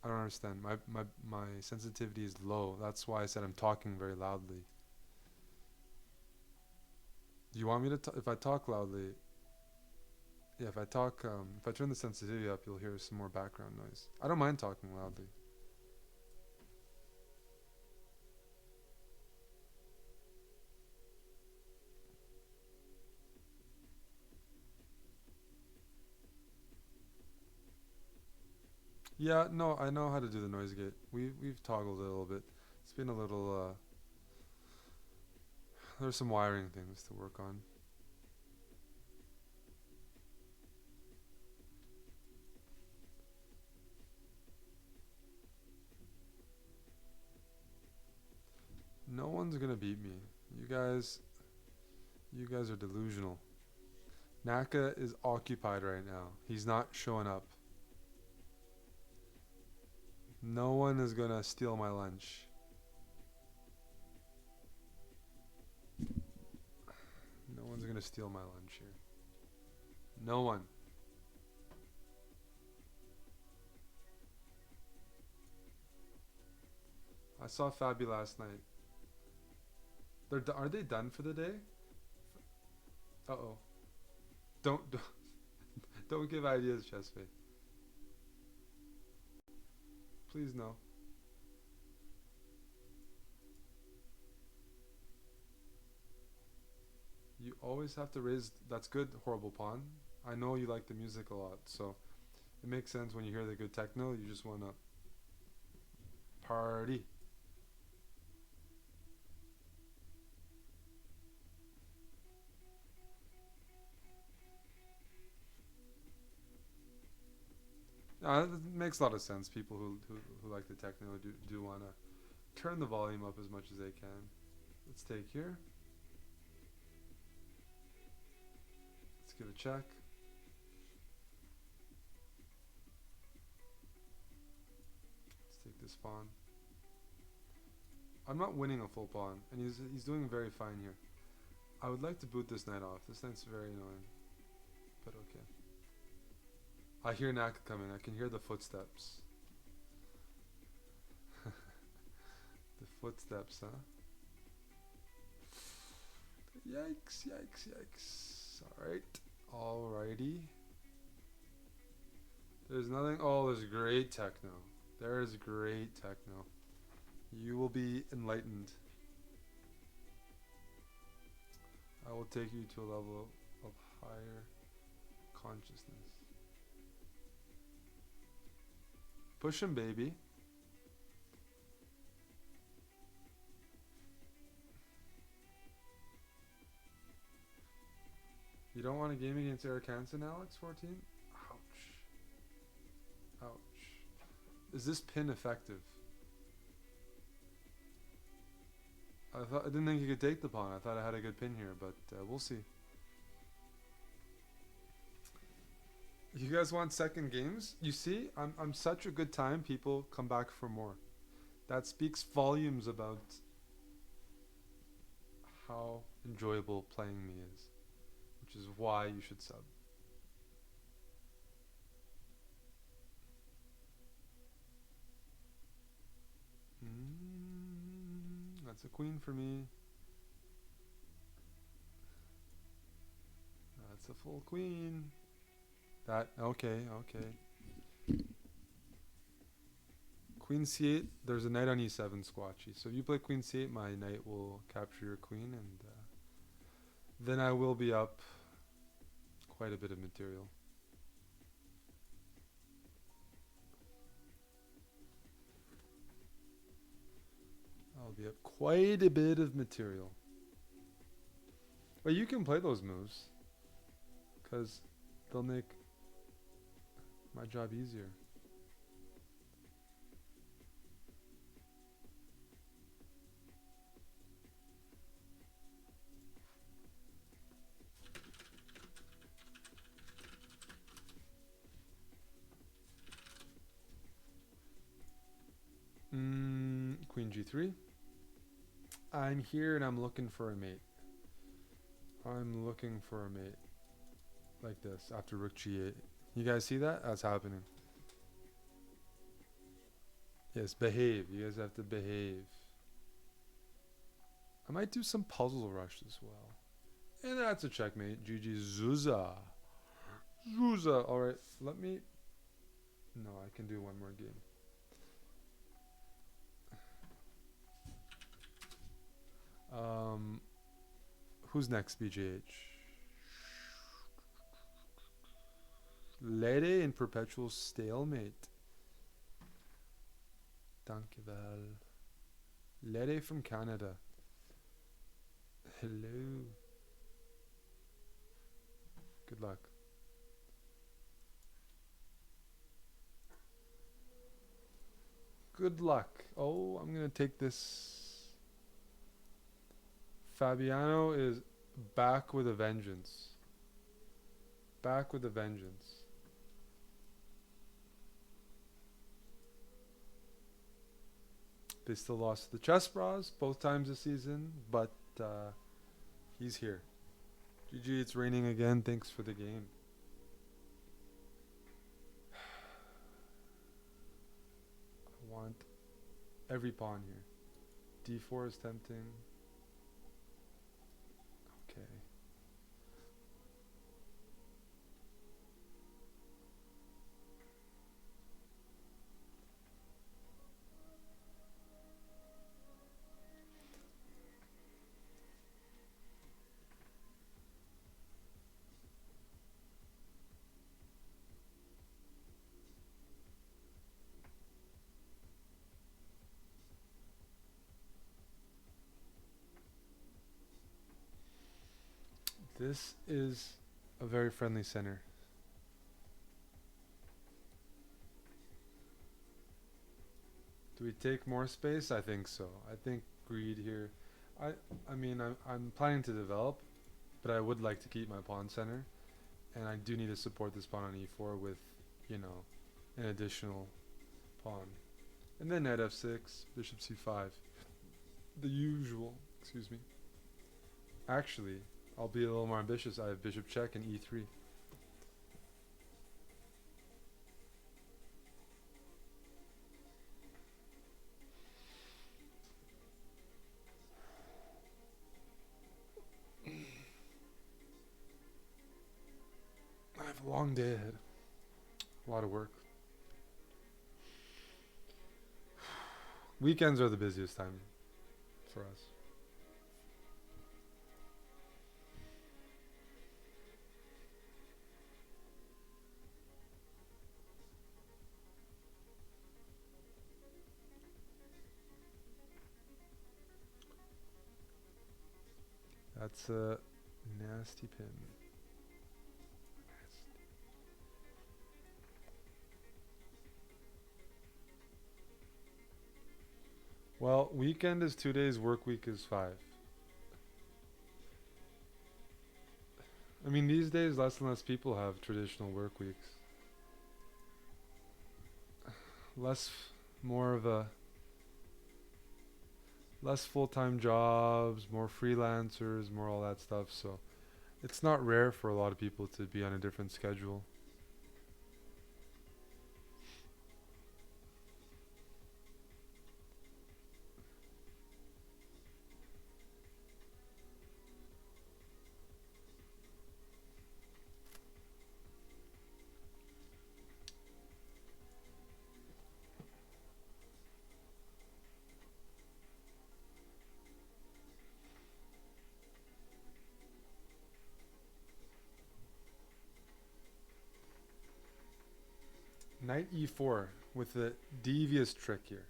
I don't understand. My sensitivity is low. That's why I said I'm talking very loudly. Do you want me to? If I talk loudly, yeah. If I turn the sensitivity up, you'll hear some more background noise. I don't mind talking loudly. Yeah, no, I know how to do the noise gate. We've toggled it a little bit. It's been a little. There's some wiring things to work on. No one's gonna beat me. You guys, you guys are delusional. Naka is occupied right now. He's not showing up. No one is gonna steal my lunch. No one's gonna steal my lunch here. No one. I saw Fabi last night. Are they done for the day? Uh oh. Don't don't give ideas, Chessface. Please no. You always have to raise. That's good, horrible pawn. I know you like the music a lot, so it makes sense when you hear the good techno. You just wanna party. It makes a lot of sense. People who like the techno do wanna turn the volume up as much as they can. Let's take here. Let's give a check. Let's take this pawn. I'm not winning a full pawn, and he's doing very fine here. I would like to boot this knight off. This knight's very annoying, but okay. I hear Naka coming. I can hear the footsteps. The footsteps, huh? Yikes, yikes, yikes. Alright. Alrighty. There's nothing. Oh, there's great techno. There's great techno. You will be enlightened. I will take you to a level of higher consciousness. Push him, baby. You don't want a game against Eric Hansen, Alex? 14? Ouch. Ouch. Is this pin effective? I didn't think you could take the pawn. I thought I had a good pin here, but we'll see. You guys want second games? You see, I'm such a good time. People come back for more. That speaks volumes about how enjoyable playing me is, which is why you should sub. That's a queen for me. That's a full queen. That, okay, okay. Queen c8, there's a knight on e7 squatchy. So if you play queen c8, my knight will capture your queen, and then I will be up quite a bit of material. I'll be up quite a bit of material. But you can play those moves, because they'll make my job easier. Queen g3. I'm here and I'm looking for a mate. I'm looking for a mate. Like this, after rook g8. You guys see that? That's happening. Yes, behave. You guys have to behave. I might do some puzzle rush as well. And that's a checkmate. GG Zuza. Zuza. Alright, let me... No, I can do one more game. Who's next, BJH? Lady in perpetual stalemate. Dankjewel. Lady from Canada. Hello. Good luck. Good luck. Oh, I'm gonna take this. Fabiano is back with a vengeance. Back with a vengeance. They still lost to the Chess Bros both times this season, but he's here. GG, it's raining again. Thanks for the game. I want every pawn here. D4 is tempting. This is a very friendly center. Do we take more space? I think so. I think greed here. I I mean I'm planning to develop, but I would like to keep my pawn center, and I do need to support this pawn on e4 with, you know, an additional pawn. And then knight f6, bishop c5. The usual, excuse me. Actually, I'll be a little more ambitious. I have bishop check and e3. I have a long day ahead. A lot of work. Weekends are the busiest time for us. That's a nasty pin. Well, weekend is 2 days, work week is 5. I mean, these days, less and less people have traditional work weeks. Less, more of a, less full-time jobs, more freelancers, more all that stuff. So it's not rare for a lot of people to be on a different schedule. Knight e4 with a devious trick here.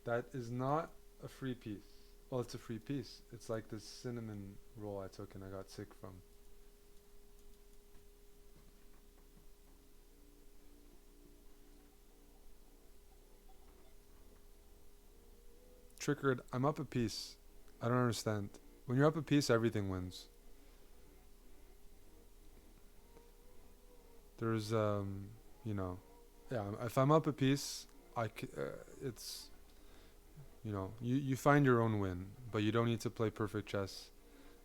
That is not a free piece. Well, it's a free piece. It's like this cinnamon roll I took and I got sick from. Trickered, I'm up a piece. I don't understand. When you're up a piece, everything wins. There's, you know, yeah, if I'm up a piece, it's, you know, you find your own win, but you don't need to play perfect chess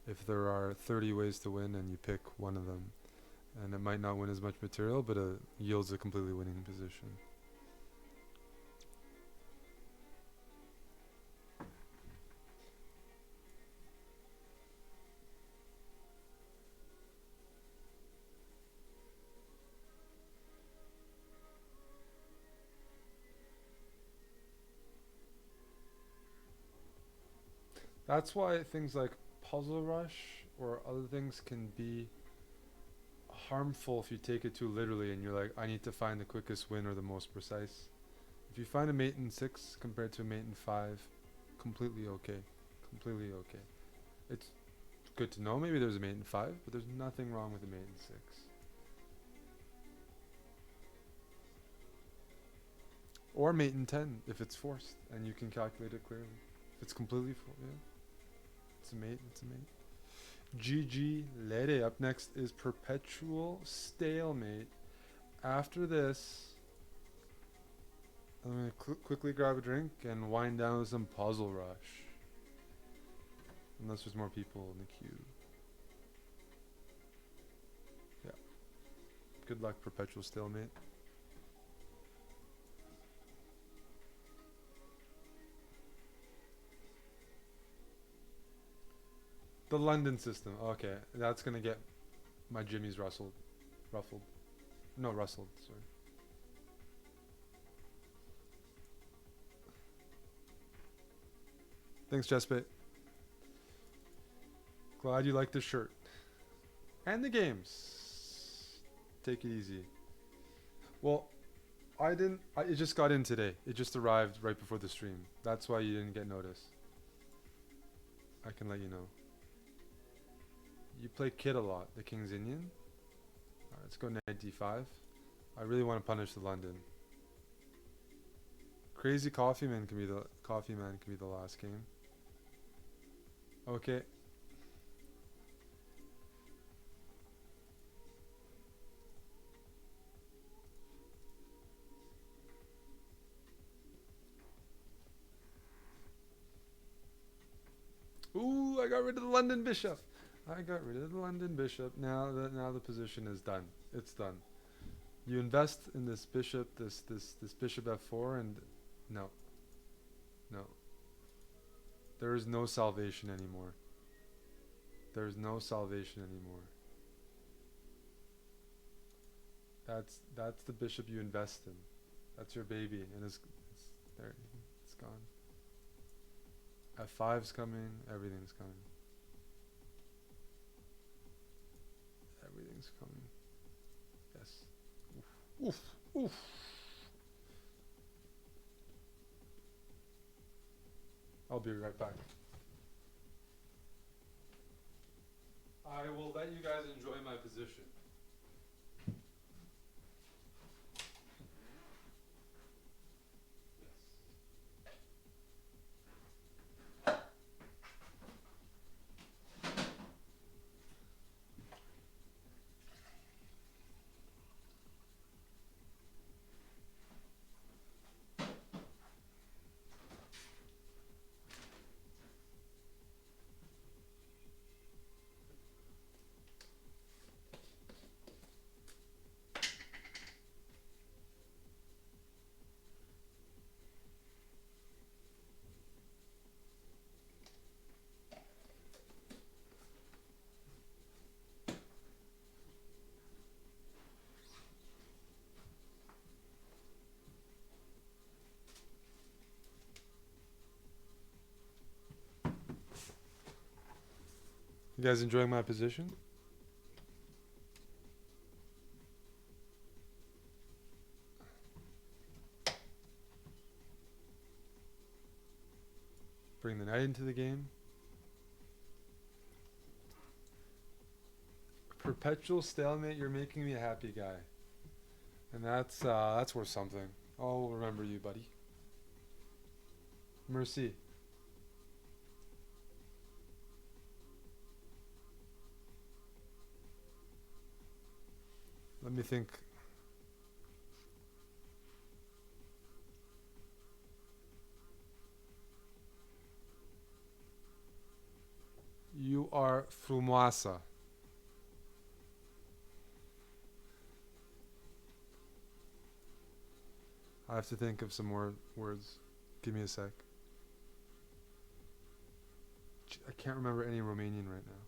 if there are 30 ways to win and you pick one of them. And it might not win as much material, but it yields a completely winning position. That's why things like Puzzle Rush or other things can be harmful if you take it too literally and you're like, I need to find the quickest win or the most precise. If you find a mate in 6 compared to a mate in 5, completely okay. Completely okay. It's good to know maybe there's a mate in 5, but there's nothing wrong with a mate in 6. Or mate in 10 if it's forced and you can calculate it clearly. If it's completely full, yeah. It's a mate, it's a mate. GG Lede. Up next is Perpetual Stalemate. After this, I'm going to quickly grab a drink and wind down with some Puzzle Rush. Unless there's more people in the queue. Yeah. Good luck, Perpetual Stalemate. The London system. Okay, that's going to get my jimmies ruffled. No, rustled, sorry. Thanks, Jespit. Glad you like the shirt. And the games. Take it easy. Well, it just got in today. It just arrived right before the stream. That's why you didn't get notice. I can let you know. You play kid a lot. The king's Indian. Alright, let's go knight d5. I really want to punish the London. Crazy coffee man can be the last game. Okay. Ooh, I got rid of the London bishop. I got rid of the London bishop. Now the position is done. It's done. You invest in this bishop, this bishop f4, and no, no. There is no salvation anymore. There is no salvation anymore. That's the bishop you invest in. That's your baby, and it's there. It's gone. F5's coming. Everything's coming. Everything's coming. Yes. Oof. Oof. Oof. I'll be right back. I will let you guys enjoy my position. You guys enjoying my position? Bring the knight into the game. Perpetual stalemate. You're making me a happy guy, and that's worth something. I'll remember you, buddy. Merci. Let me think. You are frumoasa. I have to think of some more words. Give me a sec. I can't remember any Romanian right now.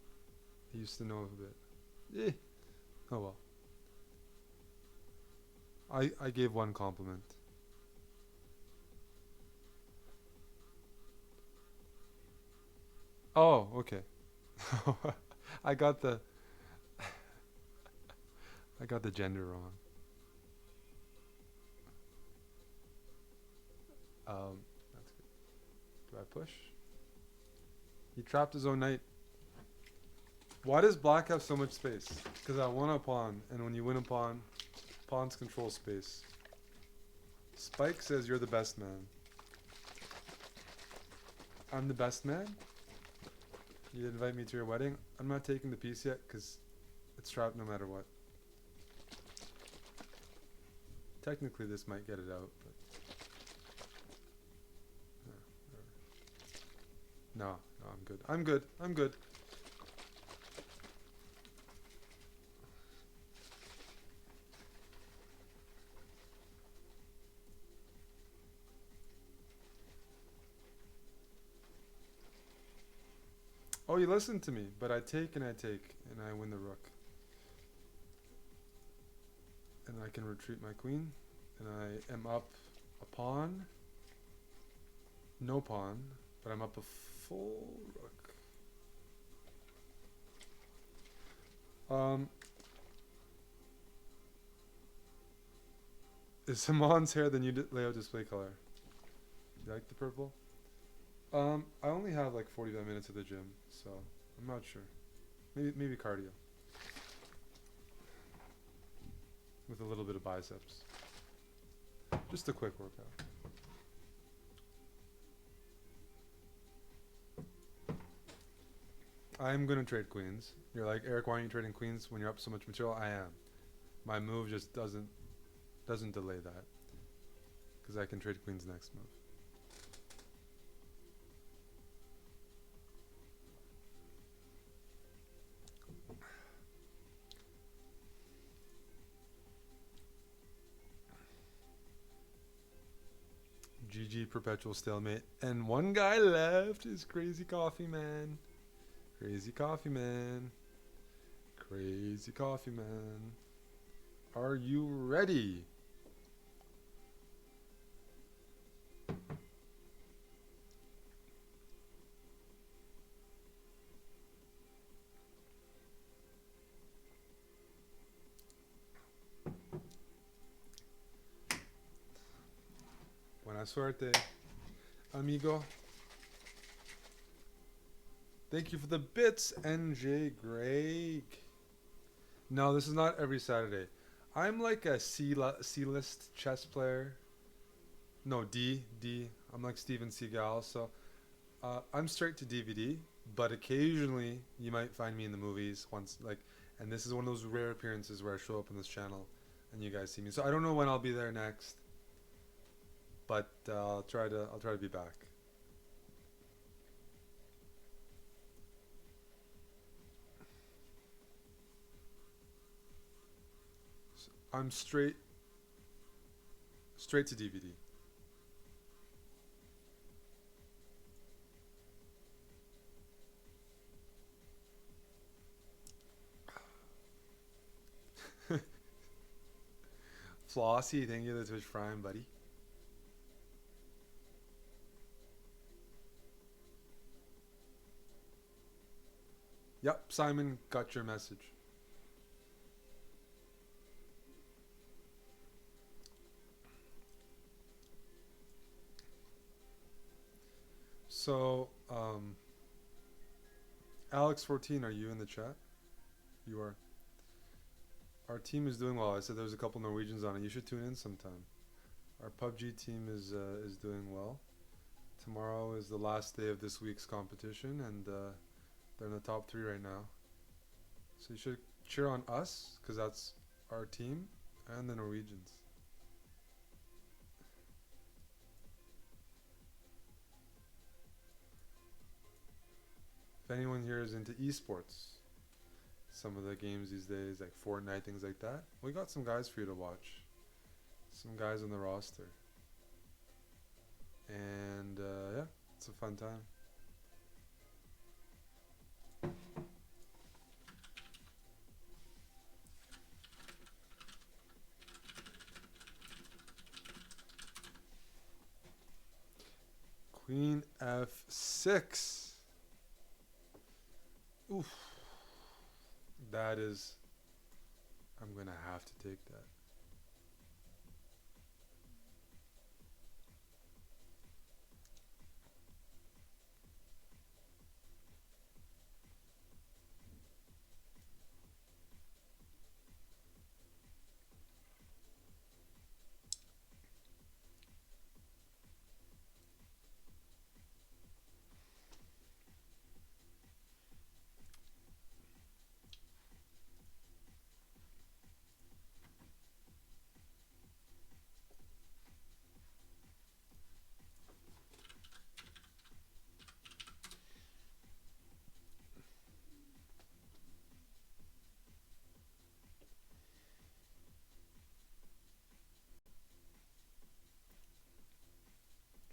I used to know a bit. Eh. Oh well. I gave one compliment. Oh, okay. I got the I got the gender wrong. That's good. Do I push? He trapped his own knight. Why does black have so much space? Because I won a pawn, and when you win a pawn, pawns control space. Spike says you're the best man. I'm the best man? You invite me to your wedding? I'm not taking the piece yet, because it's trapped no matter what. Technically this might get it out, but... No, I'm good. I'm good. I'm good. Oh, you listened to me, but I take, and I win the rook. And I can retreat my queen, and I am up a pawn. No pawn, but I'm up a full rook. Is Simon's hair the new layout display color? You like the purple? I only have like 45 minutes at the gym, so I'm not sure. Maybe cardio with a little bit of biceps. Just a quick workout. I'm gonna trade queens. You're like, Eric, why aren't you trading queens when you're up so much material? I am. My move just doesn't delay that because I can trade queens next move. GG perpetual stalemate. And one guy left is Crazy Coffee Man. Crazy Coffee Man. Crazy Coffee Man. Are you ready? Buena suerte, amigo. Thank you for the bits, NJ Greg. No, this is not every Saturday. I'm like a C-list chess player. No, D. I'm like Steven Seagal, so I'm straight to DVD. But occasionally, you might find me in the movies once, like, and this is one of those rare appearances where I show up on this channel, and you guys see me. So I don't know when I'll be there next, but I'll try to be back. So I'm straight to DVD. Flossie, thank you for the Twitch Prime, buddy. Yep, Simon, got your message. So, Alex14, are you in the chat? You are. Our team is doing well. I said there's a couple Norwegians on it. You should tune in sometime. Our PUBG team is doing well. Tomorrow is the last day of this week's competition, and they're in the top 3 right now. So you should cheer on us, because that's our team, and the Norwegians. If anyone here is into esports, some of the games these days, like Fortnite, things like that, we got some guys for you to watch. Some guys on the roster. And yeah, it's a fun time. Queen F6. Oof. That is... I'm going to have to take that.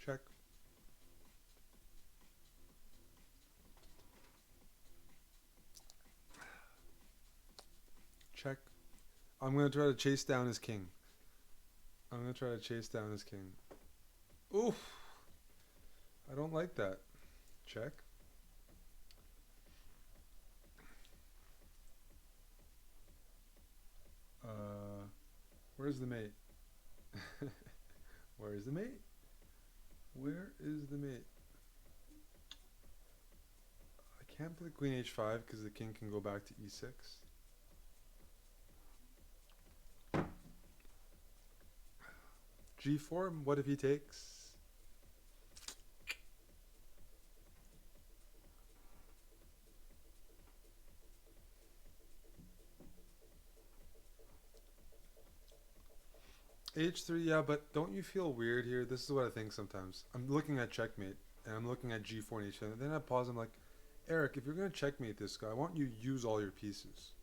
Check. Check. I'm going to try to chase down his king. I'm going to try to chase down his king. Oof. I don't like that. Check. Where's the mate? Where is the mate? Where is the mate? I Can't play queen h5 because the king can go back to e6. g4, what if he takes? h3, yeah, but don't you feel weird here? This is what I think sometimes. I'm looking at checkmate, and I'm looking at g4 and h7, and then I pause, I'm like, Eric, if you're going to checkmate this guy, why don't you use all your pieces?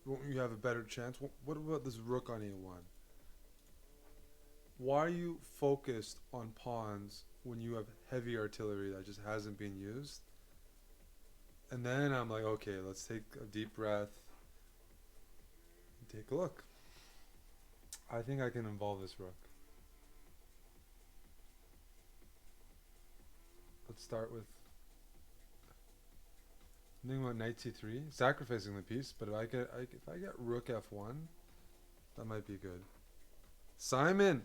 Won't you have a better chance? What about this rook on a1? Why are you focused on pawns when you have heavy artillery that just hasn't been used? And then I'm like, okay, let's take a deep breath and take a look. I think I can involve this rook. Let's start with thinking about knight c3, sacrificing the piece. But if I get rook f1, that might be good. Simon,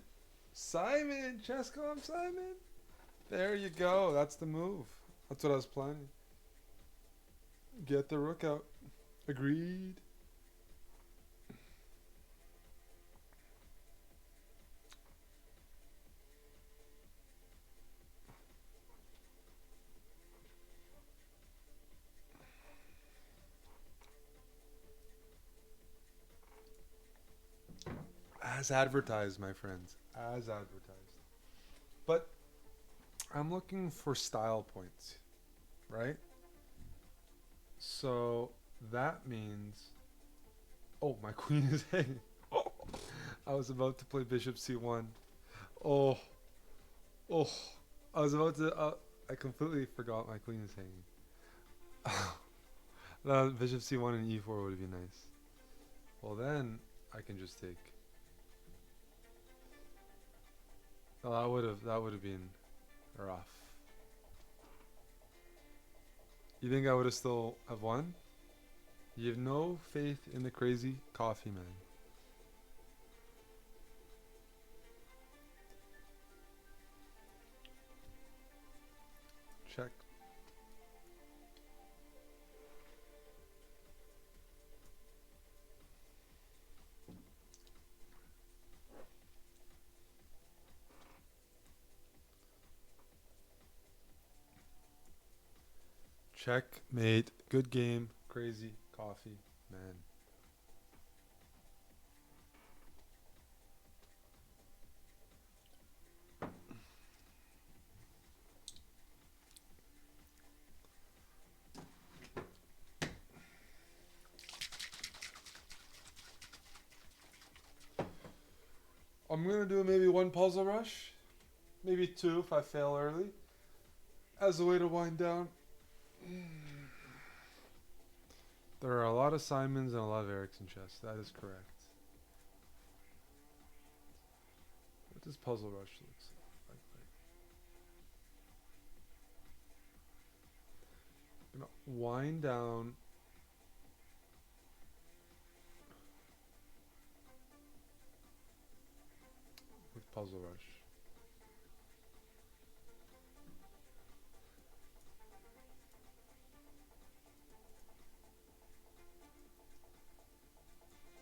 Chess.com, Simon. There you go. That's the move. That's what I was planning. Get the rook out. Agreed. As advertised, my friends. As advertised. But I'm looking for style points, right? So that means... Oh, my queen is hanging. Oh, I was about to play bishop c1. Oh, oh. I was about to... I completely forgot my queen is hanging. Bishop c1 and e4 would be nice. Well, then I can just take... Oh, that would have been rough. You think I would have still have won? You have no faith in the crazy coffee man. Check. Checkmate. Good game. Crazy coffee man. I'm gonna do maybe one puzzle rush. Maybe two if I fail early. As a way to wind down. There are a lot of Simons and a lot of Erics in chess. That is correct. What does puzzle rush look like? I'm gonna wind down. With puzzle rush.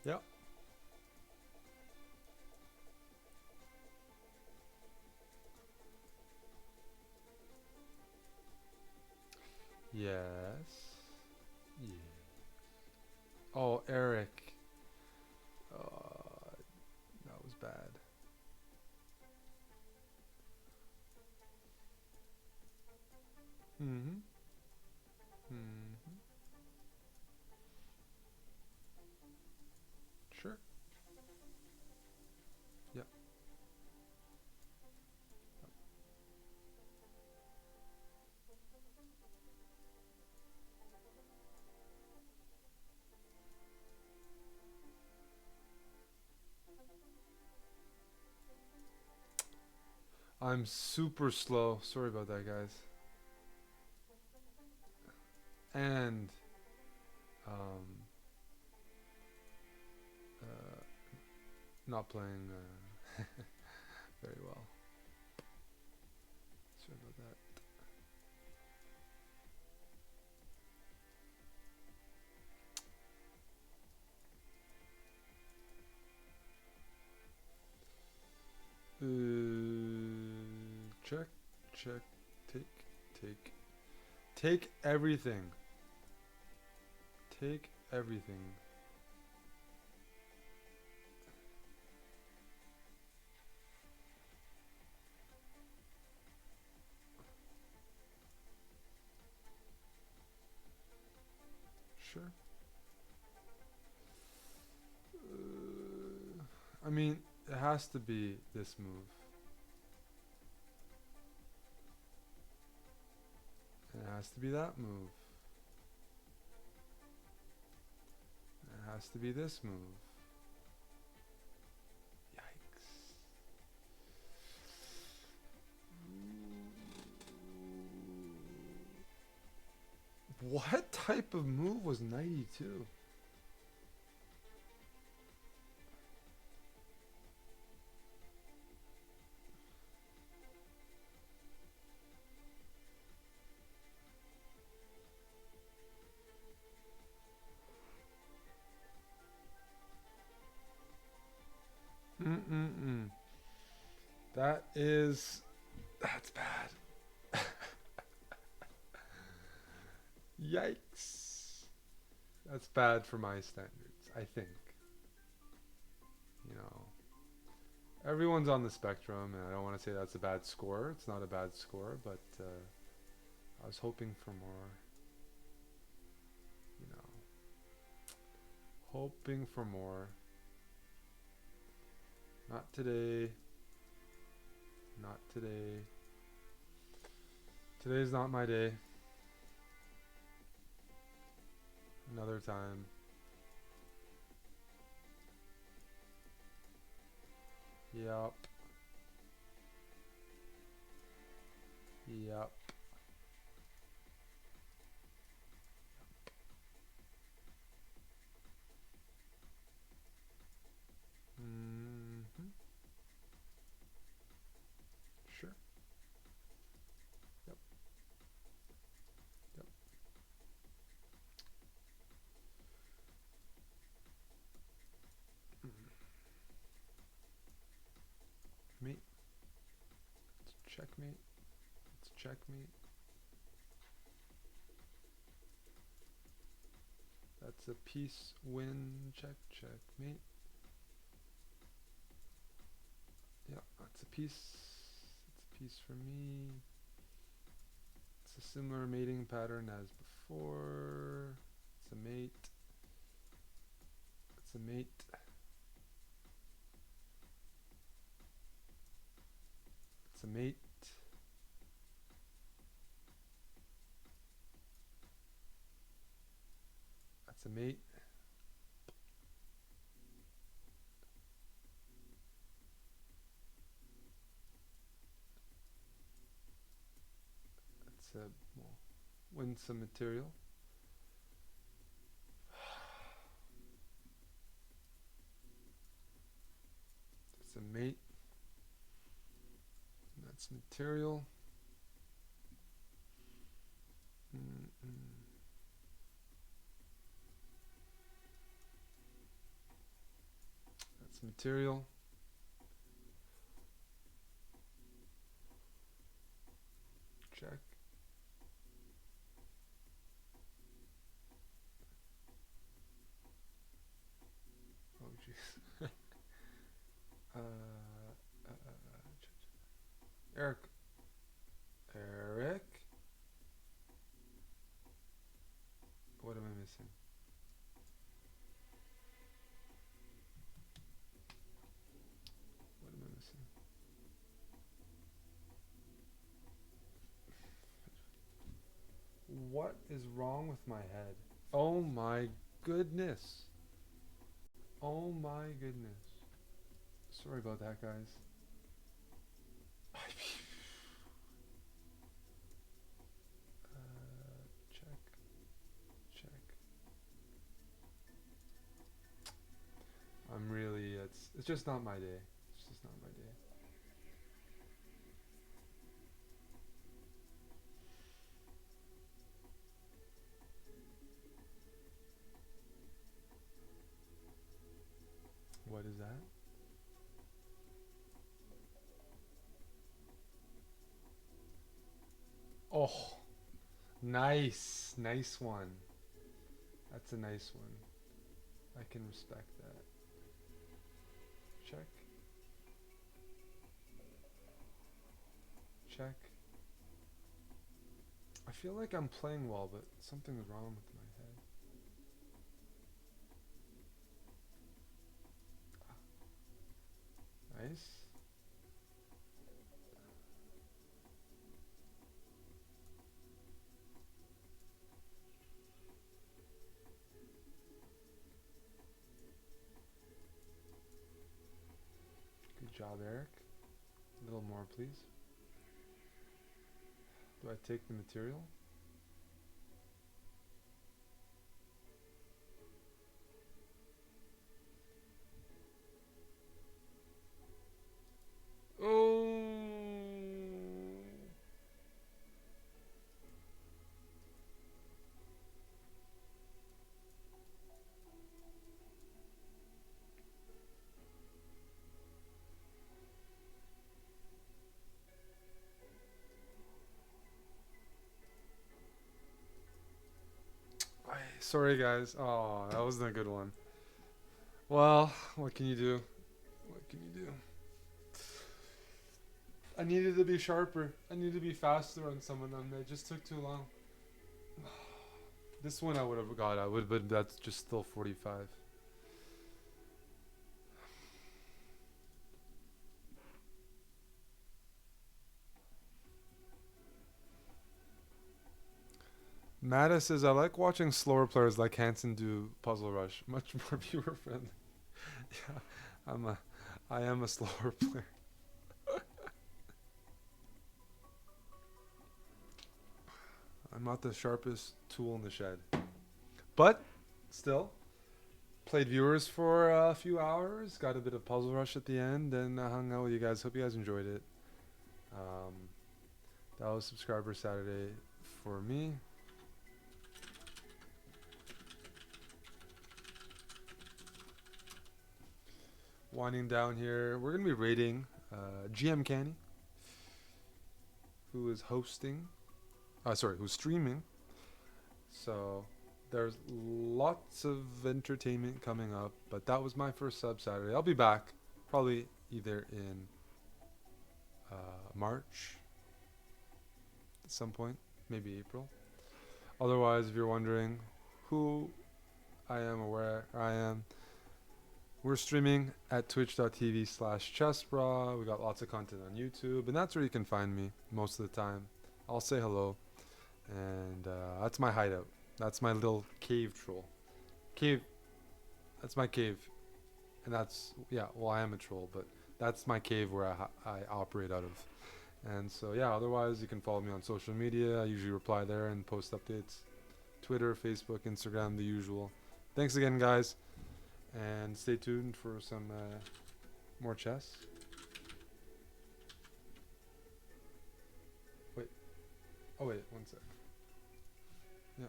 Yep. Yes. Yeah. Oh, Eric. That was bad. Mm-hmm. Mm-hmm. Sure. Yep. I'm super slow. Sorry about that, guys. And um, uh, not playing very well. Sorry about that. Check, check, take, take. Take everything. Take everything. Sure. I mean, it has to be this move. It has to be that move. It has to be this move. Yikes. What type of move was 92? Mm-mm-mm. That's bad. Yikes. That's bad for my standards, I think. You know, everyone's on the spectrum, and I don't want to say that's a bad score. It's not a bad score, but I was hoping for more. You know, hoping for more. Not today. Not today. Today's not my day. Another time. Yup. Yup. Mm-hmm. Sure. Yep. Yep. Mate. It's checkmate. It's checkmate. That's a piece win. Check, checkmate. Yeah, that's a piece. It's a piece for me. It's a similar mating pattern as before. It's a mate. It's a mate. It's a mate. That's a mate. That's a, well, win some material. It's a mate. And that's material. That's material. Check. Oh jeez. Eric. Eric. What am I missing? What am I missing? What is wrong with my head? Oh my goodness. Oh my goodness. Sorry about that, guys. Check. Check. I'm really, it's just not my day. It's just not my day. What is that? Oh, nice. Nice one. That's a nice one. I can respect that. Check. Check. I feel like I'm playing well, but something's wrong with my head. Nice. Good job, Eric. A little more, please. Do I take the material? Oh. Sorry, guys. Oh, that wasn't a good one. Well, what can you do? What can you do? I needed to be sharper. I needed to be faster on some of them. They just took too long. This one I would have got. I would, but that's just still 45. Mata says, I like watching slower players like Hansen do Puzzle Rush. Much more viewer friendly. Yeah, I'm a, I am a slower player. I'm not the sharpest tool in the shed. But, still, played viewers for a few hours. Got a bit of Puzzle Rush at the end. And I hung out with you guys. Hope you guys enjoyed it. That was Subscriber Saturday for me. Winding down here, we're gonna be rating GM Canny, who is hosting. Who's streaming. So there's lots of entertainment coming up. But that was my first sub Saturday. I'll be back probably either in March at some point, maybe April. Otherwise, if you're wondering who I am or where I am, we're streaming at twitch.tv/chessbra. We got lots of content on YouTube, and that's where you can find me most of the time. I'll say hello, and that's my hideout. That's my little cave troll. Cave, that's my cave, and that's, yeah, well, I am a troll, but that's my cave where I operate out of. And so, yeah, otherwise, you can follow me on social media. I usually reply there and post updates. Twitter, Facebook, Instagram, the usual. Thanks again, guys. And stay tuned for some more chess. Wait. Oh, wait. One sec. Yeah.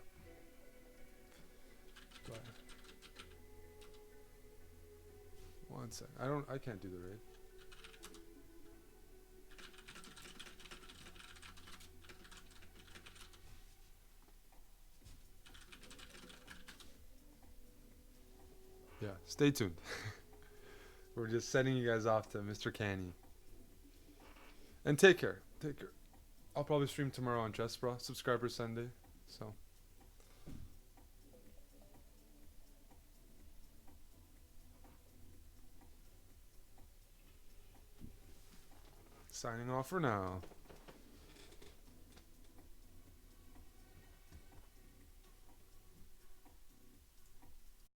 Bye. One sec. I can't do the raid. Yeah. Stay tuned. We're just sending you guys off to Mr. Canny. And take care. Take care. I'll probably stream tomorrow on Chess.com. Subscriber Sunday. So. Signing off for now.